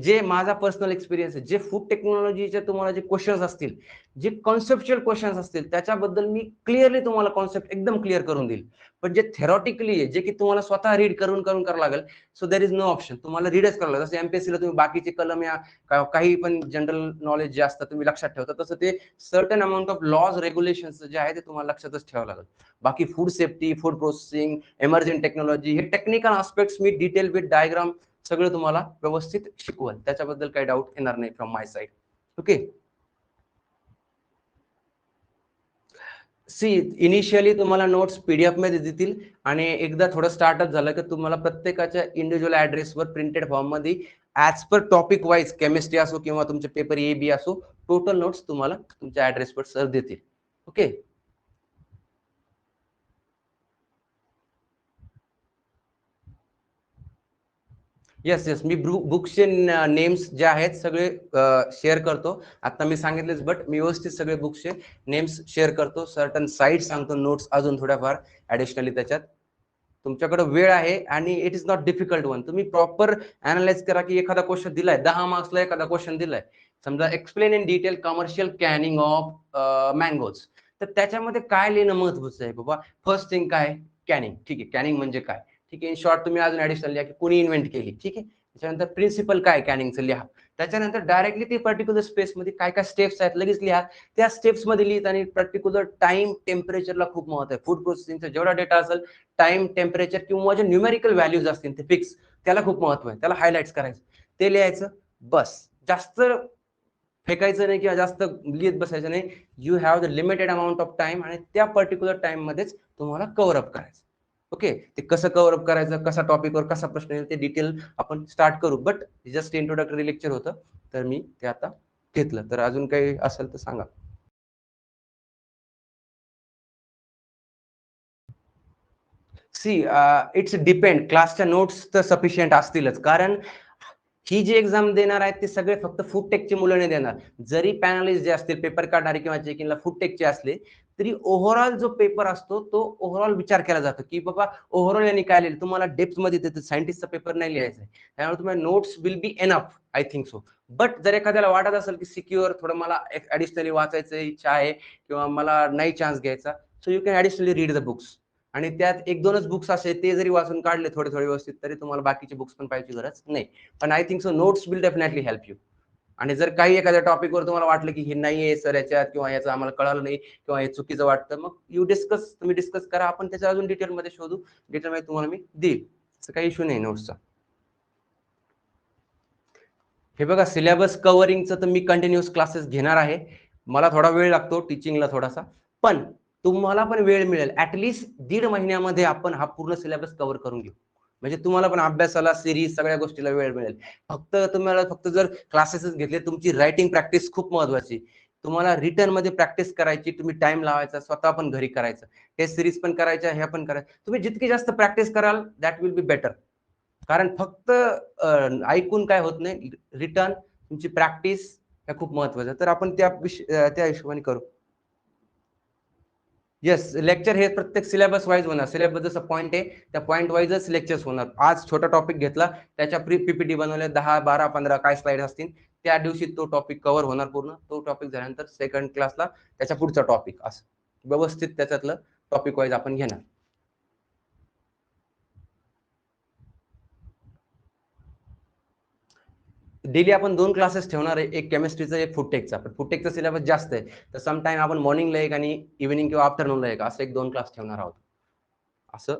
जे माझा पर्सनल एक्सपिरियन्स आहे, जे फूड टेक्नॉलॉजीचे तुम्हाला जे क्वेश्चन्स असतील, जे कॉन्सेप्च्युअल क्वेश्चन्स असतील, त्याच्याबद्दल मी क्लिअरली तुम्हाला कॉन्सेप्ट एकदम क्लिअर करून देईल. पण जे थेरॉटिकली आहे, जे की तुम्हाला स्वतः रीड करून करावं लागेल, so there is no option, तुम्हाला रीडच करावं लागेल. जसं एमपीएससीला तुम्ही बाकीचे कलम या काही पण जनरल नॉलेज जे असतं तुम्ही लक्षात ठेवता, तसं ते certain amount of laws regulations जे आहे ते तुम्हाला लक्षातच ठेवावं लागेल. बाकी food safety, food processing, emerging technology, हे टेक्निकल आस्पेक्ट्स मी डिटेल विथ डायग्राम सगळं तुम्हाला व्यवस्थित शिकवल, त्याच्याबद्दल काही डाऊट येणार नाही from my side. Okay, see initially तुम्हाला नोट्स पीडीएफ मध्ये देतील आणि एकदा थोडं स्टार्टअप झालं की तुम्हाला प्रत्येकाच्या इंडिव्हिज्युअल ऍड्रेसवर प्रिंटेड फॉर्म मध्ये as per topic wise chemistry असो किंवा तुमचे पेपर ए बी असो टोटल नोट्स तुम्हाला तुमच्या ऍड्रेसवर सर देतील. ओके. येस येस मी बुक्सचे नेम्स जे आहेत सगळे शेअर करतो. आता मी सांगितलेच बट मी व्यवस्थित सगळे बुक्सचे नेम्स शेअर करतो. सर्टन साईट सांगतो, नोट्स अजून थोड्याफार ऍडिशनली त्याच्यात. तुमच्याकडे वेळ आहे आणि it is not difficult one. तुम्ही प्रॉपर अनालाइज करा की एखादा क्वेश्चन दिलाय 10 मार्क्सला एखादा क्वेश्चन दिलाय समजा explain in detail commercial Canning of mangoes, तर त्याच्यामध्ये काय लिहिणं महत्वाचं आहे बाबा. फर्स्ट थिंग काय कॅनिंग, ठीक आहे कॅनिंग म्हणजे काय, ठीक आहे. इन शॉर्ट तुम्ही अजून ऍडिशनल लिहा की कोणी इन्व्हेंट केली, ठीक आहे. त्याच्यानंतर प्रिन्सिपल काय कॅनिंगचं लिहा. त्याच्यानंतर डायरेक्टली ते पर्टिक्युलर स्पेस मध्ये काय काय स्टेप्स आहेत लगेच लिहा. त्या स्टेप्स मध्ये लिहित आणि पर्टिक्युलर टाइम टेम्परेचरला खूप महत्व आहे. फूड प्रोसेसिंगचा जेवढा डेटा असेल टाइम टेम्परेचर किंवा जे न्यूमेरिकल व्हॅल्यूज असतील ते फिक्स त्याला खूप महत्व आहे. त्याला हायलाइट्स करायचं, ते लिहायचं बस. जास्त फेकायचं नाही किंवा जास्त लिहित बसायचं नाही. You have the limited amount of time आणि त्या पर्टिक्युलर टाइम मध्येच तुम्हाला कव्हर अप करायचं. ओके. ते कसं कव्हर अप करायचं, कसा टॉपिकवर कसा प्रश्न येईल ते डिटेल आपण स्टार्ट करू. बट जस्ट इंट्रोडक्टरी लेक्चर होतं तर मी ते आता घेतलं. तर अजून काही असेल तर सांगा. See it's depend. क्लासच्या नोट्स तर सफिशियंट असतीलच, कारण ही जी एक्झाम देणार आहेत ते सगळे फक्त फूड टेकचे मुलं नाही देणार. जरी पॅनलिस्ट जे असतील पेपर काढणारे किंवा चेकिंगला फूड टेकचे असले तरी ओव्हरऑल जो पेपर असतो तो ओव्हरऑल विचार केला जातो की बाबा ओव्हरऑल यांनी काय लिहिलं. तुम्हाला डेप्थ मध्ये देतं, सायंटिस्टचा पेपर नाही लिहायचा आहे, त्यामुळे तुम्हाला notes will be enough I think so. But जर एखाद्याला वाटत असेल की सिक्युअर थोडं मला ऍडिशनली वाचायचं इच्छा आहे किंवा मला नाही चान्स घ्यायचा, so you can additionally read the books. आणि त्यात एक दोनच बुक्स असे ते जरी वाचून काढले थोडे थोडे व्यवस्थित तरी तुम्हाला बाकीचे बुक्स पण पाहिजे गरज नाही. पण I think so notes will definitely help you. आणि जर काही एखाद्या टॉपिकवर तुम्हाला वाटलं की हे नाहीये सर याच्यात किंवा याचं आम्हाला कळालं नाही किंवा हे चुकीचं वाटतं, मग तुम्ही डिस्कस करा. आपण त्याच्या अजून डिटेलमध्ये शोधू. डिटेलमध्ये तुम्हाला मी देईल, असं काही इश्यू नाही नोट्सचा. हे बघा सिलेबस कव्हरिंगचं तर मी कंटिन्युअस क्लासेस घेणार आहे. मला थोडा वेळ लागतो टीचिंगला थोडासा, पण तुम्हाला पण वेळ मिळेल. ऍटलिस्ट 1.5 महिन्यामध्ये आपण हा पूर्ण सिलेबस कव्हर करून घेऊ. म्हणजे तुम्हाला पण अभ्यासाला सिरीज सगळ्या गोष्टीला वेळ मिळेल. फक्त जर क्लासेस घेतले, तुमची रायटिंग प्रॅक्टिस खूप महत्वाची. तुम्हाला रिटर्न मध्ये प्रॅक्टिस करायची, तुम्ही टाइम लावायचा, स्वतः पण घरी करायचं, टेस्ट सिरीज पण करायच्या, ह्या पण करायचं. तुम्ही जितकी जास्त प्रॅक्टिस कराल दॅट विल बी बेटर. कारण फक्त ऐकून काय होत नाही, रिटर्न तुमची प्रॅक्टिस हे खूप महत्वाचं. तर आपण त्या हिशोबाने करू. येस लेक्चर हे प्रत्येक सिलेबस वाईज होणार. सिलेबस जसं पॉईंट आहे त्या पॉईंट वाईजच लेक्चर्स होणार. आज छोटा टॉपिक घेतला त्याच्या पीपीटी बनवले 10 12 15 काय स्लाइड असतील, त्या दिवशी तो टॉपिक कव्हर होणार पूर्ण. तो टॉपिक झाल्यानंतर सेकंड क्लासला त्याच्या पुढचा टॉपिक असं व्यवस्थित त्याच्यातलं टॉपिक वाईज आपण घेणार. डेली आपण 2 क्लासेस ठेवणार आहे, एक केमिस्ट्रीचा एक फूडटेकचा. पण फूडटेकचा सिलेबस जास्त आहे तर समटाईम आपण मॉर्निंगला एक आणि इव्हिनिंग किंवा आफ्टरनूनला एक असं एक 2 क्लास ठेवणार आहोत. असं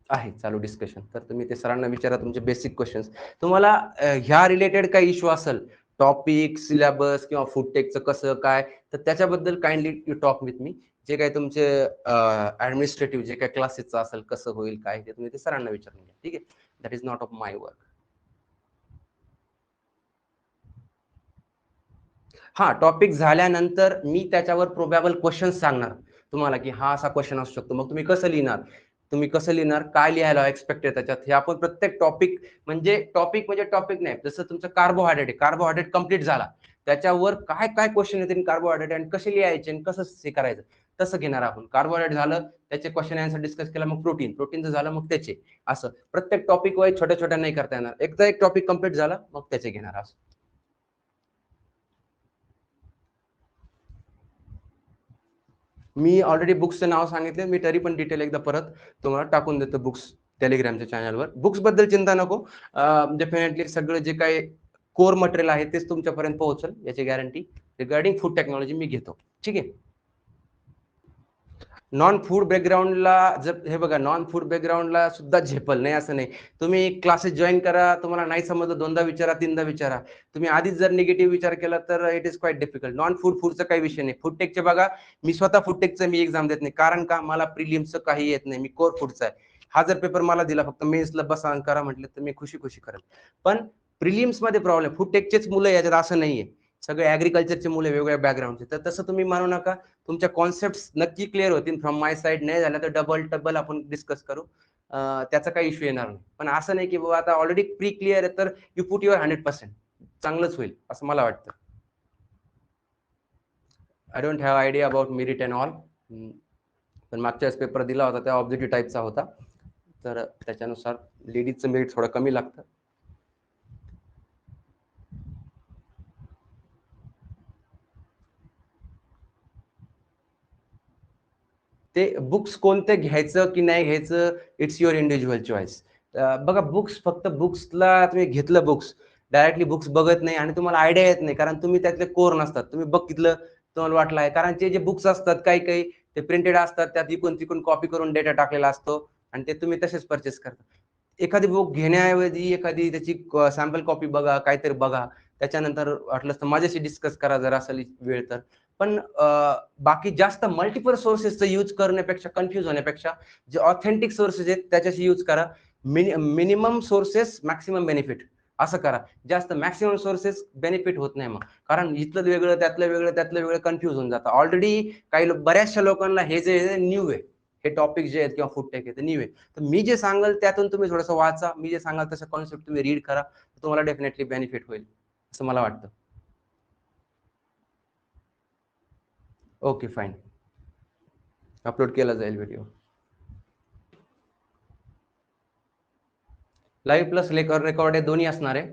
आहे चालू डिस्कशन. तर तुम्ही ते सरांना विचारा तुमचे बेसिक क्वेश्चन्स. तुम्हाला ह्या रिलेटेड काही इश्यू असेल टॉपिक सिलेबस किंवा फूडटेकचं कसं काय, तर त्याच्याबद्दल kindly you talk with me. जे काही तुमचे ऍडमिनिस्ट्रेटिव्ह जे काही क्लासेसचं असेल कसं होईल काय ते तुम्ही ते सरांना विचारून घ्या, ठीक आहे. That is not of my work. हा टॉपिक झाल्यानंतर मी त्याच्यावर प्रोबॅबल क्वेश्चन सांगणार तुम्हाला की हा असा क्वेश्चन असू शकतो. मग तुम्ही कसं लिहिणार काय लिहायला एक्सपेक्ट आहे त्याच्यात, हे आपण प्रत्येक टॉपिक नाही. जसं तुमचं कार्बोहायड्रेट कंप्लीट झाला त्याच्यावर काय काय क्वेश्चन येतील कार्बोहायड्रेट आणि कसे लिहायचे आणि कसं हे करायचं तसं घेणार आपण. कार्बोहायड्रेट झालं त्याचे क्वेश्चन आन्सर डिस्कस केला, मग प्रोटीनचं झालं मग त्याचे. असं प्रत्येक टॉपिक वाईज छोट्या छोट्या नाही करता येणार. एकदा एक टॉपिक कंप्लीट झाला मग त्याचे घेणार असं. मी ऑलरेडी बुक्सचं नाव सांगितले, मी तरी पण डिटेल एकदा परत तुम्हाला टाकून देतो बुक्स टेलिग्रामच्या चॅनलवर. बुक्स बद्दल चिंता नको. डेफिनेटली सगळं जे काही कोर मटेरियल आहे तेच तुमच्यापर्यंत पोहोचेल याची गॅरंटी. रिगार्डिंग फूड टेक्नॉलॉजी मी घेतो, ठीक आहे. नॉन फूड बॅकग्राऊंडला जर हे बघा, नॉन फूड बॅकग्राऊंडला सुद्धा झेपल नाही असं नाही. तुम्ही क्लासेस जॉईन करा, तुम्हाला नाही समजलं दोनदा विचारा, तीनदा विचारा. तुम्ही आधीच जर निगेटिव्ह विचार केला तर it is quite difficult. Non फूडचा काही विषय नाही. फूड टेकचे बघा, मी स्वतः फूड टेकचं मी एक्झाम देत नाही, कारण का मला प्रिलिम्सचं काही येत नाही. मी कोर फूडचा आहे. हा जर पेपर मला दिला फक्त मेन्सला बसा करा म्हटलं तर मी खुशी खुशी करेल. पण प्रिलिम्स मध्ये प्रॉब्लेम, फूड टेकचेच मुलं याच्यात असं नाहीये, सगळे ऍग्रिकल्चरचे मुलं वेगवेगळ्या बॅकग्राऊंडचे. तर तसं तुम्ही मानू नका. तुमच्या कॉन्सेप्ट नक्की क्लिअर होतील फ्रॉम माय साइड. नाही झालं तर डबल आपण डिस्कस करू. त्याचा काही इश्यू येणार नाही. पण असं नाही की बाबा आता ऑलरेडी प्री क्लिअर आहे तर यू पुट युअर 100%. चांगलंच होईल असं मला वाटतं. I don't have idea about merit and all. पण मागच्या वेळेस पेपर दिला होता त्या ऑब्जेक्टिव्ह टाईपचा होता, तर त्याच्यानुसार लेडीजचं मेरिट थोडं कमी लागतं. ते बुक्स कोणते घ्यायचं की नाही घ्यायचं, इट्स युअर इंडिव्हिज्युअल चॉईस. बघा, बुक्स फक्त बुक्सला तुम्ही घेतलं, बुक्स डायरेक्टली बुक्स बघत नाही आणि तुम्हाला आयडिया येत नाही, कारण तुम्ही त्यातले कोर नसतात. तुम्ही बघितलं, तुम्हाला वाटलं आहे, कारण ते जे बुक्स असतात काही काही ते प्रिंटेड असतात, त्यात इकून तिकून कॉपी करून डेटा टाकलेला असतो आणि ते तुम्ही तसेच परचेस करता. एखादी बुक घेण्याऐवजी एखादी त्याची सॅम्पल कॉपी बघा, काहीतरी बघा, त्याच्यानंतर वाटलं तर माझ्याशी डिस्कस करा जर असेल वेळ तर. पण बाकी जास्त मल्टिपल सोर्सेसचा यूज करण्यापेक्षा, कन्फ्युज होण्यापेक्षा जे ऑथेंटिक सोर्सेस आहेत त्याच्याशी यूज करा. मिनिमम सोर्सेस मॅक्सिमम बेनिफिट असं करा. जास्त मॅक्सिमम सोर्सेस बेनिफिट होत नाही मग, कारण इथलं वेगळं त्यातलं वेगळं त्यातलं वेगळं कन्फ्युज होऊन जातं. ऑलरेडी बऱ्याचशा लोकांना हे जे न्यू आहे, हे टॉपिक जे आहेत किंवा फूड टेक आहे ते न्यू आहे. तर मी जे सांगाल त्यातून तुम्ही थोडंसं वाचा, मी जे सांगाल तसं कॉन्सेप्ट तुम्ही रीड करा, तुम्हाला डेफिनेटली बेनिफिट होईल असं मला वाटतं. Okay, fine. अपलोड केला जाईल व्हिडिओ. लाईव्ह प्लस रेकॉर्ड आहे, दोन्ही असणार आहे.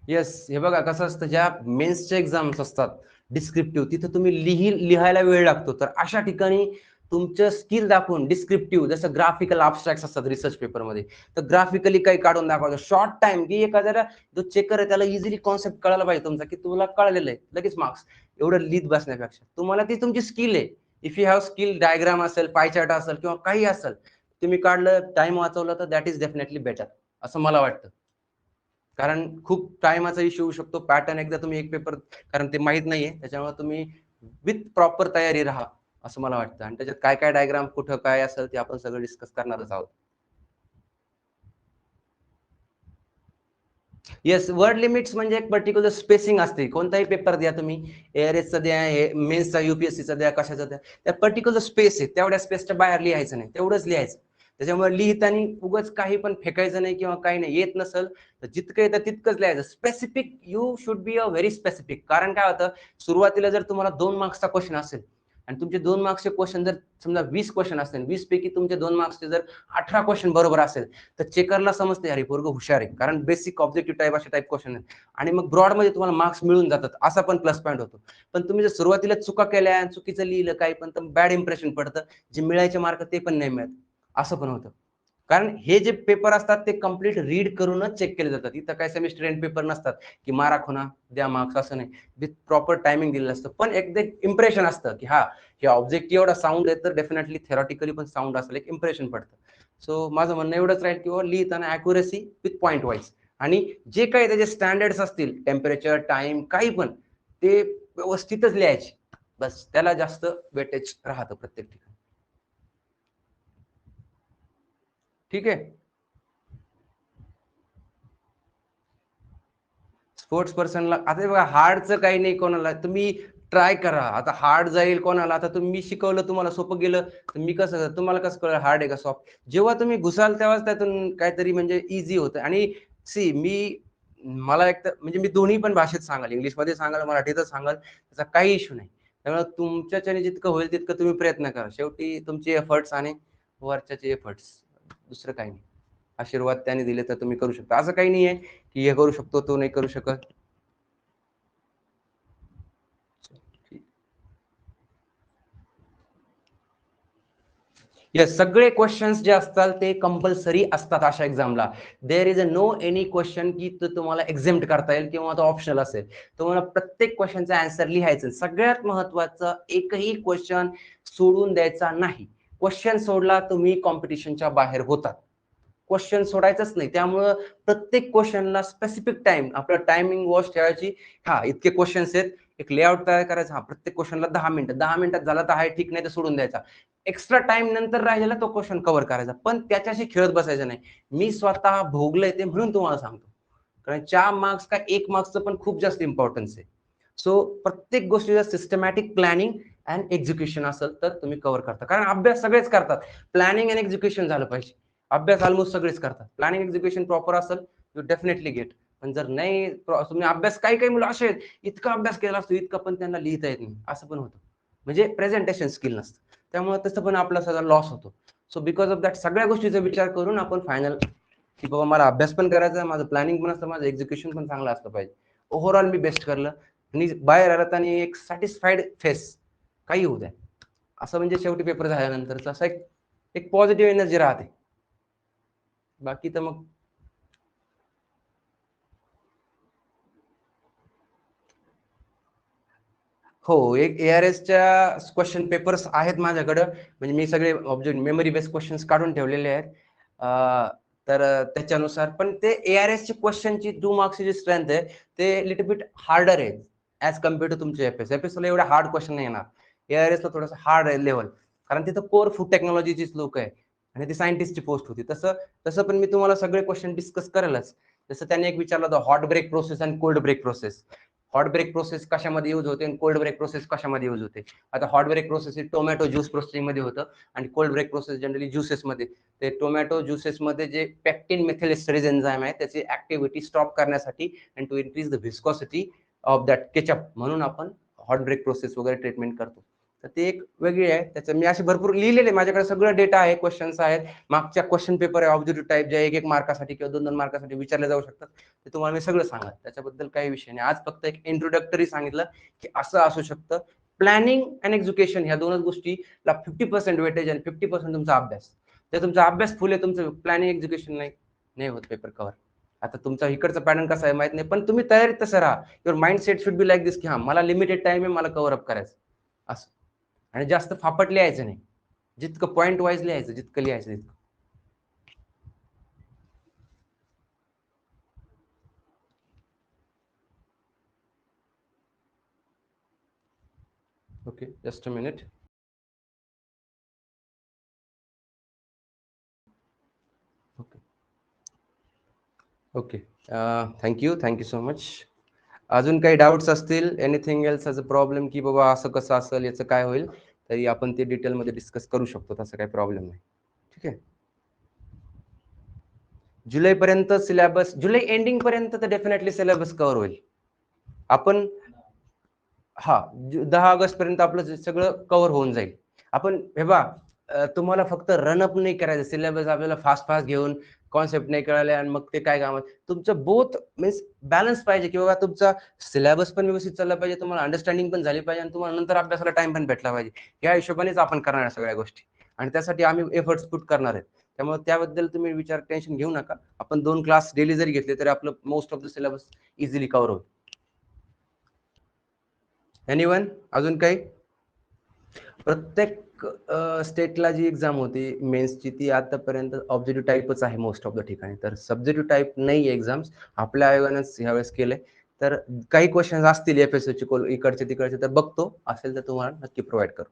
येस, हे बघा कसं असतं, ज्या मेन्सच्या एक्झाम्स असतात डिस्क्रिप्टिव्ह, तिथं तुम्ही लिहायला वेळ लागतो. तर अशा ठिकाणी तुमचं स्किल दाखवून डिस्क्रिप्टिव्ह, जसं ग्राफिकल अब्स्ट्रॅक्ट असतात रिसर्च पेपरमध्ये, तर ग्राफिकली काही काढून दाखवतो शॉर्ट टाइम, की एखाद्याला जो चेकर आहे त्याला इझिली कॉन्सेप्ट कळायला पाहिजे तुमचा, की तुला कळलेलं आहे लगेच मार्क्स. एवढं लिहित बसण्यापेक्षा तुम्हाला ती तुमची स्किल आहे. If you have skill, diagram असेल, पाय चार्ट असेल किंवा काही असेल, तुम्ही काढलं, टाइम वाचवला, तर दॅट इज डेफिनेटली बेटर असं मला वाटतं. कारण खूप टायमाचा इश्यू होऊ शकतो. पॅटर्न एकदा तुम्ही एक पेपर, कारण ते माहित नाहीये, त्याच्यामुळे तुम्ही विथ प्रॉपर तयारी राहा असं मला वाटतं. आणि त्याच्यात काय काय डायग्राम कुठं काय असेल ते आपण सगळं डिस्कस करणारच आहोत. येस, वर्ड लिमिट्स म्हणजे एक पर्टिक्युलर स्पेसिंग असते. कोणताही पेपर द्या तुम्ही, एआरएसचा द्या, मेन्सचा, युपीएससीचा द्या, कशाचा द्या, त्या पर्टिक्युलर स्पेस आहे, तेवढ्या स्पेसच्या बाहेर लिहायचं नाही, तेवढंच लिहायचं. त्याच्यामुळे लिहिताना उगाच काही पण फेकायचं नाही किंवा काही नाही. येत नसेल तर जितकं येतं तितकंच लिहायचं. Specific, you should be a very specific. कारण काय होतं, सुरुवातीला जर तुम्हाला 2 मार्क्सचा क्वेश्चन असेल आणि तुमचे 2 मार्क्सचे क्वेश्चन जर समजा 20 क्वेश्चन असतील, 20 पैकी तुमचे 2 मार्क्सचे जर 18 क्वेश्चन बरोबर असेल, तर चेकरला समजते अरे पोरगं हुशार आहे, कारण बेसिक ऑब्जेक्टिव्ह टाईप असे टाईप क्वेश्चन आहेत. आणि मग ब्रॉड मध्ये तुम्हाला मार्क्स मिळून जातात, असा पण प्लस पॉईंट होतो. पण तुम्ही जर सुरुवातीला चुका केल्या, चुकीचं लिहिलं काही पण, तर बॅड इम्प्रेशन पडतं. जे मिळायचे मार्क ते पण नाही मिळत, असं पण होतं. कारण हे जे पेपर असतात ते कम्प्लीट रीड करूनच चेक केले जातात. इथं काय सेमिस्टर एंड पेपर नसतात की मारा खुना द्या मार्क्स, असं नाही. विथ प्रॉपर टायमिंग दिलेलं असतं. पण एकदा इम्प्रेशन असतं की हा, हे ऑब्जेक्टिव्ह एवढा साऊंड आहे तर डेफिनेटली थेरॉटिकली पण साऊंड असेल, एक इम्प्रेशन पडतं. सो माझं म्हणणं एवढंच राहील की लिहिताना अॅक्युरेसी विथ पॉईंट वाईज, आणि जे काही त्याचे स्टँडर्ड्स असतील, टेम्परेचर, टाइम, काही पण, ते व्यवस्थितच लिहायचे. बस त्याला जास्त वेटेज राहतं प्रत्येक ठिकाणी. ठीक आहे. स्पोर्ट्स पर्सनला आता बघा, हार्डचं काही नाही कोणाला, तुम्ही ट्राय करा. आता हार्ड जाईल कोणाला, आता तुम्ही शिकवलं, तुम्हाला सोपं गेलं, तर मी कसं, तुम्हाला कसं कळलं हार्ड आहे का सॉफ्ट. जेव्हा तुम्ही घुसाल तेव्हाच त्यातून काहीतरी म्हणजे इझी होतं. आणि सी मला एक तर म्हणजे मी दोन्ही पण भाषेत सांगाल, इंग्लिशमध्ये सांगाल, मराठीतच सांगाल, त्याचा काही इश्यू नाही. त्यामुळे तुमच्याच्याने जितकं होईल तितकं तुम्ही प्रयत्न करा. शेवटी तुमचे एफर्ट्स आणि वरच्याचे एफर्ट्स, दुसरं काही नाही. आशीर्वाद त्याने दिले तर तुम्ही करू शकता. असं काही नाहीये की हे करू शकतो तो नाही करू शकत. येस, सगळे क्वेश्चन्स जे असतात ते कंपल्सरी असतात अशा एक्झामला. There is a no any question की तो तुम्हाला एक्झेम्प्ट करता येईल किंवा तो ऑप्शनल असेल. तुम्हाला प्रत्येक क्वेश्चनचा आन्सर लिहायचं. सगळ्यात महत्वाचं, एकही क्वेश्चन सोडून द्यायचा नाही. क्वेश्चन सोडला तुम्ही कॉम्पिटिशनच्या बाहेर होतात. क्वेश्चन सोडायचंच नाही. त्यामुळं प्रत्येक क्वेश्चनला स्पेसिफिक टाइम, आपलं टायमिंग वॉच ठेवायची. हा, इतके क्वेश्चन्स आहेत, एक लेआउट तयार करायचा. हा, प्रत्येक क्वेश्चनला 10 मिनिटं, 10 मिनिटात झाला तर आहे ठीक, नाही तर सोडून द्यायचा. एक्स्ट्रा टाइम नंतर राहिलेला तो क्वेश्चन कव्हर करायचा, पण त्याच्याशी खेळत बसायचं नाही. मी स्वतः भोगलंय ते म्हणून तुम्हाला सांगतो. कारण 4 मार्क्स का 1 मार्क्सचं पण खूप जास्त इम्पॉर्टन्स आहे. सो प्रत्येक गोष्टीचं सिस्टमॅटिक प्लॅनिंग अँड एक्झिक्युशन असेल तर तुम्ही कव्हर करता. कारण अभ्यास सगळेच करतात, प्लॅनिंग अँड एक्झिक्युशन झालं पाहिजे. अभ्यास ऑलमोस्ट सगळेच करतात. प्लॅनिंग एक्झिक्युशन प्रॉपर असेल, यू डेफिनेटली गेट. पण जर नाही तुम्ही अभ्यास, काही काही मुलं असे आहेत, इतका अभ्यास केला असतो, इतका पण त्यांना लिहिता येत नाही, असं पण होतं. म्हणजे प्रेझेंटेशन स्किल नसतं. त्यामुळे तसं पण आपला सगळा लॉस होतो. सो बिकॉज ऑफ दॅट सगळ्या गोष्टीचा विचार करून आपण फायनल, की बाबा मला अभ्यास पण करायचा आहे, माझं प्लॅनिंग पण असतं, माझं एक्झिक्युशन पण चांगलं असलं पाहिजे. ओव्हरऑल मी बेस्ट करलं आणि बाहेर आलात आणि एक सॅटिस्फाईड फेस, काही होऊ द्या, असं म्हणजे शेवटी पेपर झाल्यानंतरचा असा एक एक पॉझिटिव्ह एनर्जी राहते. बाकी तर मग हो, एक ARSच्या क्वेश्चन पेपर्स आहेत माझ्याकडं. म्हणजे मी सगळे ऑब्जेक्ट मेमरी बेस्ड क्वेश्चन्स काढून ठेवलेले आहेत. तर त्याच्यानुसार पण ते ARSची क्वेश्चनची 2 मार्क्सची जी स्ट्रेंथ आहे, ते लिटल बिट हार्डर आहे ॲज कम्पेअर टू तुमचे एफएस. एफएसला एवढे हार्ड क्वेश्चन नाही येणार. ARSला थोडंसं हार्ड आहे लेव्हल. कारण तिथं कोर फूड टेक्नॉलॉजीचीच लोक आहे आणि ती सायंटिस्टची पोस्ट होती. तसं तसं पण मी तुम्हाला सगळे क्वेश्चन डिस्कस करेलच. जसं त्याने एक विचारलं होतं, हॉट ब्रेक प्रोसेस आणि cold break process. Hot break process कशामध्ये यूज होते आणि कोल्ड ब्रेक प्रोसेस कशामध्ये यूज होते. आता हॉट ब्रेक प्रोसेस ही टोमॅटो ज्यूस प्रोसेसिंग मध्ये होतं आणि कोल्ड ब्रेक प्रोसेस जनरली ज्युसेसमध्ये. ते टोमॅटो ज्युसेसमध्ये जे पॅक्टिन मेथिल एस्टरेज एन्झाइम आहे, त्याची ऍक्टिव्हिटी स्टॉप करण्यासाठी and to increase the viscosity of that ketchup, म्हणून आपण हॉट ब्रेक प्रोसेस वगैरे ट्रीटमेंट करतो. तर ते एक वेगळी आहे. त्याचं मी असे भरपूर लिहिलेले, माझ्याकडे सगळं डेटा आहे, क्वेश्चन्स आहेत, मागच्या क्वेश्चन पेपर आहे ऑब्जेक्टिव्ह टाईप, ज्या 1-1 मार्कासाठी किंवा 2-2 मार्कासाठी विचारले जाऊ शकतात. ते तुम्हाला मी सगळं सांगा, त्याच्याबद्दल काही विषय नाही. आज फक्त एक इंट्रोडक्टरी सांगितलं की असं असू शकतं. प्लॅनिंग अँड एक्झिक्युशन ह्या दोनच गोष्टीला 50% वेटेज आणि 50% तुमचा अभ्यास. जर तुमचा अभ्यास फुल आहे, तुमचं प्लॅनिंग एक्झिक्युशन नाही, नाही होत पेपर कव्हर. आता तुमचा इकडचा पॅटर्न कसा आहे माहित नाही, पण तुम्ही तयारीत तसं राहा. Your mind set should be like this, की हा मला लिमिटेड टाइम आहे, मला कव्हर अप करायचं असं. आणि जास्त फापट लिहायचं नाही, जितकं पॉईंट वाईज लिहायचं, जितकं लिहायचं तितकं. Okay, just a minute. Okay okay, thank you so much. अजून काही डाऊट्स असतील, anything else as a problem, की बाबा असं कसं असेल, याचं काय होईल, तरी आपण ते डिटेलमध्ये डिस्कस करू शकतो, तसं काही प्रॉब्लेम नाही. ठीक आहे. जुलैपर्यंत सिलेबस, जुलै एंडिंग पर्यंत तर डेफिनेटली सिलेबस कव्हर होईल. आपण हा 10 ऑगस्ट पर्यंत आपलं सगळं कव्हर होऊन जाईल. आपण हे तुम्हाला फक्त रनअप नाही करायचं, सिलेबस आपल्याला फास्ट फास्ट घेऊन कॉन्सेप्ट नाही कळाले आणि मग ते काय कामात. तुमचं बोथ मीन्स बॅलन्स पाहिजे, की बाबा तुमचा सिलेबस पण व्यवस्थित चालला पाहिजे, तुम्हाला अंडरस्टँडिंग पण झाली पाहिजे आणि तुम्हाला नंतर अभ्यासाला टाइम पण भेटला पाहिजे. या हिशोबानेच आपण करणार आहे सगळ्या गोष्टी आणि त्यासाठी आम्ही एफर्ट्स पुट करणार आहेत. त्यामुळे त्याबद्दल तुम्ही टेन्शन घेऊ नका. आपण 2 क्लास डेली जरी घेतले तरी आपलं most of the syllabus easily cover होईल. एनीवन, अजून काही? प्रत्येक स्टेटला जी एक्झाम होती मेन्सची, ती आतापर्यंत ऑब्जेक्टिव्ह टाईपच आहे मोस्ट ऑफ द ठिकाणी. तर सब्जेक्टिव्ह टाईप नाही एक्झाम्स आपल्या आयोगानेच ह्यावेळेस केले. तर काही क्वेश्चन असतील एफएसओ चे इकडचे तिकडचे, तर बघतो, असेल तर तुम्हाला नक्की प्रोव्हाइड करू.